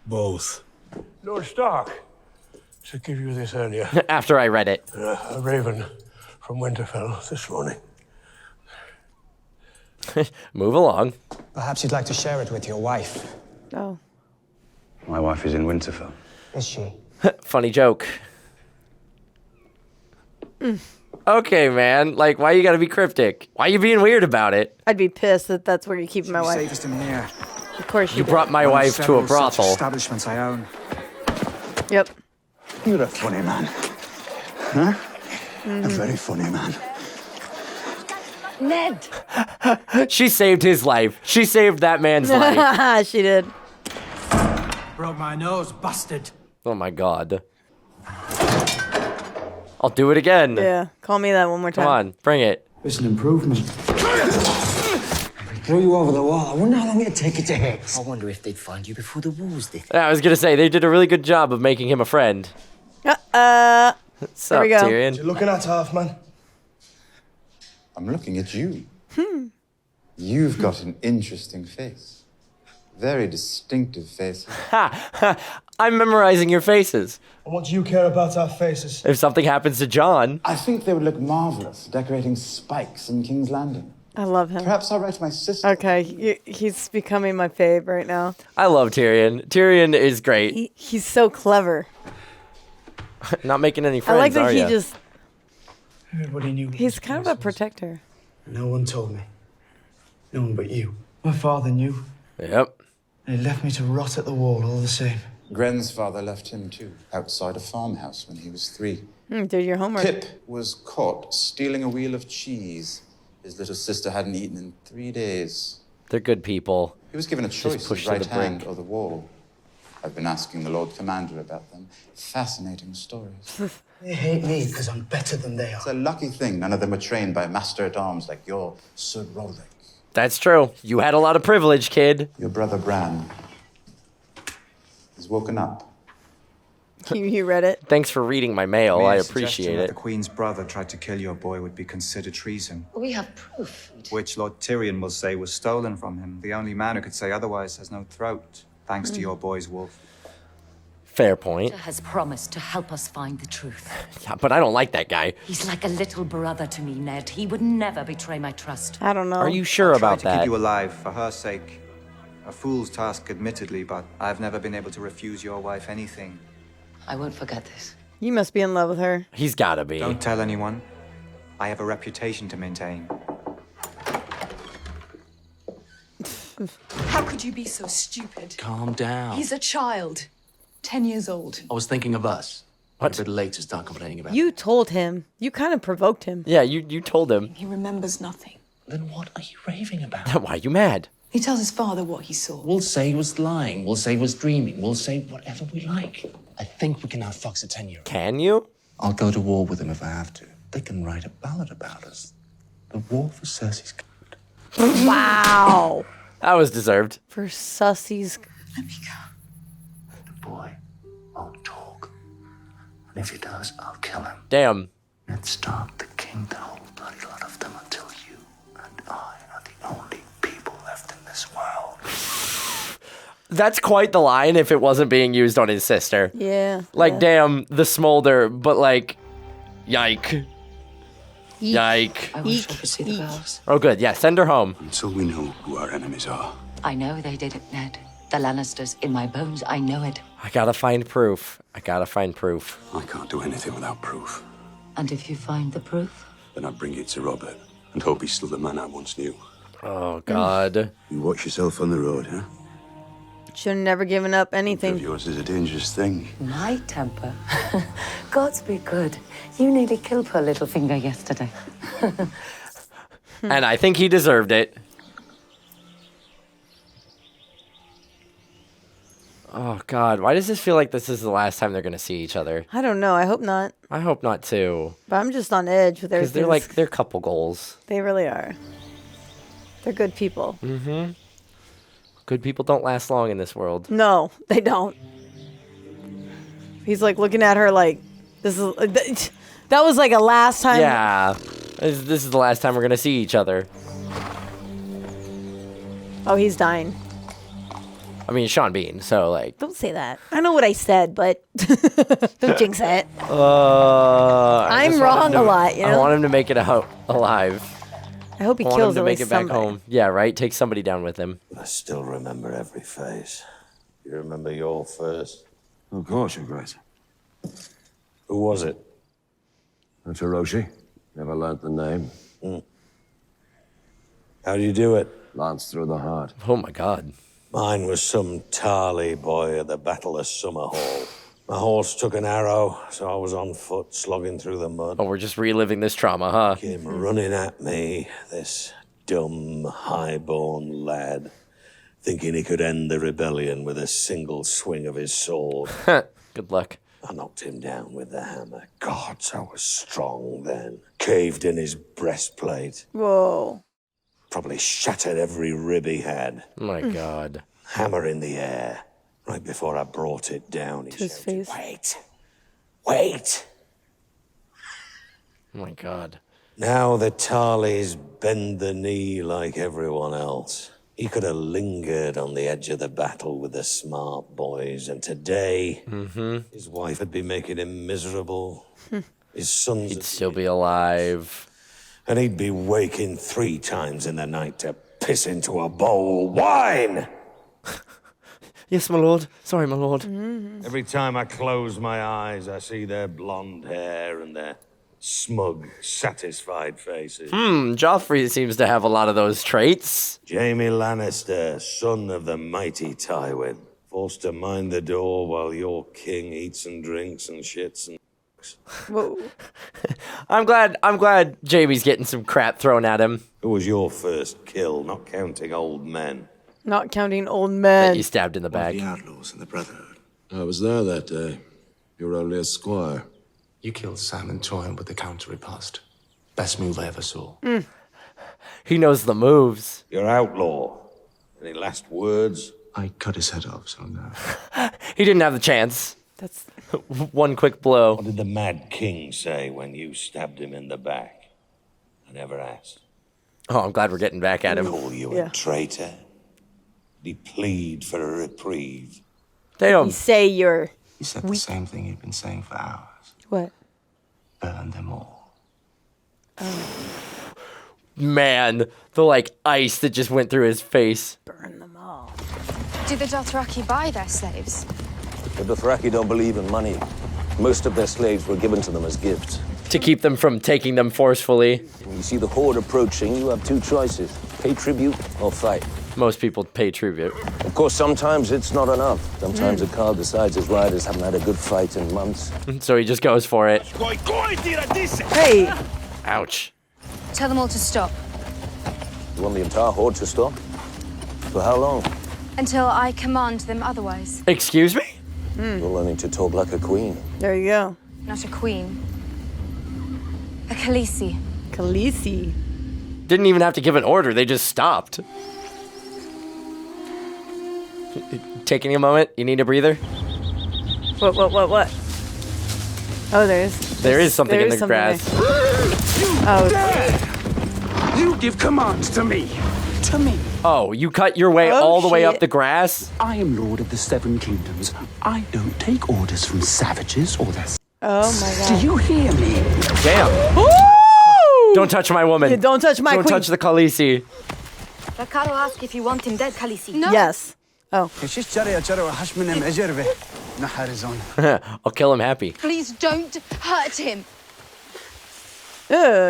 Both. Lord Stark, to give you this earlier. After I read it. A raven from Winterfell this morning. Move along. Perhaps you'd like to share it with your wife. Oh. My wife is in Winterfell. Is she? Funny joke. Okay, man. Like, why you gotta be cryptic? Why you being weird about it? I'd be pissed that that's where you keep my wife. Safest in here. Of course You brought my wife to a brothel. Establishments I own. Yep. You're a funny man. Huh? A very funny man. Ned. She saved his life. She saved that man's life. She did. Broke my nose, bastard. Oh my god. I'll do it again. Yeah. Call me that one more time. Come on, bring it. It's an improvement. Throw you over the wall. I wonder how long it'd take you to hit. I wonder if they'd find you before the wolves did. I was gonna say, they did a really good job of making him a friend. What's There up, we go. Tyrion? You're looking at Halfman. I'm looking at you. You've got an interesting face. Very distinctive face. Ha! I'm memorizing your faces. And what do you care about our faces? If something happens to Jon. I think they would look marvelous decorating spikes in King's Landing. I love him. Perhaps I'll write to my sister. Okay, he's becoming my fave right now. I love Tyrion. Tyrion is great. He's so clever. Not making any friends, I like that Arya. he just... Everybody knew. He's kind of a protector. No one told me. No one but you. My father knew. Yep. And he left me to rot at the wall all the same. Gren's father left him too, outside a farmhouse when he was 3. Did your homework. Pip was caught stealing a wheel of cheese his little sister hadn't eaten in 3 days. They're good people. He was given a choice, Just push his to right the brink. hand or the wall. I've been asking the Lord Commander about them. Fascinating stories. They hate me because I'm better than they are. It's a lucky thing none of them were trained by master-at-arms like your Sir Rollick. That's true. You had a lot of privilege, kid. Your brother Bran. He's woken up. You read it? Thanks for reading my mail. I Mere appreciate suggestion that it. the Queen's brother tried to kill your boy would be considered treason. We have proof. Which Lord Tyrion will say was stolen from him. The only man who could say otherwise has no throat, thanks to your boy's wolf. Fair point. Has promised to help us find the truth. Yeah, but I don't like that guy. He's like a little brother to me, Ned. He would never betray my trust. I don't know. Are you sure about To keep that? you alive for her sake. A fool's task, admittedly, but I've never been able to refuse your wife anything. I won't forget this. You must be in love with her. He's gotta be. Don't tell anyone. I have a reputation to maintain. How could you be so stupid? Calm down. He's a child. 10 years old. I was thinking of us. What? A bit late to start complaining about You told him. You kind of provoked him. Yeah, you told him. He remembers nothing. Then what are you raving about? Why are you mad? He tells his father what he saw. We'll say he was lying. We'll say he was dreaming. We'll say whatever we like. I think we can outfox a 10-year-old. Can you? I'll go to war with them if I have to. They can write a ballad about us. The war for Cersei's good. Wow. That was deserved. For Sussie's. Let me go. The boy won't talk. And if he does, I'll kill him. Damn. Ned Stark, the king, the whole bloody lot of them until you and I are the only people left in this world. That's quite the line if it wasn't being used on his sister. Yeah. Like, damn, the smolder, but like, yike. Yike. I wish I could see the bells. Oh, good. Yeah, send her home. Until we know who our enemies are. I know they did it, Ned. The Lannisters in my bones, I know it. I gotta find proof. I can't do anything without proof. And if you find the proof? Then I bring it to Robert and hope he's still the man I once knew. Oh, God. You watch yourself on the road, huh? Should have never given up anything. Yours is a dangerous thing. My temper. Gods be good. You nearly killed poor Littlefinger yesterday. And I think he deserved it. Oh, God. Why does this feel like this is the last time they're going to see each other? I don't know. I hope not. I hope not, too. But I'm just on edge with Because everything. they're couple goals. They really are. They're good people. Mm-hmm. Good people don't last long in this world. No, they don't. He's like looking at her like, this is. That was like a last time. Yeah. This is the last time we're going to see each other. Oh, he's dying. I mean, Sean Bean, so like. Don't say that. I know what I said, but don't jinx it. I'm wrong a lot, you know? I want him to make it out alive. I hope he kills kills him to at make least it back somebody. home. Yeah, right? Take somebody down with him. I still remember every face. You remember your first? Of course, Your Grace. Who was it? That's Hiroshi. Never learnt the name. How do you do it? Lance through the heart. Oh, my God. Mine was some Tarly boy at the Battle of Summerhall. My horse took an arrow, so I was on foot, slogging through the mud. Oh, we're just reliving this trauma, huh? Came running at me, this dumb, high-born lad, thinking he could end the rebellion with a single swing of his sword. Good luck. I knocked him down with the hammer. Gods, I was strong then. Caved in his breastplate. Whoa. Probably shattered every rib he had. My God. Hammer in the air. Right before I brought it down, he To his shouted, face. Wait! Oh, my God. Now the Tarleys bend the knee like everyone else. He could have lingered on the edge of the battle with the smart boys, and today, his wife would be making him miserable. His sons He'd still be alive. And he'd be waking 3 times in the night to piss into a bowl. Wine! Yes, my lord. Sorry, my lord. Every time I close my eyes, I see their blonde hair and their smug, satisfied faces. Joffrey seems to have a lot of those traits. Jaime Lannister, son of the mighty Tywin, forced to mind the door while your king eats and drinks and shits and... Whoa. I'm glad Jaime's getting some crap thrown at him. Who was your first kill, not counting old men? Not counting old men. That you stabbed in the back. The outlaws and the Brotherhood. I was there that day. You were only a squire. You killed Sam Toyne with the counter riposte. Best move I ever saw. He knows the moves. You're outlaw. Any last words? I cut his head off, so no. He didn't have the chance. That's one quick blow. What did the Mad King say when you stabbed him in the back? I never asked. Oh, I'm glad we're getting back at him. Call you a traitor? Did he plead for a reprieve? Damn. You say you're... He said the same thing he'd been saying for hours. What? Burn them all. Man, the like ice that just went through his face. Burn them all. Do the Dothraki buy their slaves? The Dothraki don't believe in money. Most of their slaves were given to them as gifts. To keep them from taking them forcefully. When you see the horde approaching, you have two choices. Pay tribute or fight. Most people pay tribute. Of course, sometimes it's not enough. Sometimes a Khal decides his riders haven't had a good fight in months. So he just goes for it. Hey! Ouch. Tell them all to stop. You want the entire horde to stop? For how long? Until I command them otherwise. Excuse me? You're learning to talk like a queen. There you go. Not a queen. A Khaleesi. Khaleesi. Didn't even have to give an order, they just stopped. Taking a moment, you need a breather? What? Oh, there is something in the grass. Oh. You give commands to me. To me. Oh, you cut your way all the way up the grass? I am Lord of the Seven Kingdoms. I don't take orders from savages or their... Oh my god. Do you hear me? Damn. Woo! Don't touch my woman. Yeah, don't touch my Don't queen. touch the Khaleesi. Rakaro asked if you want him dead, Khaleesi. No. Yes. Oh. I'll kill him happy. Please don't hurt him.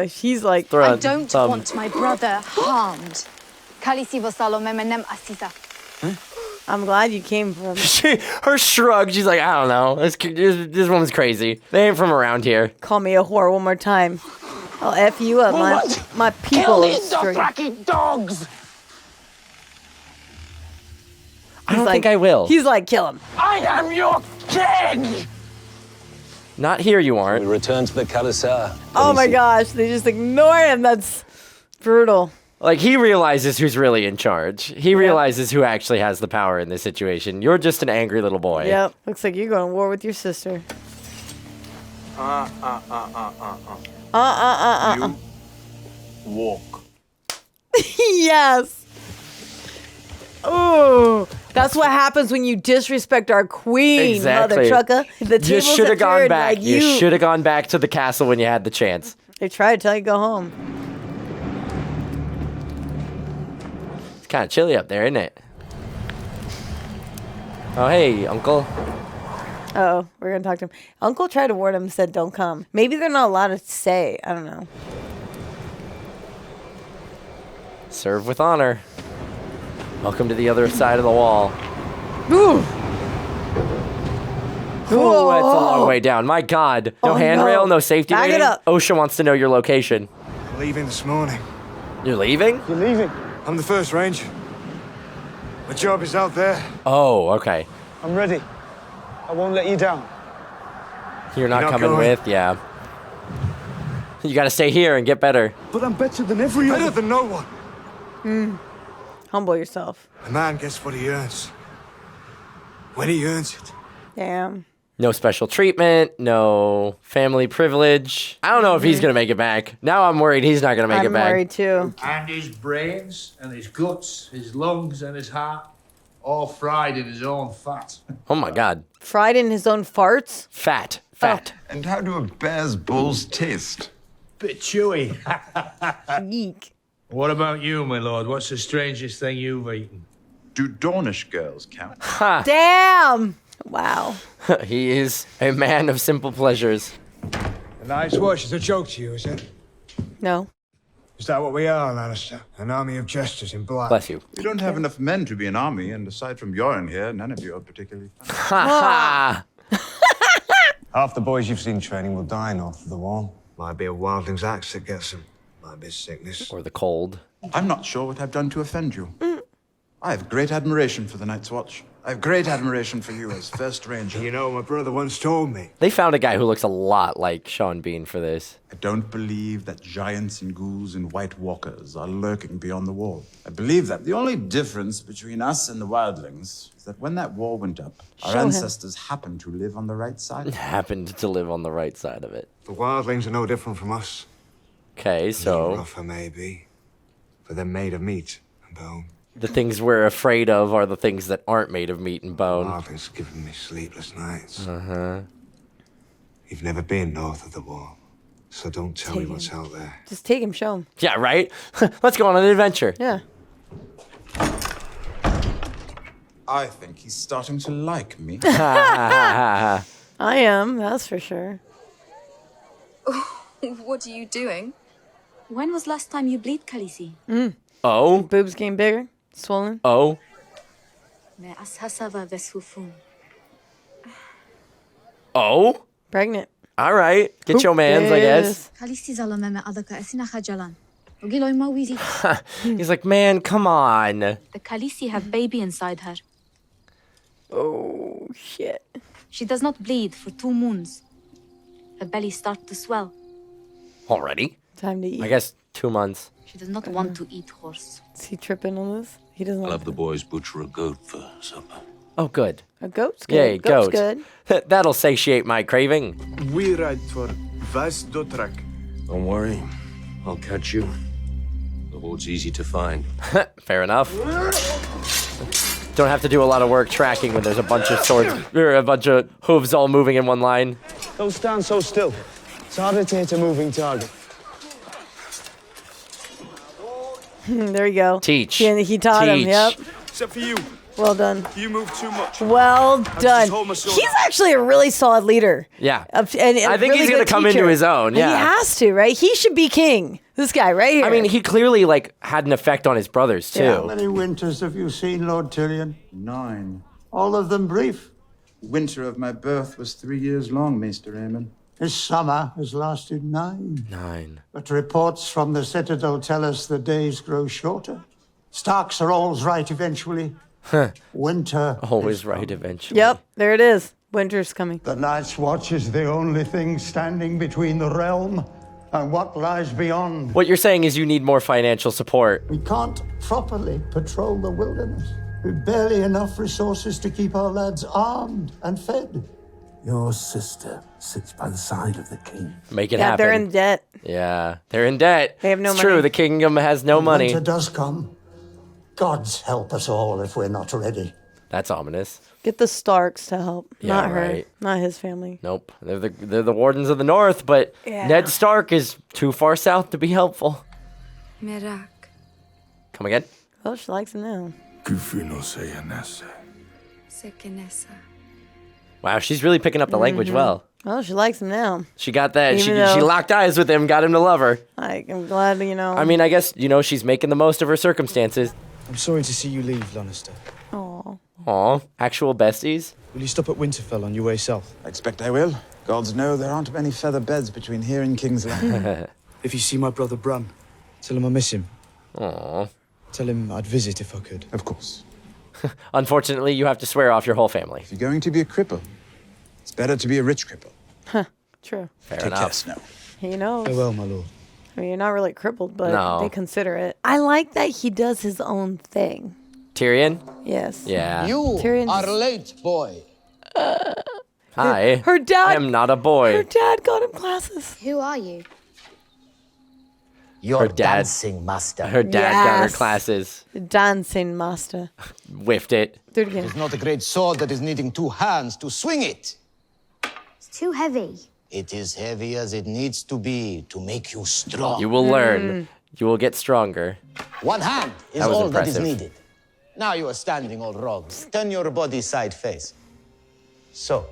She's like, I don't want my brother harmed. Khaleesi vasalo memenem asisa. I'm glad you came from. Her shrug, she's like, I don't know. This woman's crazy. They ain't from around here. Call me a whore one more time. I'll F you up. My people. Kill these Dothraki dogs! I don't think I will. He's like, kill him. I am your king! Not here, you aren't. We return to the Khalasar. Oh my gosh, they just ignore him. That's brutal. Like, he realizes who's really in charge. He realizes who actually has the power in this situation. You're just an angry little boy. Yep. Looks like you're going to war with your sister. You walk. Yes. Ooh. That's what happens when you disrespect our queen, Exactly. mother trucker. The You tables should have have gone turned, back. like, You should have gone back to the castle when you had the chance. They try to tell you to go home. It's kind of chilly up there, isn't it? Oh, hey, uncle. Oh, we're going to talk to him. Uncle tried to warn him, said don't come. Maybe they're not allowed to say. I don't know. Serve with honor. Welcome to the other side of the wall. Ooh. Ooh, that's a long way down. My God. No handrail, no safety Back it rating. up. OSHA wants to know your location. Leaving this morning. You're leaving? You're leaving? I'm the first ranger. My job is out there. Oh, okay. I'm ready. I won't let you down. You're not coming going. with? Yeah. You gotta stay here and get better. But I'm better than every other. Better than no one. Humble yourself. A man gets what he earns. When he earns it. Damn. No special treatment, no family privilege. I don't know if he's gonna make it back. Now I'm worried he's not gonna make it back. I'm worried too. And his brains, and his guts, his lungs, and his heart, all fried in his own fat. Oh my God. Fried in his own farts? Fat. And how do a bear's balls taste? Bit chewy. Eek. What about you, my lord? What's the strangest thing you've eaten? Do Dornish girls count? Ha. Damn. Wow. He is a man of simple pleasures. A night's watch is a joke to you, is it? No. Is that what we are, Lannister? An army of jesters in black? Bless you. We don't have enough men to be an army, and aside from Yoren here, none of you are particularly fun. Ha ha. Half the boys you've seen training will die north of the wall. Might be a wildling's axe that gets them. Might be sickness. Or the cold. I'm not sure what I've done to offend you. I have great admiration for the Night's Watch. I have great admiration for you as First Ranger. You know, my brother once told me. They found a guy who looks a lot like Sean Bean for this. I don't believe that giants and ghouls and white walkers are lurking beyond the wall. I believe that the only difference between us and the wildlings is that when that wall went up, our ancestors happened to live on the right side. Happened to live on the right side of it. The wildlings are no different from us. Okay, so Rougher, maybe, but they're made of meat and bone. the things we're afraid of are the things that aren't made of meat and bone. Wildlings giving me sleepless nights. Uh-huh. You've never been north of the wall, so don't tell me what's out there. Just take him, show him. Yeah, right? Let's go on an adventure. Yeah. I think he's starting to like me. I am, that's for sure. What are you doing? When was last time you bleed, Khesi? Oh? Boobs getting bigger, swollen. Oh? Oh? Pregnant. All right. Get your mans, I guess. He's like, man, come on. The Khesi have baby inside her. Oh, shit. She does not bleed for 2 moons. Her belly starts to swell. Already? Time to eat. I guess 2 months. She does not want to eat horse. Is he tripping on this? He doesn't I'll like have the boys butcher a goat for supper. Oh, good. A goat's good. Yay, goat's goat. good. That'll satiate my craving. We ride for Vas Dothraki. Don't worry, I'll catch you. The hoard's easy to find. Fair enough. Don't have to do a lot of work tracking when there's a bunch of swords or a bunch of hooves all moving in one line. Don't stand so still. It's harder to hit a moving target. There you go. Teach. He taught him, yep. Except for you. Well done. You move too much. Well done. hold my sword He's out. actually a really solid leader. Yeah. And I think he's going to come into his own. Yeah. He has to, right? He should be king. This guy right here. I mean, he clearly like had an effect on his brothers too. How many winters have you seen, Lord Tyrion? 9. All of them brief. Winter of my birth was 3 years long, Maester Aemon. This summer has lasted 9. 9. But reports from the Citadel tell us the days grow shorter. Starks are always right eventually. Winter. Always right eventually. Yep, there it is. Winter's coming. The Night's Watch is the only thing standing between the realm and what lies beyond. What you're saying is you need more financial support. We can't properly patrol the wilderness. We've barely enough resources to keep our lads armed and fed. Your sister sits by the side of the king. Make it Yeah, happen. they're in debt. Yeah, they're in debt. They have no it's money. true. The kingdom has no money. Winter does come. Gods help us all if we're not ready. That's ominous. Get the Starks to help. Yeah, not her. right. Not his family. Nope. They're the wardens of the north, but Yeah. Ned Stark is too far south to be helpful. Merak. Come again? Oh, she likes him now. Sekenesa. Wow, she's really picking up the language well. Oh, she likes him now. She got that. Even She though- locked eyes with him, got him to love her. I'm glad, I mean, I guess, she's making the most of her circumstances. I'm sorry to see you leave, Lannister. Aw. Aw, actual besties. Will you stop at Winterfell on your way south? I expect I will. Gods know there aren't many feather beds between here and King's Landing. If you see my brother Bran, tell him I miss him. Aw. Tell him I'd visit if I could. Of course. Unfortunately, you have to swear off your whole family. If you're going to be a cripple, it's better to be a rich cripple. Huh. True. Fair Take enough. care, Snow. He knows. Farewell, my lord. I mean, you're not really crippled, but No. they consider it. I like that he does his own thing. Tyrion? Yes. Yeah. You Tyrion's- are late, boy. Hi. Her dad. I'm not a boy. Her dad got him glasses. Who are you? Your Her dad- dancing master. Her dad got her Yes. classes. Dancing master. Whiffed it. Do it again. It's not a great sword that is needing 2 hands to swing it. It's too heavy. It is heavy as it needs to be to make you strong. You will learn. You will get stronger. 1 hand is That was all that is impressive. needed. Now you are standing all wrong. Turn your body side face. So,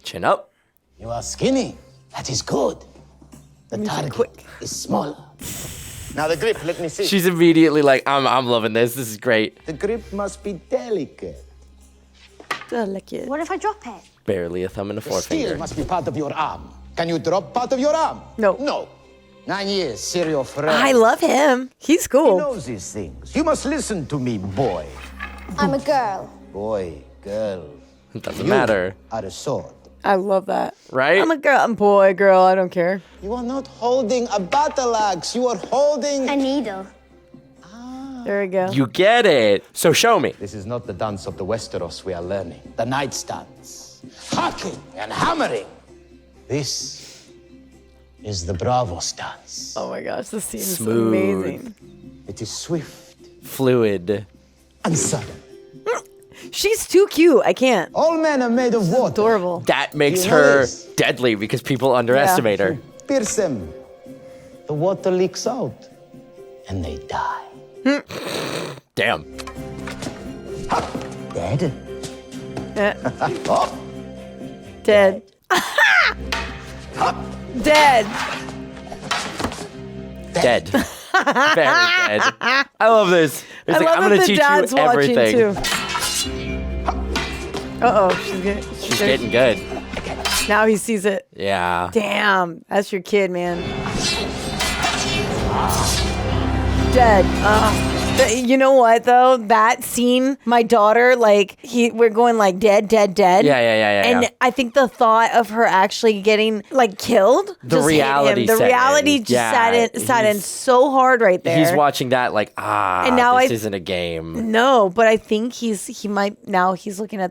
Chin up. you are skinny. That is good. The target is smaller. Now the grip, let me see. She's immediately like, I'm loving this. This is great. The grip must be delicate. Delicate. What if I drop it? Barely a thumb and a The steel forefinger. must be part of your arm. Can you drop part of your arm? No. No. 9 years, serial friend. I love him. He's He cool. knows these things. You must listen to me, boy. I'm a girl. Boy, girl. It doesn't You matter. are a sword. I love that. Right? I'm a girl. I'm boy, girl. I don't care. You are not holding a battle axe. You are holding A needle. There we go. You get it. So show me. This is not the dance of the Westeros we are learning. The knight's dance. Hacking and hammering. This is the Bravos dance. Oh my gosh, this scene is Smooth. amazing. It is swift Fluid. and sudden. She's too cute. I can't. All men are made of water. Adorable. That makes You know her this. deadly because people underestimate her. Pierce them. The water leaks out. And they die. Damn. Dead? Dead. Dead. Dead. Very dead. I love this. It's like, I'm going to teach you everything. Uh-oh. She's getting good. Now he sees it. Yeah. Damn. That's your kid, man. Dead. You know what though? That scene, my daughter, like we're going like dead. Yeah. And I think the thought of her actually getting like killed, The just reality hit him. The set reality in. just Yeah, sat in so hard right there. He's watching that like, And now this isn't a game. No, but I think he's looking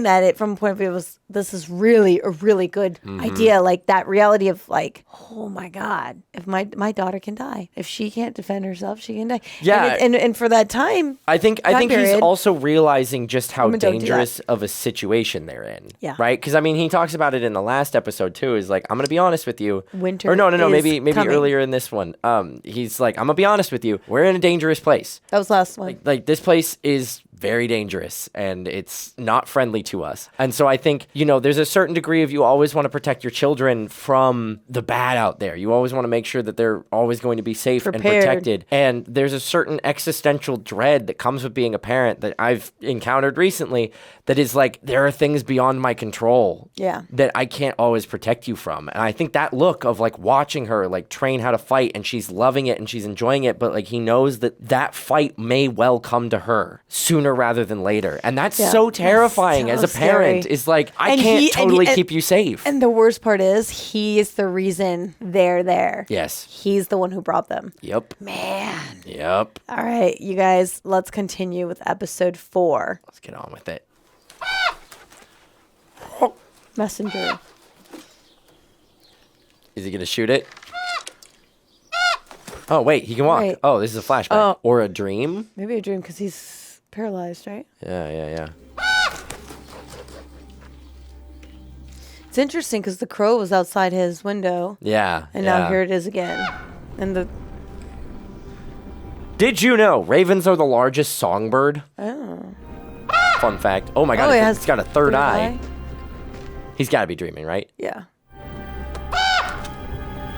at it from a point of view of this is really a really good idea. Like that reality of like, oh my God, if my daughter can die, if she can't defend herself, she can die. Yeah. And for that time, I think he's also realizing just how Women don't do dangerous of a situation they're in. Yeah. Right? Because I mean, he talks about it in the last episode too. Is like, I'm gonna be honest with you. Winter Or no. is Maybe coming. earlier in this one. He's like, I'm gonna be honest with you. We're in a dangerous place. That was last one. Like this place is very dangerous and it's not friendly to us. And so I think, there's a certain degree of you always want to protect your children from the bad out there. You always want to make sure that they're always going to be safe and Prepared. protected. And there's a certain existential dread that comes with being a parent that I've encountered recently that is like, there are things beyond my control Yeah. that I can't always protect you from. And I think that look of like watching her like train how to fight and she's loving it and she's enjoying it, but like he knows that fight may well come to her sooner rather than later. And that's so terrifying as a parent. scary. Is like, I And can't he- and totally he- keep you safe. And the worst part is he is the reason they're there. Yes. He's the one who brought them. Yep. Man. Yep. All right, you guys, let's continue with episode 4. Let's get on with it. Messenger. Is he going to shoot it? Oh, wait, he can walk. Right. Oh, this is a flashback. Oh. Or a dream? Maybe a dream because he's paralyzed, right? Yeah. It's interesting because the crow was outside his window. Yeah. And now here it is again. And Did you know ravens are the largest songbird? Oh. Fun fact. Oh my God, it's got a third eye. He's got to be dreaming, right? Yeah.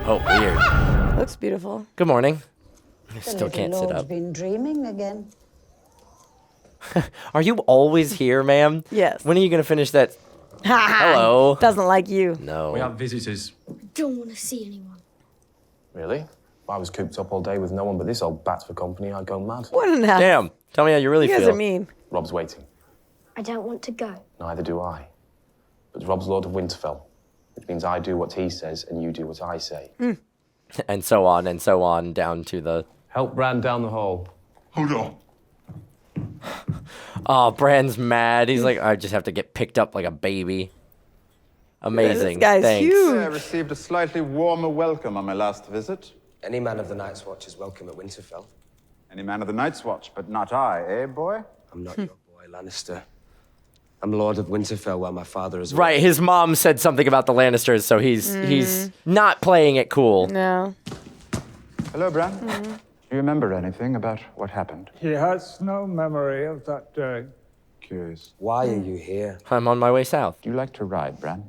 Oh, weird. Looks beautiful. Good morning. I The still can't little sit lord's up. been dreaming again. Are you always here, ma'am? Yes. When are you going to finish that? Hello. Doesn't like you. No. We have visitors. Don't want to see anyone. Really? If I was cooped up all day with no one but this old bat for company, I'd go mad. What an ass. Damn. Tell me how you really You feel. guys are mean. Rob's waiting. I don't want to go. Neither do I. But Rob's Lord of Winterfell, which means I do what he says and you do what I say. And so on, down to the... Help Bran down the hall. Hold on. Oh, Bran's mad. He's like, I just have to get picked up like a baby. Amazing. Thanks. I received a slightly warmer welcome on my last visit. Any man of the Night's Watch is welcome at Winterfell. Any man of the Night's Watch, but not I, eh, boy? I'm not your boy, Lannister. I'm Lord of Winterfell, where my father is. Right, his mom said something about the Lannisters, so he's not playing it cool. No. Hello, Bran. Do you remember anything about what happened? He has no memory of that day. Curious. Why are you here? I'm on my way south. Do you like to ride, Bran?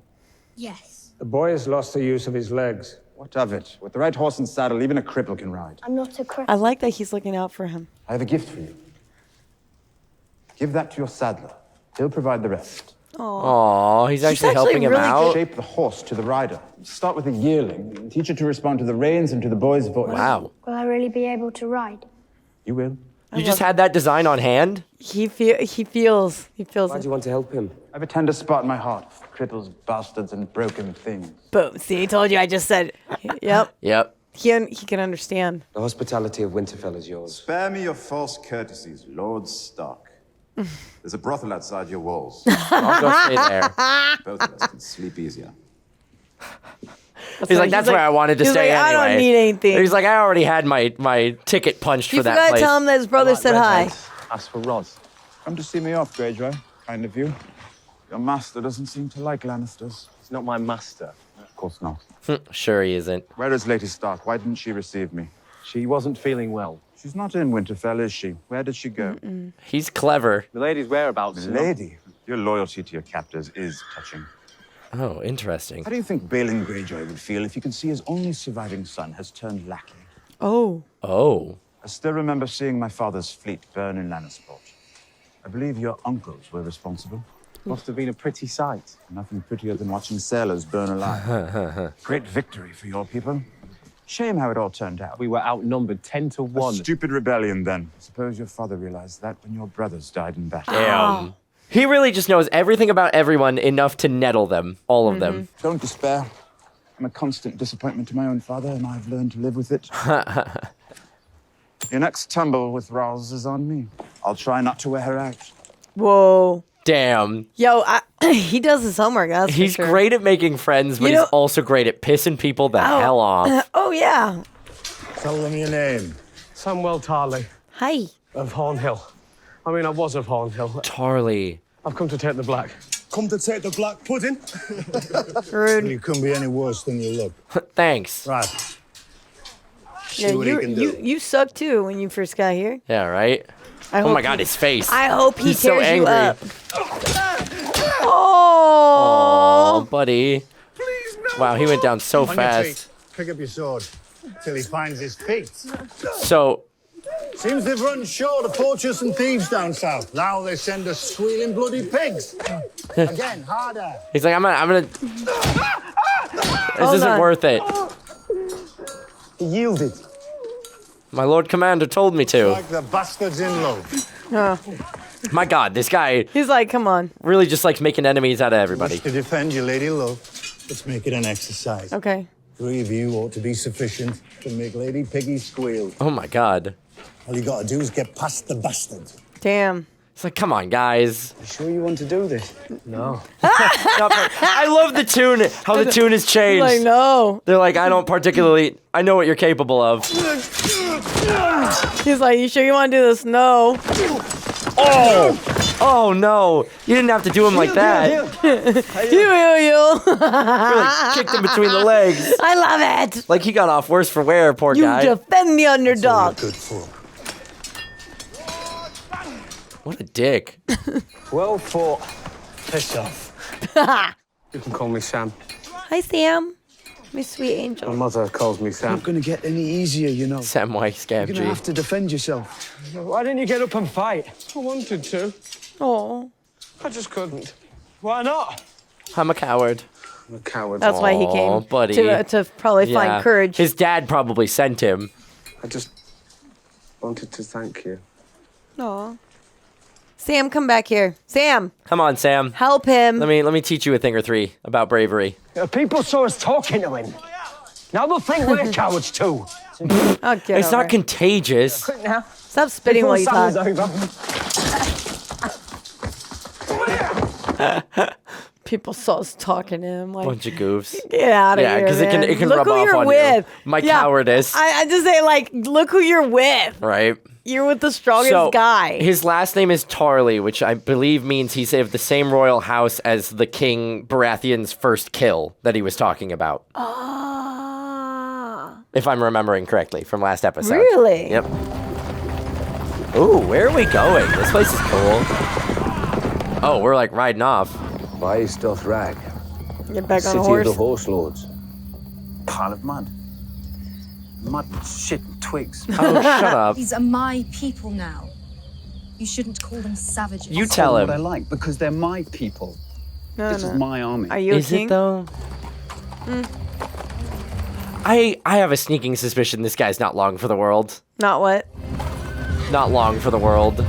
Yes. The boy has lost the use of his legs. What of it? With the right horse and saddle, even a cripple can ride. I'm not a cripple. I like that he's looking out for him. I have a gift for you. Give that to your saddler. He'll provide the rest. Aw, he's actually helping him out. Shape the horse to the rider. Start with a yearling and teach it to respond to the reins and to the boy's voice. Wow. Will I really be able to ride? You will. You just had that design on hand? He feels Why do you want to help him? I have a tender spot in my heart for cripples, bastards, and broken things. Boom. See, he told you. I just said. Yep. Yep. He can understand. The hospitality of Winterfell is yours. Spare me your false courtesies, Lord Stark. There's a brothel outside your walls. I'll go stay there. Both of us can sleep easier. He's like, that's where I wanted to stay like, anyway. I don't need anything. He's like, I already had my ticket punched You for that forgot to place. tell him that his brother said hi. Ask for Roz. Come to see me off, Greyjoy. Kind of you. Your master doesn't seem to like Lannisters. He's not my master. Of course not. Sure he isn't. Where is Lady Stark? Why didn't she receive me? She wasn't feeling well. She's not in Winterfell, is she? Where did she go? He's clever. The lady's whereabouts. Lady, your loyalty to your captors is touching. Oh, interesting. How do you think Balin Greyjoy would feel if he could see his only surviving son has turned lackey? Oh. Oh. I still remember seeing my father's fleet burn in Lannisport. I believe your uncles were responsible. Must have been a pretty sight. Nothing prettier than watching sailors burn alive. Great victory for your people. Shame how it all turned out. We were outnumbered 10 to 1. A stupid rebellion, then. I suppose your father realized that when your brothers died in battle. Damn. He really just knows everything about everyone enough to nettle them, all of them. Don't despair. I'm a constant disappointment to my own father, and I've learned to live with it. Your next tumble with Rawls is on me. I'll try not to wear her out. Whoa. Damn. Yo, he does his homework. That's He's for sure. great at making friends, but You know- he's also great at pissing people the hell off. Oh, yeah. Tell them your name. Samuel Tarley Hi. of Hornhill. I mean, I was of Hornhill. Tarley. I've come to take the black. Come to take the black pudding? Rude. You couldn't be any worse than you look. Thanks. Right. Yeah, See what he can do. you sucked too when you first got here. Yeah, right? I Oh hope my god, his face. I hope he He's tears so you angry. up. Oh. Oh, buddy. Wow, he went down so On your fast. feet. Pick up your sword till he finds his feet. So, Seems they've run short of poachers and thieves down south. Now they send us squealing bloody pigs. Again, harder. he's like, I'm gonna. This isn't on. worth it. He yielded. My Lord Commander told me to. Like the bastards in love. My god, this guy He's like, come on. really just likes making enemies out of everybody. To defend your lady love, let's make it an exercise. Okay. 3 of you ought to be sufficient to make Lady Piggy squeal. Oh my god. All you gotta do is get past the bastard. Damn. It's like, come on, guys. You sure you want to do this? No. I love the tune, how the tune has changed. Like, no. They're like, I don't particularly, I know what you're capable of. He's like, you sure you want to do this? No. Oh! Oh no! You didn't have to do him like that. You. Really kicked him between the legs. I love it. Like he got off worse for wear, poor You guy. defend the underdog. Good for. What a dick. Well fought. Piss off. You can call me Sam. Hi, Sam. My sweet angel. My mother calls me Sam. Not gonna get any easier, you know. Samwise You're gonna have Gamgee. to defend yourself. Why didn't you get up and fight? I wanted to. Oh. I just couldn't. Why not? I'm a coward. I'm a coward. That's why he came buddy. to probably Yeah. find courage. His dad probably sent him. I just wanted to thank you. Aw. Sam, come back here. Sam, Come on, Sam. help him. Let me teach you a thing or three about bravery. People saw us talking to him. Now they'll think we're cowards too. Oh, get It's over not it. contagious. Now, Stop spitting while you Sam talk. was over. People saw us talking to him. Like, Bunch of goofs. get out of Yeah, here. 'cause it can Look rub who off you're on you. with. My cowardice. I just say, like, look who you're with. Right? You're with the strongest So, guy. his last name is Tarley, which I believe means he's of the same royal house as the King Baratheon's first kill that he was talking about. Ah. If I'm remembering correctly from last episode. Really? Yep. Ooh, where are we going? This place is cool. Oh, we're like riding off. Why is Dothraki? Get back on City the of horse. the Horse Lords. Pile of mud. Mud and shit and twigs. Oh, shut up. These are my people now. You shouldn't call them savages. You tell What I him. like, because they're my people. No, This no. is my army. Are you a Is king? it though? I have a sneaking suspicion this guy's not long for the world. Not what? Not long for the world.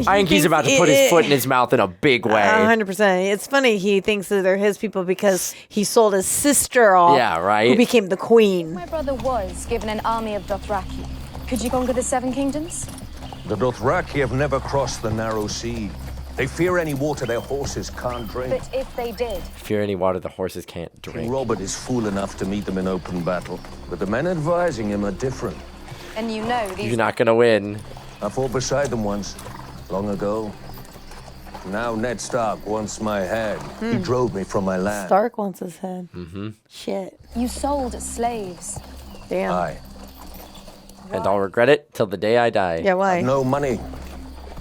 I think he's about to put his foot in his mouth in a big way. 100%. It's funny he thinks that they're his people because he sold his sister off. Yeah, right? Who became the queen. My brother was given an army of Dothraki. Could you conquer the Seven Kingdoms? The Dothraki have never crossed the narrow sea. They fear any water their horses can't drink. But if they did, Fear any water the horses can't King drink. Robert is fool enough to meet them in open battle. But the men advising him are different. and you know these. You're not gonna win. I fought beside them once, long ago. Now Ned Stark wants my head. He drove me from my land. Stark wants his head. Mm-hmm. Shit. You sold slaves. Damn. Aye. And I'll regret it till the day I die. Yeah, why? I've no money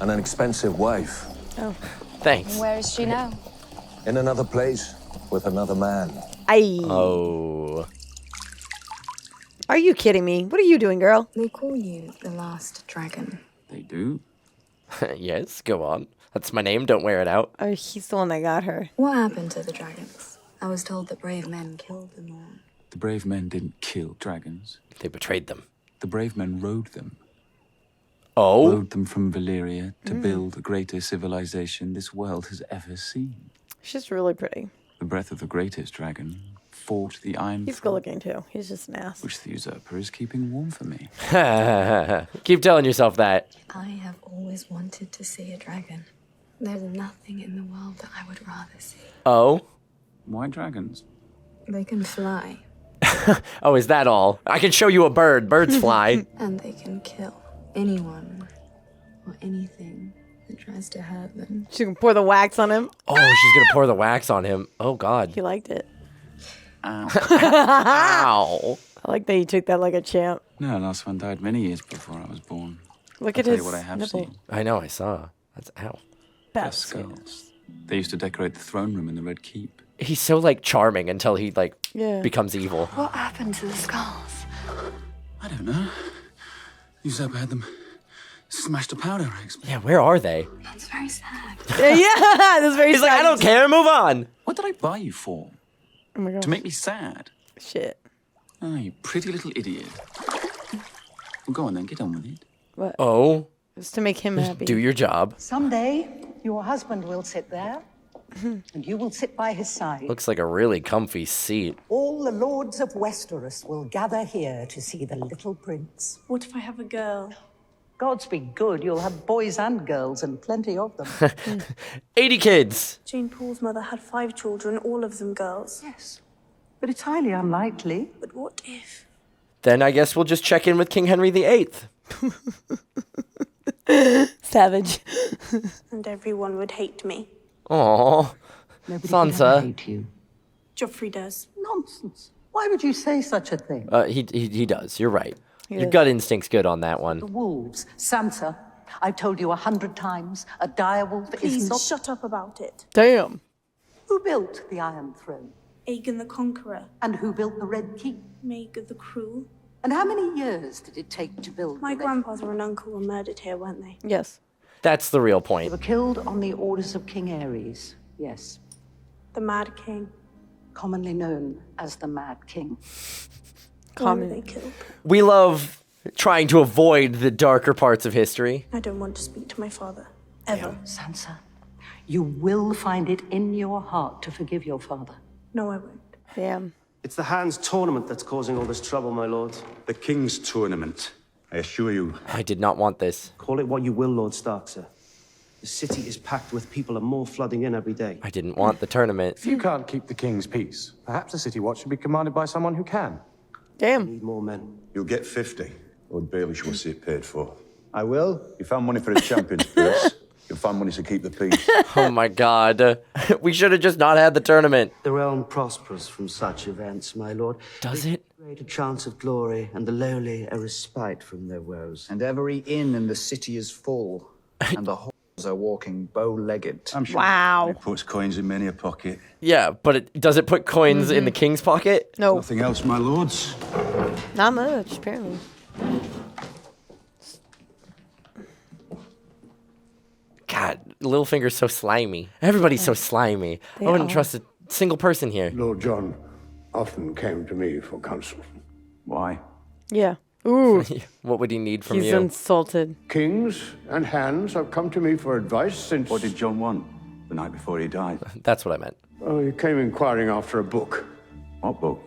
and an expensive wife. Oh. Thanks. Where is she now? In another place with another man. Aye. Oh. Are you kidding me? What are you doing, girl? They call you the last dragon. They do? Yes, go on. That's my name, don't wear it out. Oh, he's the one that got her. What happened to the dragons? I was told that brave men killed them all. The brave men didn't kill dragons. They betrayed them. The brave men rode them. Oh? Rode them from Valyria to build the greatest civilization this world has ever seen. She's really pretty. The breath of the greatest dragon fought the Iron He's good looking too. He's just an ass. which the usurper is keeping warm for me. Keep telling yourself that. I have always wanted to see a dragon. There's nothing in the world that I would rather see. Oh? Why dragons? They can fly, Oh, is that all? I can show you a bird. Birds fly. and they can kill anyone or anything that tries to hurt them. She can pour the wax on him. Oh, she's going to pour the wax on him. Oh, God. He liked it. Ow. Ow. I like that you took that like a champ. No, last one died many years before I was born. Look I'll at tell his you what I have nipple. seen. I know, I saw. That's ow. Their skulls. They used to decorate the throne room in the Red Keep. He's so, like, charming until he, like, becomes evil. What happened to the skulls? I don't know. The usurper had them smashed to powder, I expect. Yeah, where are they? That's very sad. Yeah, that's very He's sad. like, I don't care, move on. What did I buy you for? Oh my god. To make me sad? Shit. Oh, you pretty little idiot. Well, go on then, get on with it. What? Oh? Just to make him happy. Do your job. Someday, your husband will sit there, and you will sit by his side. Looks like a really comfy seat. All the lords of Westeros will gather here to see the little prince. What if I have a girl? Gods be good, you'll have boys and girls, and plenty of them. 80 kids. Jane Paul's mother had 5 children, all of them girls. Yes, but it's highly unlikely. But what if? Then I guess we'll just check in with King Henry VIII. Savage. And everyone would hate me. Aww. Sansa. Hate you. Joffrey does. Nonsense. Why would you say such a thing? He does. You're right. He Your is. gut instinct's good on that The one. wolves. Sansa, I've told you 100 times, a direwolf Please is not... shut up about it. Damn. Who built the Iron Throne? Aegon the Conqueror. And who built the Red Keep? Maegor the Cruel. And how many years did it take to build My the Red grandfather and uncle were murdered here, weren't they? Yes. That's the real They point. were killed on the orders of King Ares, yes. The Mad King. Commonly known as the Mad King. Why were they killed? We love trying to avoid the darker parts of history. I don't want to speak to my father. Ever. Sansa, you will find it in your heart to forgive your father. No, I won't. Damn. It's the Hand's tournament that's causing all this trouble, my lord. The King's tournament. I assure you. I did not want this. Call it what you will, Lord Stark, sir. The city is packed with people and more flooding in every day. I didn't want the tournament. If you can't keep the king's peace, perhaps the city watch should be commanded by someone who can. Damn. Need more men. You'll get 50. Lord Baelish will see it paid for. I will. You found money for his champion's purse. You'll find money to keep the peace. Oh my god. We should have just not had the tournament. The realm prospers from such events, my lord. Does it? Great a chance of glory, and the lowly a respite from their woes. And every inn in the city is full, and the whores are walking bow-legged. I'm sure Wow. It puts coins in many a pocket. Yeah, but does it put coins in the king's pocket? No. Nothing else, my lords. Not much, apparently. God, Littlefinger's so slimy. Everybody's so slimy. They I wouldn't are. trust a single person here. Lord John often came to me for counsel. Why? Yeah. Ooh. What would he need from He's you? insulted. Kings and hands have come to me for advice since... What did John want the night before he died? That's what I meant. Oh, he came inquiring after a book. What book?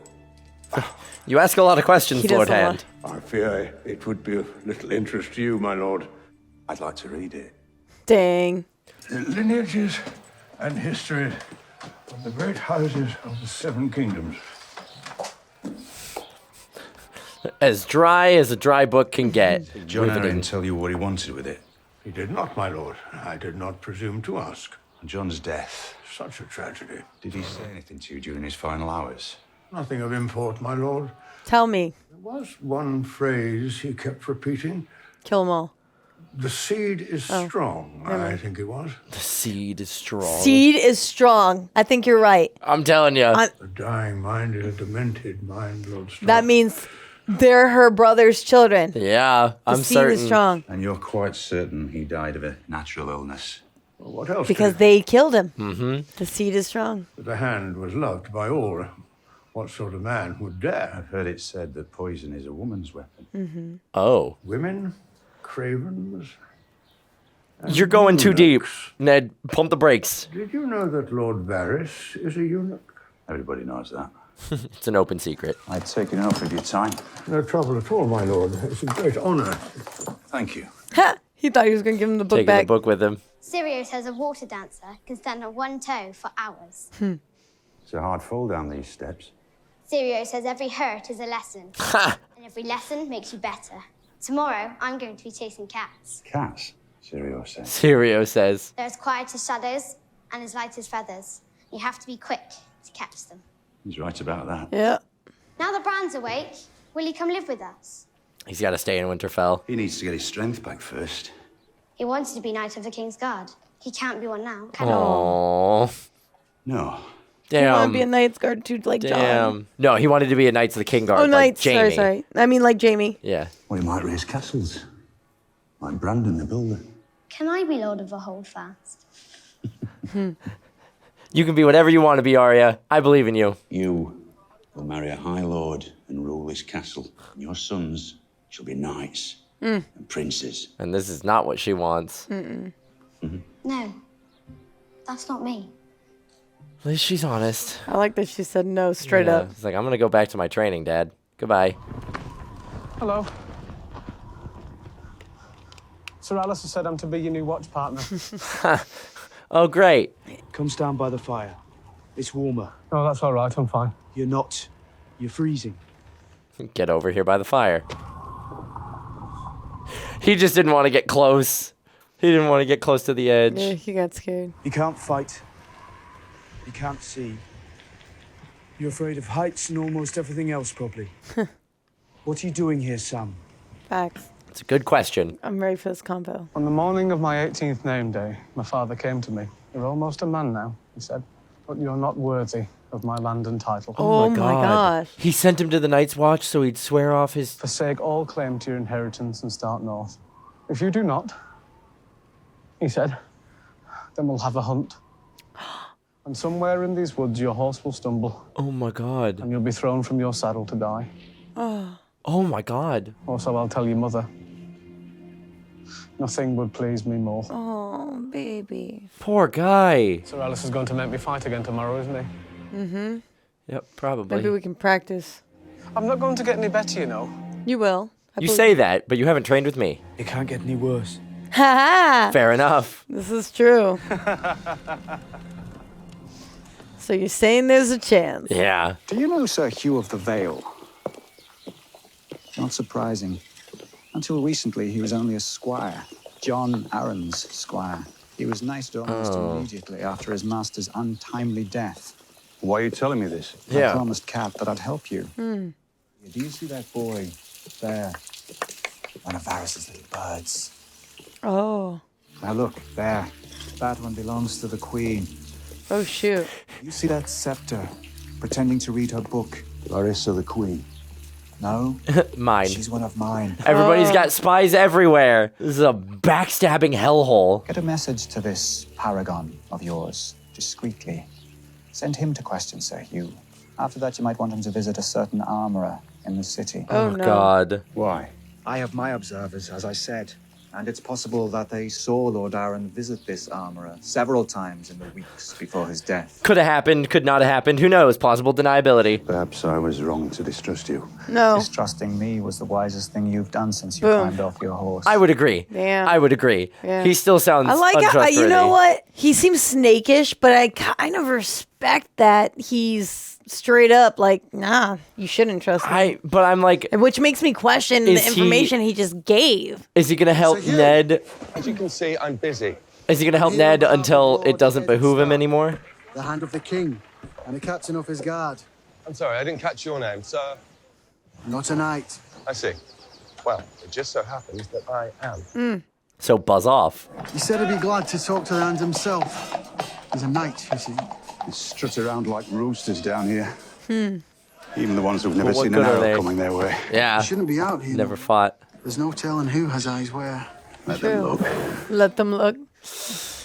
You ask a lot of questions, He does Lord a Hand. I fear it would be of little interest to you, my lord. I'd like to read it. Dang. The lineages and history of the great houses of the Seven Kingdoms. As dry as a dry book can get. Did John Riveting. Arryn tell you what he wanted with it? He did not, my lord. I did not presume to ask. On John's death. Such a tragedy. Did he say anything to you during his final hours? Nothing of import, my lord. Tell me. There was one phrase he kept repeating. Kill them all. The seed is strong, I think it was. The seed is strong. Seed is strong. I think you're right. I'm telling you. The dying mind is a demented mind, Lord Stark. That means they're her brother's children. Yeah, I'm seed certain. is strong. And you're quite certain he died of a natural illness. Well, what else? Because they killed him. Mm-hmm. The seed is strong. The hand was loved by all. What sort of man would dare? I've heard it said that poison is a woman's weapon. Mm-hmm. Oh. Women, cravens. You're going too deep, Ned. Pump the brakes. Did you know that Lord Varys is a eunuch? Everybody knows that. It's an open secret. I'd take enough of your time. No trouble at all, my lord. It's a great honor. Thank you. Ha! He thought he was going to give him the book Taking back. the book with him. Sirio says a water dancer can stand on one toe for hours. It's a hard fall down these steps. Sirio says every hurt is a lesson. And every lesson makes you better. Tomorrow, I'm going to be chasing cats. Cats? Sirio says. Sirio says. They're as quiet as shadows and as light as feathers. You have to be quick to catch them. He's right about that. Yeah. Now that Bran's awake, will he come live with us? He's got to stay in Winterfell. He needs to get his strength back first. He wanted to be Knight of the King's Guard. He can't be one now, can he? Aww. No. He wanted Damn. to be a Knight's Guard too, like John. Damn. No, he wanted to be a Knights of the King Guard. Oh, like Knights. Jamie. Sorry. I mean, like Jamie. Yeah. Well, he might raise castles. Like Brandon the Builder. Can I be Lord of the Holdfast? You can be whatever you want to be, Arya. I believe in you. You will marry a High Lord and rule this castle. And your sons shall be knights and princes. And this is not what she wants. No, that's not me. At least she's honest. I like that she said no straight up. It's like, I'm going to go back to my training, Dad. Goodbye. Hello. Sir Alice has said I'm to be your new watch partner. Oh, great. Come stand by the fire. It's warmer. Oh, that's all right. I'm fine. You're not. You're freezing. Get over here by the fire. He just didn't want to get close. He didn't want to get close to the edge. Yeah, he got scared. You can't fight. You can't see. You're afraid of heights and almost everything else, probably. What are you doing here, Sam? Facts. It's a good question. I'm ready for this combo. On the morning of my 18th name day, my father came to me. You're almost a man now, he said, but you're not worthy of my land and title. Oh my gosh. He sent him to the Night's Watch so he'd swear off his... Forsake all claim to your inheritance and start north. If you do not, he said, then we'll have a hunt. And somewhere in these woods, your horse will stumble. Oh my God. And you'll be thrown from your saddle to die. Oh my God. Or so I'll tell your mother. Nothing would please me more. Oh, baby. Poor guy. Sir Alice is going to make me fight again tomorrow, isn't he? Mm-hmm. Yep, probably. Maybe we can practice. I'm not going to get any better, you know. You will. You say that, but you haven't trained with me. It can't get any worse. Ha ha! Fair enough. This is true. So you're saying there's a chance? Yeah. Do you know Sir Hugh of the Vale? Not surprising. Until recently, he was only a squire. John Arryn's squire. He was knighted almost immediately after his master's untimely death. Why are you telling me this? I promised Cat that I'd help you. Hmm. Do you see that boy there? One of Varys's little birds. Oh. Now look, there. That one belongs to the queen. Oh, shoot. You see that scepter, pretending to read her book? Larissa the queen. No? Mine. She's one of mine. Everybody's got spies everywhere. This is a backstabbing hellhole. Get a message to this paragon of yours, discreetly. Send him to question Sir Hugh. After that, you might want him to visit a certain armorer in the city. Oh, no. God. Why? I have my observers, as I said. And it's possible that they saw Lord Arryn visit this armorer several times in the weeks before his death. Could have happened, could not have happened. Who knows? Plausible deniability. Perhaps I was wrong to distrust you. No. Distrusting me was the wisest thing you've done since you Boom. climbed off your horse. I would agree. Damn. I would agree. Yeah. He still sounds I like it. untrustworthy. You know what? He seems snakish, but I kind of respect that he's straight up like, nah, you shouldn't trust me. But I'm like... Which makes me question the information he just gave. Is he going to help Ned? As you can see, I'm busy. Is he going to help Ned until it doesn't behoove him anymore? The hand of the king and the captain of his guard. I'm sorry, I didn't catch your name, sir. Not tonight. I see. Well, it just so happens that I am. So buzz off. He said he'd be glad to talk to the hand himself. He's a knight, you see. They strut around like roosters down here. Hmm. Even the ones who've never But what seen an good are arrow they? coming their way. Yeah. He shouldn't be out here. Never fought. There's no telling who has eyes where. Let them look. Let them look.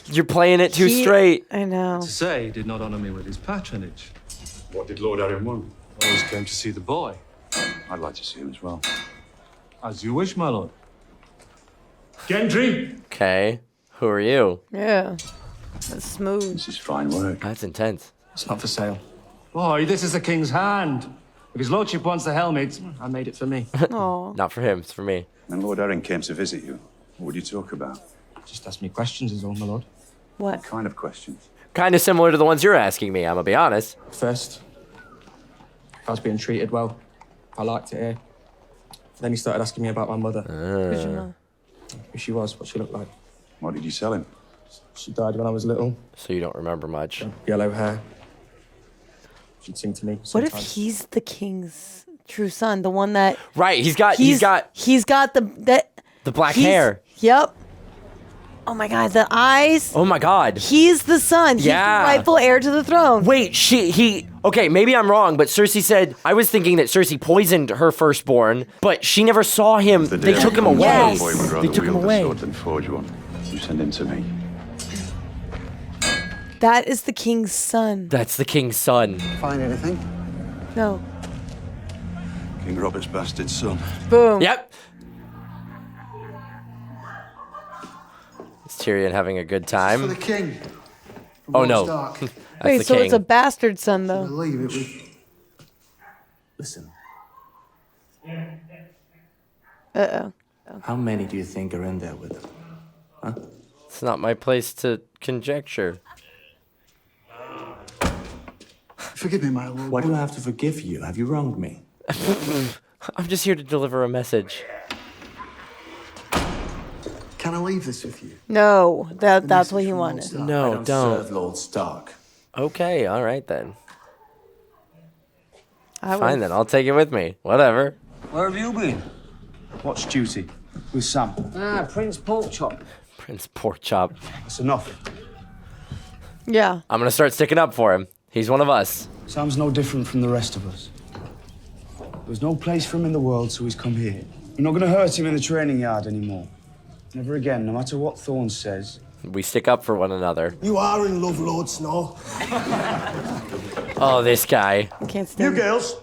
You're playing it too straight. I know. To say he did not honor me with his patronage. What did Lord Arya want? I always came to see the boy. I'd like to see him as well. As you wish, my lord. Gendry! Okay. Who are you? Yeah. That's smooth. This is fine work. That's intense. It's not for sale. Boy, this is the king's hand. If his lordship wants the helmet, I made it for me. Aw. Not for him, it's for me. When Lord Arryn came to visit you, what would you talk about? Just ask me questions is all, my lord. What? What kind of questions? Kind of similar to the ones you're asking me, I'm gonna be honest. First, if I was being treated well, if I liked it here. Then he started asking me about my mother. Who she was, what she looked like. What did you tell him? She died when I was little. So you don't remember much. Yellow hair. She'd sing to me What sometimes. if he's the king's true son, the one that? Right, he's got the black hair. Yep. Oh my God, the eyes. Oh my God. He's the son. He's Yeah. the rightful heir to the throne. Wait, okay, maybe I'm wrong, but Cersei said, I was thinking that Cersei poisoned her firstborn, but she never saw him. They took him away. Yes. Boy would rather They took him wield the away. sword than forge one. You send him to me. That is the king's son. That's the king's son. Find anything? No. King Robert's bastard son. Boom. Yep. Is Tyrion having a good For time? the king. From Oh Lord no. Stark. That's Wait, the so king. it's a bastard son though. Believe it was. Listen, Uh-oh. how many do you think are in there with him? Huh? It's not my place to conjecture. Forgive me, my lord. Why do I have to forgive you? Have you wronged me? I'm just here to deliver a message. Can I leave this with you? No, that's what he wanted. No, I don't don't. serve Lord Stark. Okay, all right then. I Fine would- then, I'll take it with me. Whatever. Where have you been? What's duty? With Sam. Ah, Prince Porkchop. Prince Porkchop. That's enough. Yeah. I'm gonna start sticking up for him. He's one of us. Sam's no different from the rest of us. There's no place for him in the world, so he's come here. We're not going to hurt him in the training yard anymore. Never again, no matter what Thorne says. We stick up for one another. You are in love, Lord Snow. Oh, this guy. I can't You stand it. girls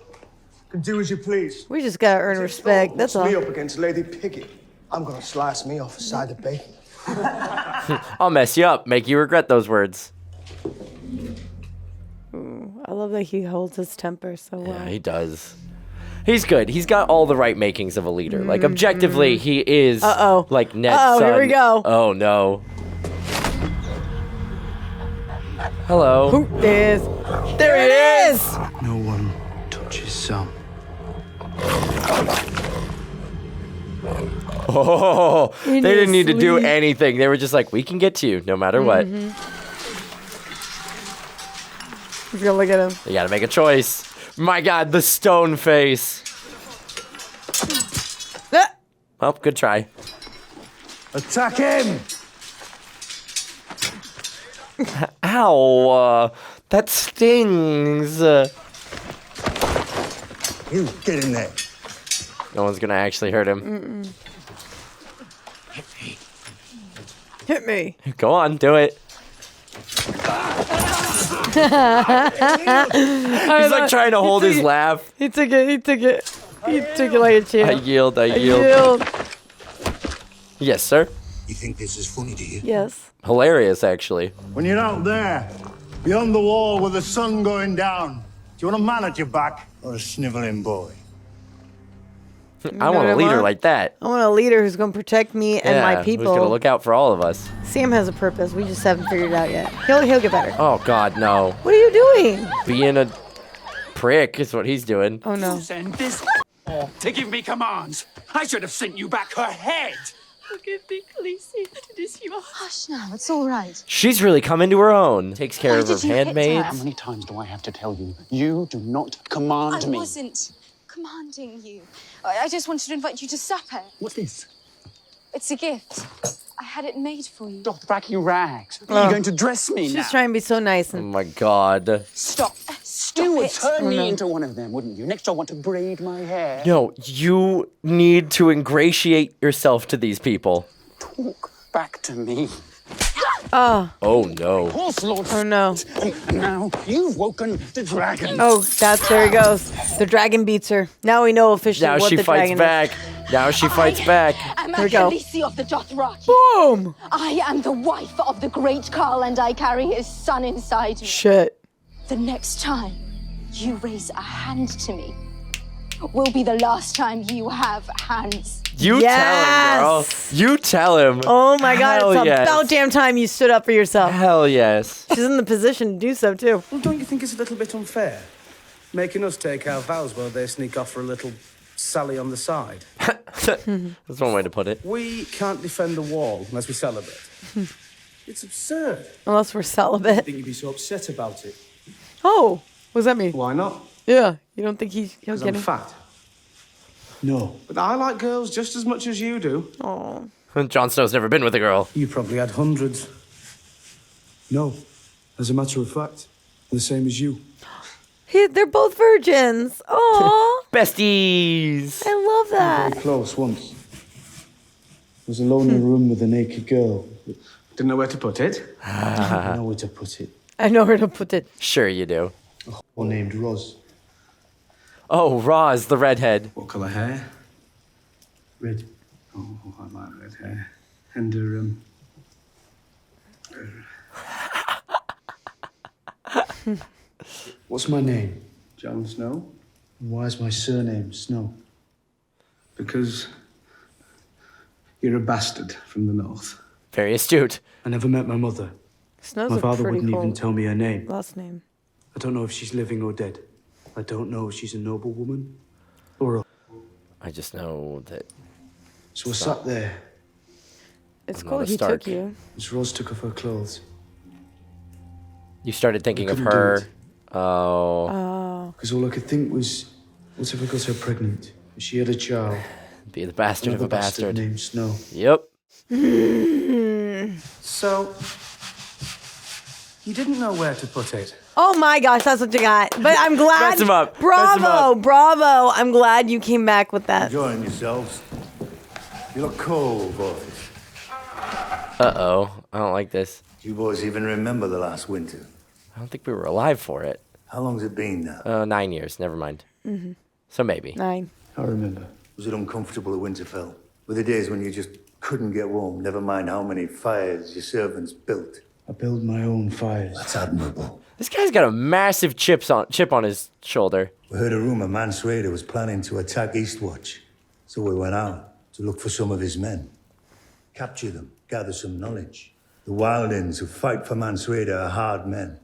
can do as you please. We just gotta earn respect. That's all. Me up against Lady Piggy. I'm going to slice me off a side of bacon. I'll mess you up, make you regret those words. I love that he holds his temper so well. Yeah, he does. He's good. He's got all the right makings of a leader. Like, objectively, he is like Ned's son. Here we go. Oh, no. Hello. Who is? There it is! No one touches Sam. Oh, they In didn't his need to do sleep. anything. They were just like, we can get to you no matter what. He's gonna look at him. You gotta make a choice. My God, the stone face. Ah! Well, good try. Attack him! Ow, that stings. You get in there. No one's gonna actually hurt him. Hit me. Go on, do it. He's like trying to hold his laugh. He took it. He took it. He took it like a champ. I yield. I yield. Yes, sir. You think this is funny to you? Yes. Hilarious, actually. When you're out there, beyond the wall with the sun going down, do you want a man at your back or a sniveling boy? I want a leader like that. I want a leader who's going to protect me and my people. Who's gonna look out for all of us? Sam has a purpose. We just haven't figured it out yet. He'll get better. Oh God, no. What are you doing? Being a prick is what he's doing. Oh no. Send this to give me commands. I should have sent you back her head. Forgive me, Khesi. It is yours. Hush now, it's all right. She's really come into her own. Takes care Why of her did you hit her? handmaids. How many times do I have to tell you? You do not command I me. wasn't commanding you. I just wanted to invite you to supper. What's this? It's a gift. I had it made for you. Dothraki rags. Are you going to dress me now? She's trying to be so nice. Oh And my god. Stop. You would turn me into one of them, wouldn't you? Next I want to braid my hair. No, you need to ingratiate yourself to these people. Talk back to me. oh, Oh no. Horse Lord. oh no. And now you've woken the dragon. Oh, there he goes. The dragon beats her. Now we know officially Now what she the fights dragon back. Now she fights back. I'm Here we go. Khesi of the Dothraki. Boom! I am the wife of the great Khal, and I carry his son inside me. Shit. The next time you raise a hand to me will be the last time you have hands. You tell him, girl. You tell him. Oh my god, Hell it's yes. about damn time you stood up for yourself. Hell yes. She's in the position to do so too. Well, don't you think it's a little bit unfair? Making us take our vows while they sneak off for a little sally on the side. That's one way to put it. We can't defend the wall unless we celebrate. It's absurd. Unless we're I celibate. think you'd be so upset about it. Oh, what does that mean? Why not? Yeah, you don't think he'll Because get I'm it? fat. No. But I like girls just as much as you do. Oh. Jon Snow's never been with a girl. You probably had hundreds. No. As a matter of fact, the same as you. They're both virgins. Aw. Besties. I love that. Very close once. I was alone in a room with a naked girl. Didn't know where to put it. I didn't know where to put it. I know where to put it. Sure you do. One named Roz. Oh, Roz, the redhead. What colour hair? Red. Oh, I like red hair. And what's my name? Jon Snow. And why is my surname Snow? Because you're a bastard from the north. Very astute. I never met my mother. Snow's My a father pretty wouldn't cool even tell me her name. last name. I don't know if she's living or dead. I don't know if she's a noble woman or a... I just know that. So I sat there It's I'm cool not a he Stark. took you. as Rose took off her clothes. You started thinking of couldn't do her. it. Oh. Oh. Because all I could think was, what if I got her pregnant? She had a child. Be the bastard of Another a bastard. named Snow. Yep. So, you didn't know where to put it. Oh my gosh, that's what you got. But I'm glad. Mess him up. Mess him Bravo, up. bravo. I'm glad you came back with that. Enjoying yourselves. You look cold, boys. Uh-oh. I don't like this. Do you boys even remember the last winter? I don't think we were alive for it. How long's it been now? 9 years. Never mind. Mm-hmm. So maybe. 9. I remember. Was it uncomfortable at Winterfell? Were there days when you just couldn't get warm, never mind how many fires your servants built? I build my own fires. That's admirable. This guy's got a massive chip on his shoulder. We heard a rumor Mance Rayder was planning to attack Eastwatch. So we went out to look for some of his men. Capture them, gather some knowledge. The Wildings who fight for Mance Rayder are hard men.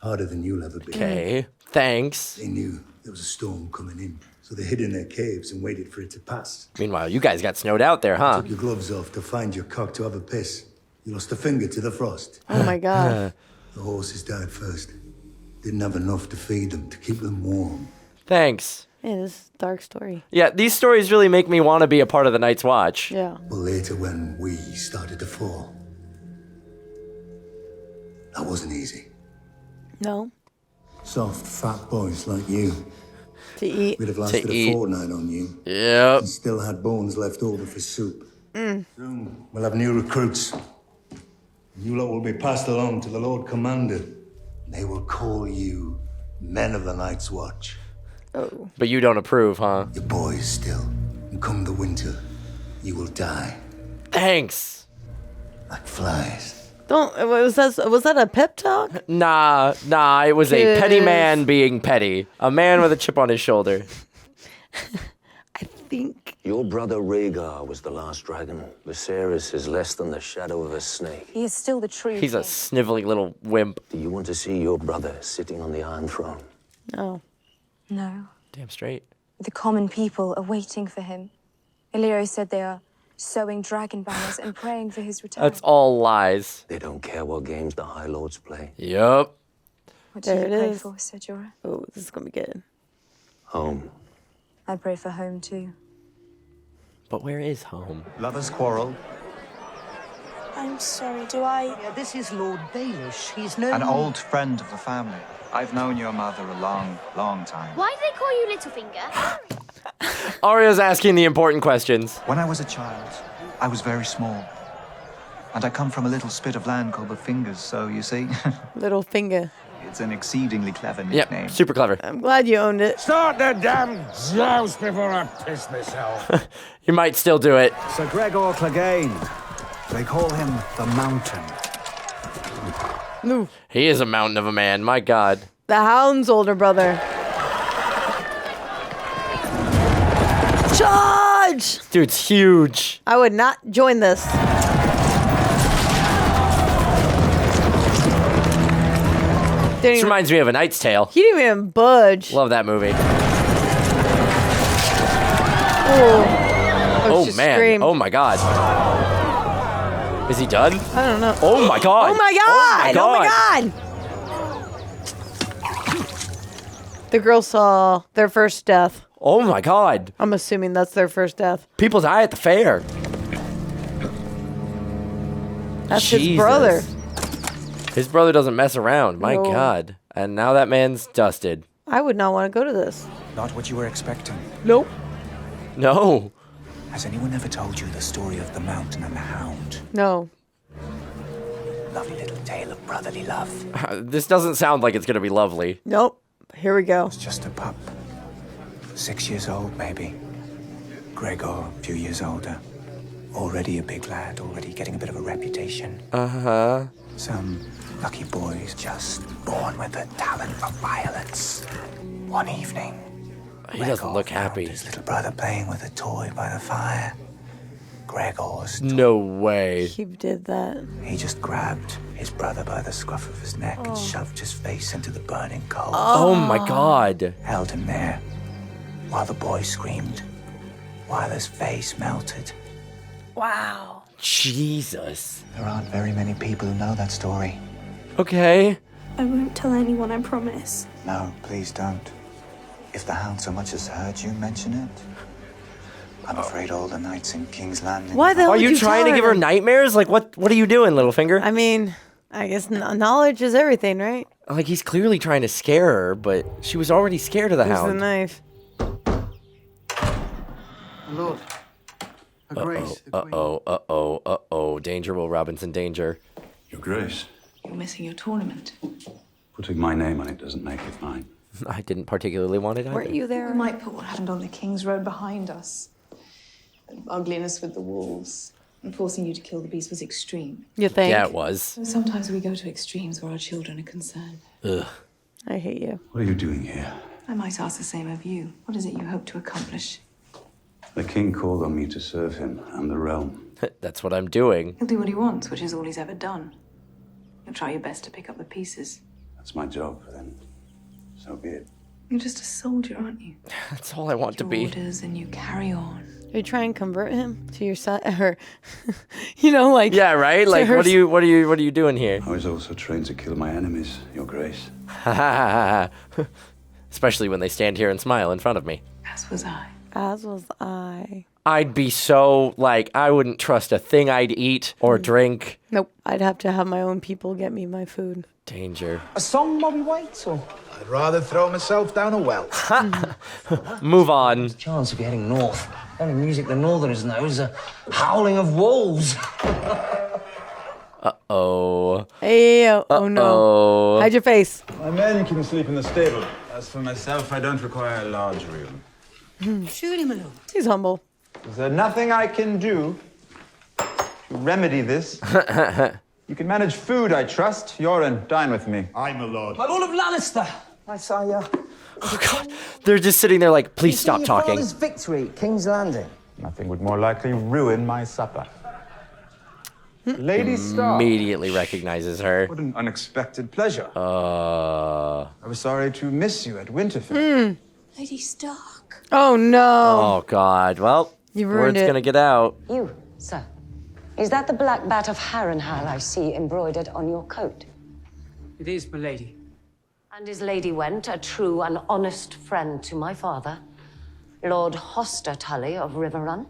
Harder than you'll ever be. Okay. Thanks. They knew there was a storm coming in, so they hid in their caves and waited for it to pass. Meanwhile, you guys got snowed out there, huh? Took your gloves off to find your cock to have a piss. You lost a finger to the frost. Oh my god. The horses died first. Didn't have enough to feed them, to keep them warm. Thanks. Yeah, this is a dark story. Yeah, these stories really make me want to be a part of the Night's Watch. Yeah. But later when we started to fall, that wasn't easy. No. Soft, fat boys like you. To eat. We'd have lasted a fortnight on you. Yep. And still had bones left over for soup. Mm. Soon we'll have new recruits. You lot will be passed along to the Lord Commander. They will call you Men of the Night's Watch. Oh. But you don't approve, huh? Your boys still. And come the winter, you will die. Thanks. Like flies. Don't. Was that a pep talk? Nah. It was a petty man being petty. A man with a chip on his shoulder. Your brother Rhaegar was the last dragon. Viserys is less than the shadow of a snake. He is still the true He's a sniveling little wimp. Do you want to see your brother sitting on the Iron Throne? No. No. Damn straight. The common people are waiting for him. Illyrio said they are sewing dragon banners and praying for his return. That's all lies. They don't care what games the High Lords play. Yup. What do There you it pray is. for, Sir Jorah? Oh, this is gonna be good. Home. I pray for home too. But where is home? Lovers quarrel. I'm sorry, do I... Yeah, this is Lord Baelish. He's known... An old friend of the family. I've known your mother a long, long time. Why do they call you Littlefinger? Arya's asking the important questions. When I was a child, I was very small. And I come from a little spit of land called the Fingers, so you see... Littlefinger. It's an exceedingly clever nickname. Yep, super clever. I'm glad you owned it. Start the damn joust before I piss myself. You might still do it. Sir Gregor Clegane. They call him the Mountain. No. He is a mountain of a man, my God. The Hound's older brother. Charge! Dude's huge. I would not join this. This reminds me of A Knight's Tale. He didn't even budge. Love that movie. Oh, man. Scream. Oh my God. Is he done? I don't know. Oh my God. Oh my God. Oh my God. The girl saw their first death. Oh my God. I'm assuming that's their first death. People die at the fair. That's his brother. His brother doesn't mess around. My No. God. And now that man's dusted. I would not want to go to this. Not what you were expecting. Nope. No. Has anyone ever told you the story of the Mountain and the Hound? No. Lovely little tale of brotherly love. This doesn't sound like it's going to be lovely. Nope. Here we go. It's just a pup. 6 years old, maybe. Gregor, a few years older. Already a big lad, already getting a bit of a reputation. Uh-huh. Some lucky boys just born with a talent for violence. One evening, He doesn't look happy. his little brother playing with a toy by the fire. Gregor's No way. He did that. He just grabbed his brother by the scruff of his neck and shoved his face into the burning coals. Oh my God. Held him there while the boy screamed, while his face melted. Wow. Jesus. There aren't very many people who know that story. Okay. I won't tell anyone, I promise. No, please don't. If the Hound so much as heard you mention it, I'm afraid all the nights in King's Landing... Why the hell Are would you trying to tell give her nightmares? Like, what are you doing, Littlefinger? I mean, I guess knowledge is everything, right? Like, he's clearly trying to scare her, but she was already scared of the Here's the Hound. knife. Lord. Her Grace. Uh-oh. Danger, Will Robinson, danger. Your Grace, You're missing your tournament. putting my name on it doesn't make it mine. I didn't particularly want it either. Weren't you there? We might put what happened on the King's Road behind us. The ugliness with the wolves. And forcing you to kill the beast was extreme. You think? Yeah, it was. Sometimes we go to extremes where our children are concerned. Ugh. I hate you. What are you doing here? I might ask the same of you. What is it you hope to accomplish? The king called on me to serve him and the realm. That's what I'm doing. He'll do what he wants, which is all he's ever done. You'll try your best to pick up the pieces. That's my job, then. So be it. You're just a soldier, aren't you? That's all I want to be. Orders and you carry on. Are you trying to convert him to your side? Or, you know, like... Yeah, right? Like, her what are you doing here? I was also trained to kill my enemies, Your Grace. Especially when they stand here and smile in front of me. As was I. As was I. I'd be so, like, I wouldn't trust a thing I'd eat or drink. Nope. I'd have to have my own people get me my food. Danger. A song while we wait, or? I'd rather throw myself down a well. Move on. Chance of you heading north. The only music the Northerners know is the howling of wolves. Uh-oh. Hey, oh no. Hide your face. My men can sleep in the stable. As for myself, I don't require a large room. Shoot him alone. He's humble. Is there nothing I can do to remedy this? You can manage food, I trust. Yoren, dine with me. I'm a lord. My Lord of Lannister. I saw you. Oh, God. They're just sitting there like, please stop talking. Your father's victory at King's Landing. Nothing would more likely ruin my supper. Lady Stark. Immediately recognizes her. What an unexpected pleasure. I was sorry to miss you at Winterfell. Lady Stark. Oh no. Oh, God. Well, You ruined word's it. gonna get out. You, sir. Is that the black bat of Harrenhal I see embroidered on your coat? It is, my lady. And is Lady Went a true and honest friend to my father? Lord Hoster Tully of Riverrun?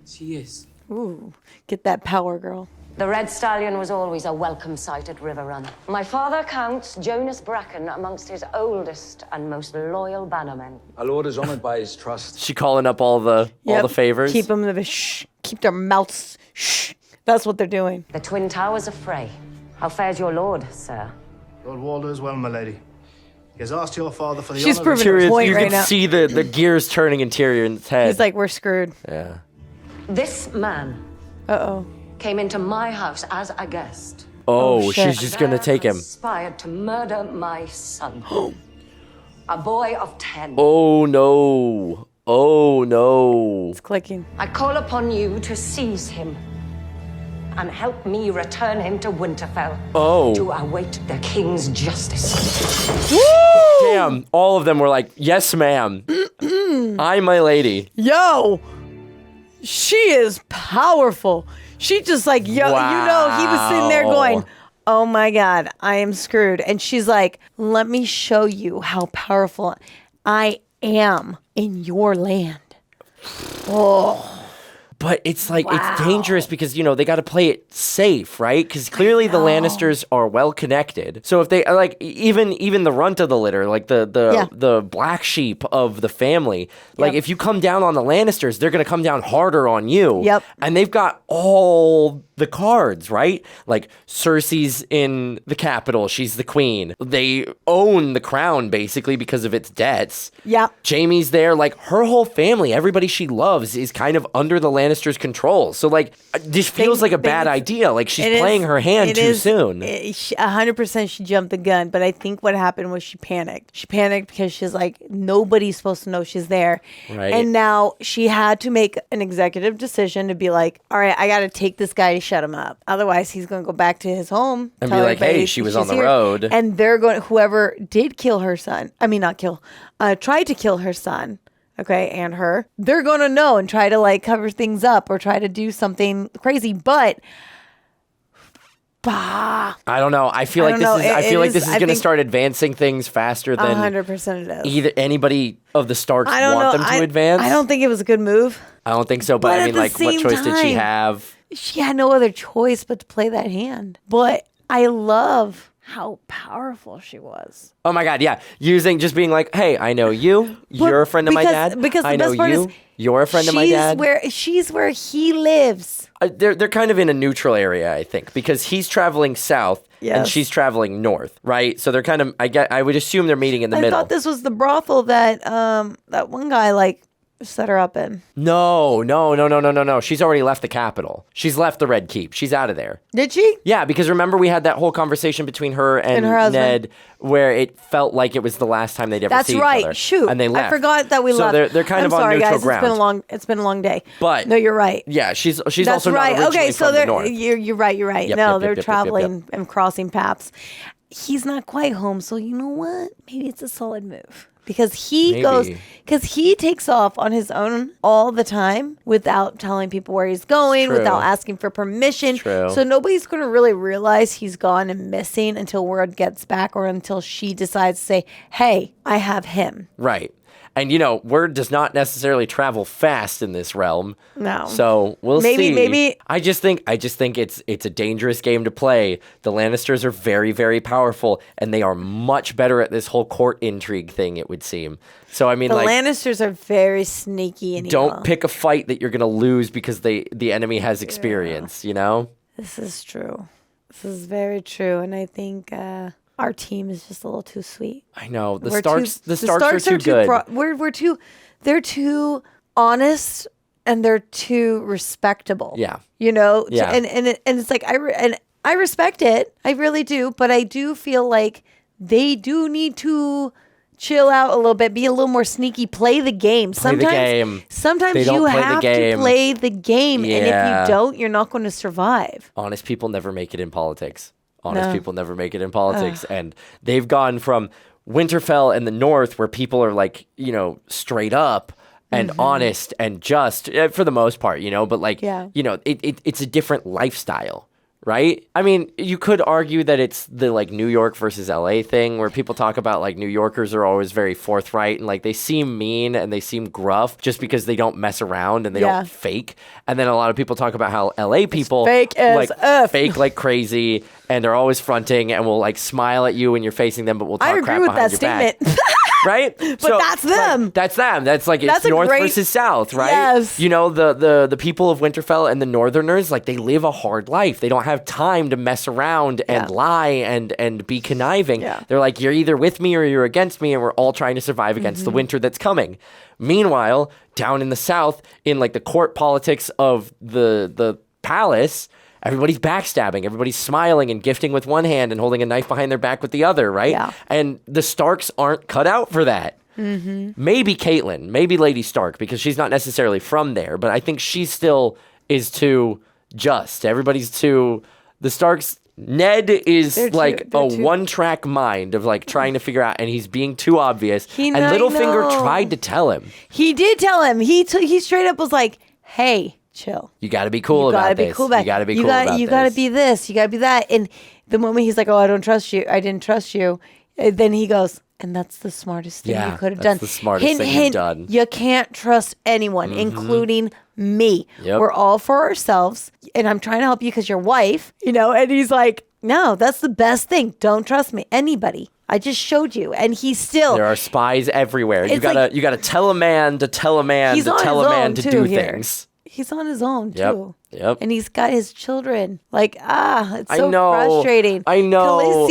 She is. Ooh, get that power, girl. The Red Stallion was always a welcome sight at Riverrun. My father counts Jonas Bracken amongst his oldest and most loyal bannermen. Our lord is honored by his trust. She calling up all the favors. Keep them keep their mouths shh. That's what they're doing. The Twin Towers of Frey. How fares your lord, sir? Lord Walder is well, my lady. He has asked your father for the She's honor of... proving her point You right can now. see the gears turning in Tyrion's head. He's like, we're screwed. Yeah. This man came into my house as a guest. Oh, she's just gonna take him. Conspired to murder my son. A boy of 10. Oh no. Oh no. It's clicking. I call upon you to seize him and help me return him to Winterfell. Oh. To await the king's justice. Damn. All of them were like, yes, ma'am. I, my lady. Yo, she is powerful. She just like, yo, you know, he was sitting there going, oh my God, I am screwed. And she's like, let me show you how powerful I am in your land. Oh. But it's like, it's dangerous because, you know, they got to play it safe, right? Because clearly the Lannisters are well connected. So if they are like, even the runt of the litter, like the black sheep of the family, like if you come down on the Lannisters, they're going to come down harder on you. Yep. And they've got all the cards, right? Like Cersei's in the capital. She's the queen. They own the crown basically because of its debts. Yep. Jaime's there. Like her whole family, everybody she loves is kind of under the Lannister's control. So like this feels like a bad idea. Like she's playing her hand too soon. 100% she jumped the gun. But I think what happened was she panicked. She panicked because she's like, nobody's supposed to know she's there. Right. And now she had to make an executive decision to be like, all right, I got to take this guy to shut him up. Otherwise, he's going to go back to his home. And tell be like, everybody hey, she was she's on the here. road. And they're going, whoever did kill her son, tried to kill her son, okay, and her, they're going to know and try to like cover things up or try to do something crazy. But I don't know. I feel like this is going to start advancing things faster than 100% it is. either anybody of the Starks I don't want know. them to advance. I don't think it was a good move. I don't think so. But I at mean, the like, what same choice did she time, have? She had no other choice but to play that hand. But I love how powerful she was. Oh my God, yeah. Just being like, hey, I know you. You're a friend of my dad. Because I the know best part you. is You're a friend of my dad. She's where he lives. They're kind of in a neutral area, I think, because he's traveling south and Yes. she's traveling north, right? So they're kind of, I would assume they're meeting in the I middle. thought this was the brothel that that one guy like set her up in. No. She's already left the capital. She's left the Red Keep. She's out of there. Did she? Yeah, because remember we had that whole conversation between her and her husband. Ned where it felt like it was the last time they'd ever That's see each right. other. Shoot, And they left. I forgot that we so left. they're kind I'm of sorry, on neutral guys. ground. It's been a long day. But no, you're right. Yeah, she's That's also right. not originally Okay, so from the they're north. you're right. You're right. Yep, no, yep, they're yep, traveling and crossing paths. He's not quite home, so you know what? Maybe it's a solid move. Because he takes off on his own all the time without telling people where he's going, True. without asking for permission. True. So nobody's going to really realize he's gone and missing until word gets back or until she decides to say, hey, I have him. Right. And, you know, word does not necessarily travel fast in this realm. No. So we'll see. Maybe. I just think it's a dangerous game to play. The Lannisters are very, very powerful, and they are much better at this whole court intrigue thing, it would seem. So, I mean, The like, Lannisters are very sneaky and evil. don't pick a fight that you're going to lose because the enemy has experience, you know? This is true. This is very true. And I think our team is just a little too sweet. I know. The We're Starks too- are too good. They're too honest and they're too respectable. Yeah. You know? Yeah. And it's like, I respect it. I really do. But I do feel like they do need to chill out a little bit, be a little more sneaky, play the game. Sometimes They don't you play the have to game. play the game. And if Yeah. you don't, you're not going to survive. Honest people never make it in politics. Honest No. people never make it in politics. And they've gone from Winterfell in the north where people are like, you know, straight up and honest and just for the most part, you know, but like, Yeah. you know, it's a different lifestyle, right? I mean, you could argue that it's the like New York versus LA thing where people talk about like New Yorkers are always very forthright and like they seem mean and they seem gruff just because they don't mess around and they don't fake. And then a lot of people talk about how LA people fake as F. fake like crazy and they're always fronting and will like smile at you when you're facing them, but will talk crap behind your back. Right? But that's them. That's them. That's like That's it's a North great- versus South, right? Yes. You know, the people of Winterfell and the Northerners, like they live a hard life. They don't have time to mess around and lie and be conniving. They're like, you're either with me or you're against me, and we're all trying to survive against the winter that's coming. Meanwhile, down in the South, in like the court politics of the palace, everybody's backstabbing. Everybody's smiling and gifting with one hand and holding a knife behind their back with the other, right? Yeah. And the Starks aren't cut out for that. Maybe Caitlyn, maybe Lady Stark, because she's not necessarily from there, but I think she still is too just. Everybody's too... The Starks... Ned is like a one-track mind of like trying to figure out, and he's being too obvious. And Littlefinger tried to tell him. He did tell him. He straight up was like, hey, chill. You got to be cool about this. You got to be cool about this. You got to be this. You got to be that. And the moment he's like, oh, I don't trust you. I didn't trust you. Then he goes, and that's the smartest thing you could have done. That's the smartest thing you've done. You can't trust anyone, including me. Yep. We're all for ourselves. And I'm trying to help you because your wife, you know, and he's like, no, that's the best thing. Don't trust me. Anybody. I just showed you. And he's still. There are spies everywhere. You It's gotta tell a man to tell a man He's to on tell his a man own, to too, do here. things. He's on his own, Yep. too. Yep. And he's got his children. Like, it's I so know. frustrating. I know.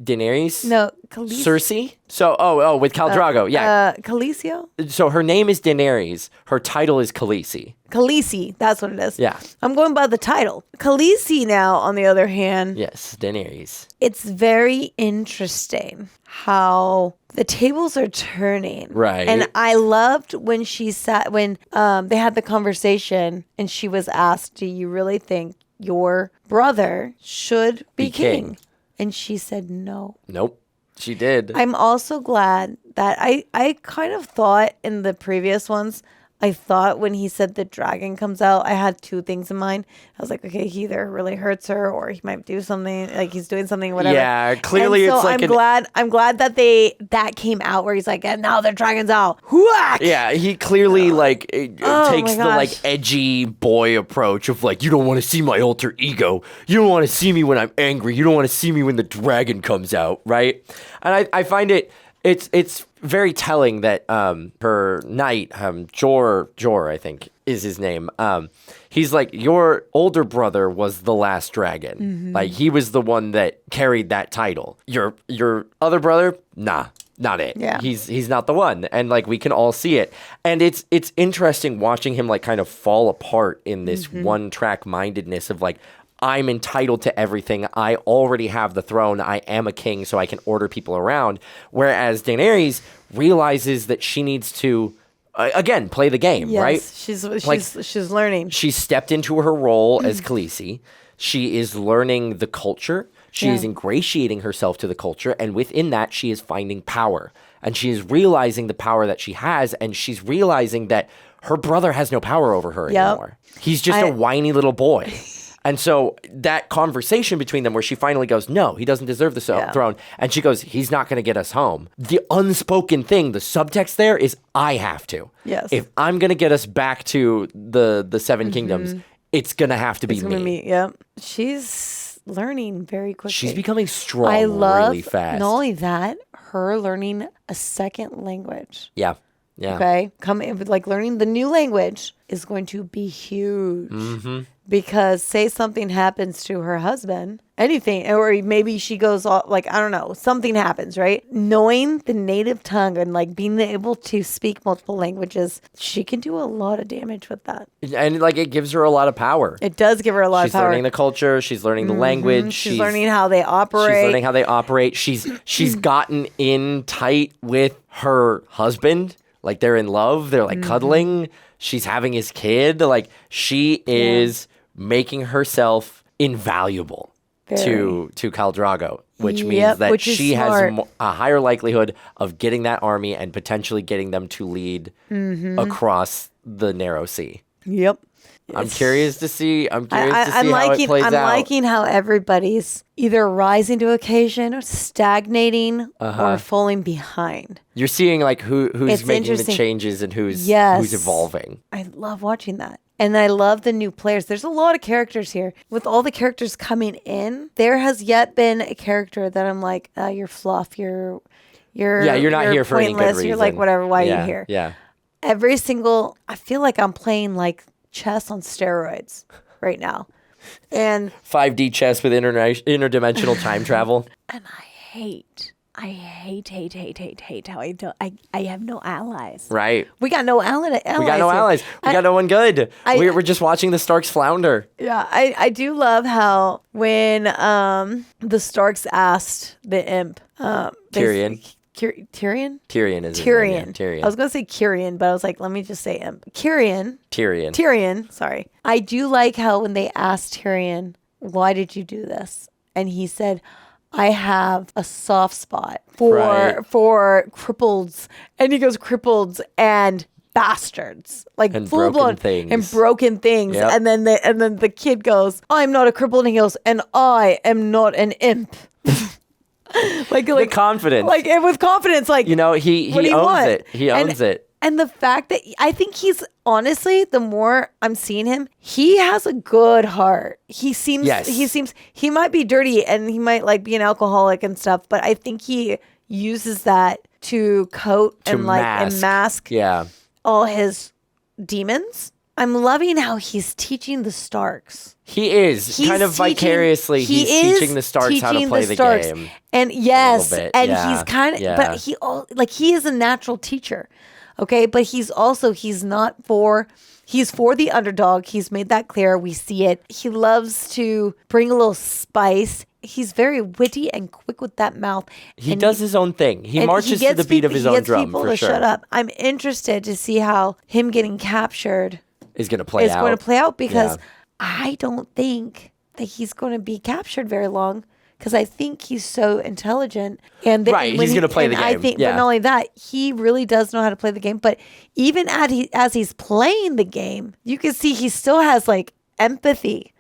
Daenerys? No, Cersei? So, with Khal Drogo, yeah. Khaleesi? So her name is Daenerys. Her title is Khaleesi. Khaleesi, that's what it is. Yeah. I'm going by the title. Khaleesi now, on the other hand, Yes, Daenerys. it's very interesting how the tables are turning. Right. And I loved when they had the conversation and she was asked, do you really think your brother should be king? And she said no. Nope. She did. I'm also glad that I kind of thought in the previous ones, I thought when he said the dragon comes out, I had two things in mind. I was like, okay, he either really hurts her or he might do something, like he's doing something, whatever. Yeah, clearly and so it's like I'm glad that that came out where he's like, and now the dragon's out. Whack! Yeah, he clearly takes my the like gosh. edgy boy approach of like, you don't want to see my alter ego. You don't want to see me when I'm angry. You don't want to see me when the dragon comes out, right? And I find it's very telling that her knight, Jor, I think is his name. He's like, your older brother was the last dragon. Mm-hmm. Like he was the one that carried that title. Your other brother, nah. Not it. Yeah. He's not the one. And like we can all see it. And it's interesting watching him like kind of fall apart in this one track mindedness of like, I'm entitled to everything. I already have the throne. I am a king, so I can order people around. Whereas Daenerys realizes that she needs to, again, play the game, Yes, right? she's learning. She stepped into her role as Khaleesi. She is learning the culture. She is ingratiating herself to the culture. And within that, she is finding power. And she is realizing the power that she has. And she's realizing that her brother has no power over her anymore. He's just a whiny little boy. And so that conversation between them where she finally goes, no, he doesn't deserve the throne. And she goes, he's not going to get us home. The unspoken thing, the subtext there is I have to. Yes. If I'm going to get us back to the Seven Kingdoms, it's going to have to be me. Yep. She's learning very quickly. She's becoming strong really fast. Not only that, her learning a second language. Yeah. Yeah. Okay. Like learning the new language is going to be huge. Because say something happens to her husband, anything, or maybe she goes off, like, I don't know, something happens, right? Knowing the native tongue and like being able to speak multiple languages, she can do a lot of damage with that. And like it gives her a lot of power. It does give her a lot of power. She's learning the culture. She's learning the language. She's learning how they operate. She's learning how they operate. She's gotten in tight with her husband. Like they're in love. They're like cuddling. She's having his kid. Like she is making herself invaluable to Khal Drogo, which means that she has a higher likelihood of getting that army and potentially getting them to lead across the narrow sea. Yep. I'm curious to see. I'm curious to see I'm how it plays I'm out. liking how everybody's either rising to occasion or stagnating or falling behind. You're seeing like who's It's making the interesting. changes and who's Yes. evolving. I love watching that. And I love the new players. There's a lot of characters here. With all the characters coming in, there has yet been a character that I'm like, you're fluff, you're not here for any good pointless. You're like, reason. whatever, why Yeah, are you here? Yeah. Every single, I feel like I'm playing like chess on steroids right now. And 5D chess with interdimensional time travel. and I hate how I have no allies. Right. We got no allies. We got no allies. We got no one good. We're just watching the Starks flounder. Yeah, I do love how when the Starks asked the imp, Tyrion. Tyrion? Tyrion is his name, yeah. Tyrion. I was gonna say Kyrian, but I was like, let me just say imp. Tyrion. Sorry. I do like how when they asked Tyrion, why did you do this? And he said, I have a soft spot for crippleds. And he goes, crippleds and bastards, like And full broken blown things. and broken things. Yep. And then the kid goes, I'm not a cripple, and he goes, and I am not an imp. like the confidence. like and with confidence, like he what do you owns want? it. He owns it. And the fact that I think he's honestly, the more I'm seeing him, he has a good heart. He seems he might be dirty and he might like be an alcoholic and stuff, but I think he uses that to coat and mask all his demons. I'm loving how he's teaching the Starks. He is kind of vicariously. He's teaching the Starks how to play the game. And yes, bit, and yeah, he's kind of, yeah. but he is a natural teacher, okay. But he's for the underdog. He's made that clear. We see it. He loves to bring a little spice. He's very witty and quick with that mouth. He does his own thing. He marches to the beat of his own drum, people for to sure. Shut up. I'm interested to see how him getting captured is going to play out because I don't think that he's going to be captured very long because I think he's so intelligent and he's going to play the game. I think, but not only that, he really does know how to play the game. But even as he's playing the game, you can see he still has like empathy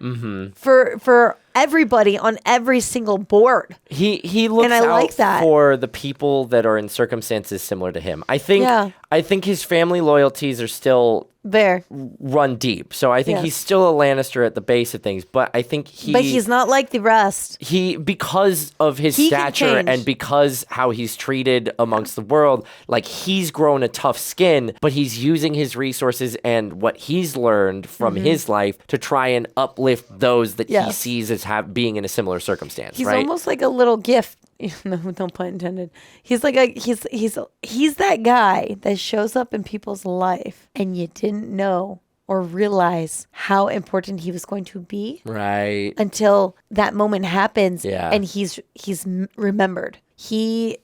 for everybody on every single board. He looks and I out like that. for the people that are in circumstances similar to him. I think his family loyalties are still there, run deep. So I think he's still a Lannister at the base of things, but I think but he's not like the rest. Because of his stature and because how he's treated amongst the world, like he's grown a tough skin, but he's using his resources and what he's learned from his life to try and uplift those that he sees as being in a similar circumstance. He's right? almost like a little gift. No pun intended. He's like he's that guy that shows up in people's life and you didn't know or realize how important he was going to be. Right. Until that moment happens and he's remembered. His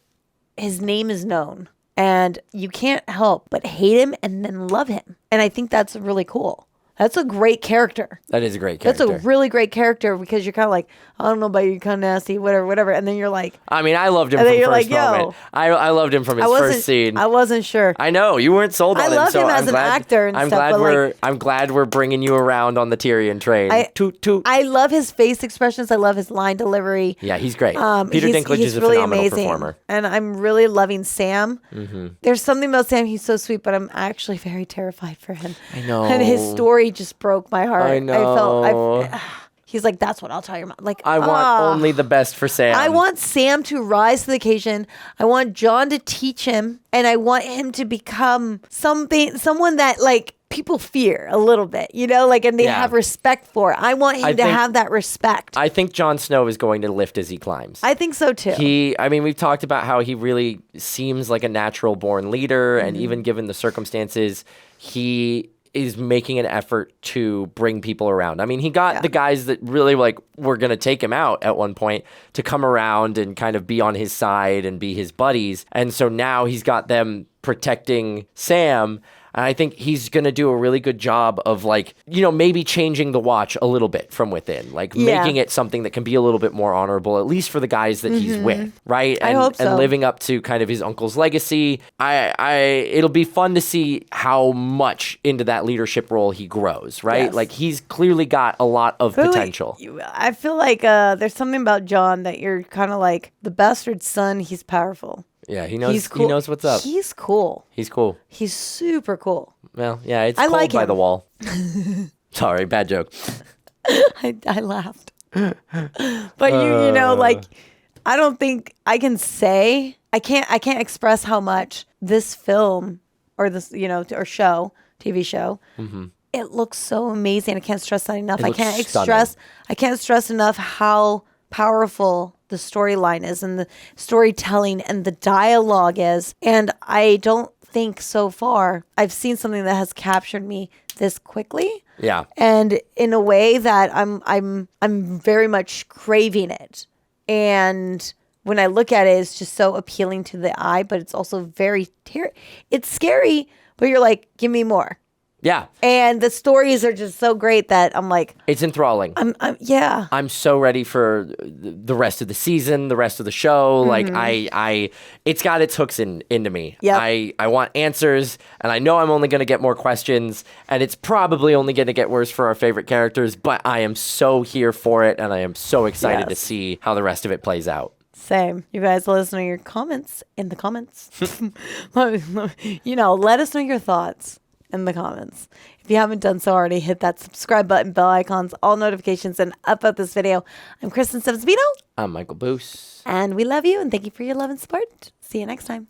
name is known and you can't help but hate him and then love him. And I think that's really cool. That's a great character. That is a great character. That's a really great character because you're kind of like, I don't know about you, kind of nasty, whatever. And then you're like, I mean, I loved him and from then you're first like, yo. moment. I loved him from his first scene. I wasn't sure. I know you weren't sold on him. I loved him as an actor and stuff. I'm glad we're bringing you around on the Tyrion train. Toot toot. I love his face expressions. I love his line delivery. Yeah, he's great. Peter Dinklage is a really phenomenal amazing. performer, and I'm really loving Sam. Mm-hmm. There's something about Sam. He's so sweet, but I'm actually very terrified for him. I know. And his story just broke my heart. I know. He's like, that's what I'll tell your mom. Like, I want only the best for Sam. I want Sam to rise to the occasion. I want Jon to teach him, and I want him to become someone that like people fear a little bit, and they have respect for. I want him to have that respect. I think Jon Snow is going to lift as he climbs. I think so too. We've talked about how he really seems like a natural born leader, and even given the circumstances, he is making an effort to bring people around. I mean, he got the guys that really were going to take him out at one point to come around and kind of be on his side and be his buddies. And so now he's got them protecting Sam. And I think he's going to do a really good job of like, you know, maybe changing the watch a little bit from within, like making it something that can be a little bit more honorable, at least for the guys that he's with, right? I hope so. And living up to kind of his uncle's legacy. It'll be fun to see how much into that leadership role he grows, right? Yes. Like he's clearly got a lot of potential. I feel like there's something about Jon that you're kind of like the bastard son. He's powerful. Yeah, he knows. He's cool. He knows what's up. He's cool. He's cool. He's super cool. Well, yeah, it's I cold like by him. the wall. Sorry, bad joke. I laughed. But you know, like I don't think I can say I can't express how much this film or this, you know, or show, TV show, it looks so amazing. I can't stress that enough. It I looks can't stunning. stress enough how powerful the storyline is and the storytelling and the dialogue is. And I don't think so far I've seen something that has captured me this quickly. Yeah. And in a way that I'm very much craving it. And when I look at it, it's just so appealing to the eye, but it's also very it's scary, but you're like, give me more. Yeah. And the stories are just so great that I'm like, It's enthralling. yeah. I'm so ready for the rest of the season, the rest of the show. Like it's got its hooks into me. Yep. I want answers, and I know I'm only going to get more questions, and it's probably only going to get worse for our favorite characters, but I am so here for it, and I am so excited to see how the rest of it plays out. Same. You guys let us know your comments in the comments. You know, let us know your thoughts in the comments. If you haven't done so already, hit that subscribe button, bell icons, all notifications, and upvote this video. I'm KRISTEN. I'm Michael Boose. And we love you, and thank you for your love and support. See you next time.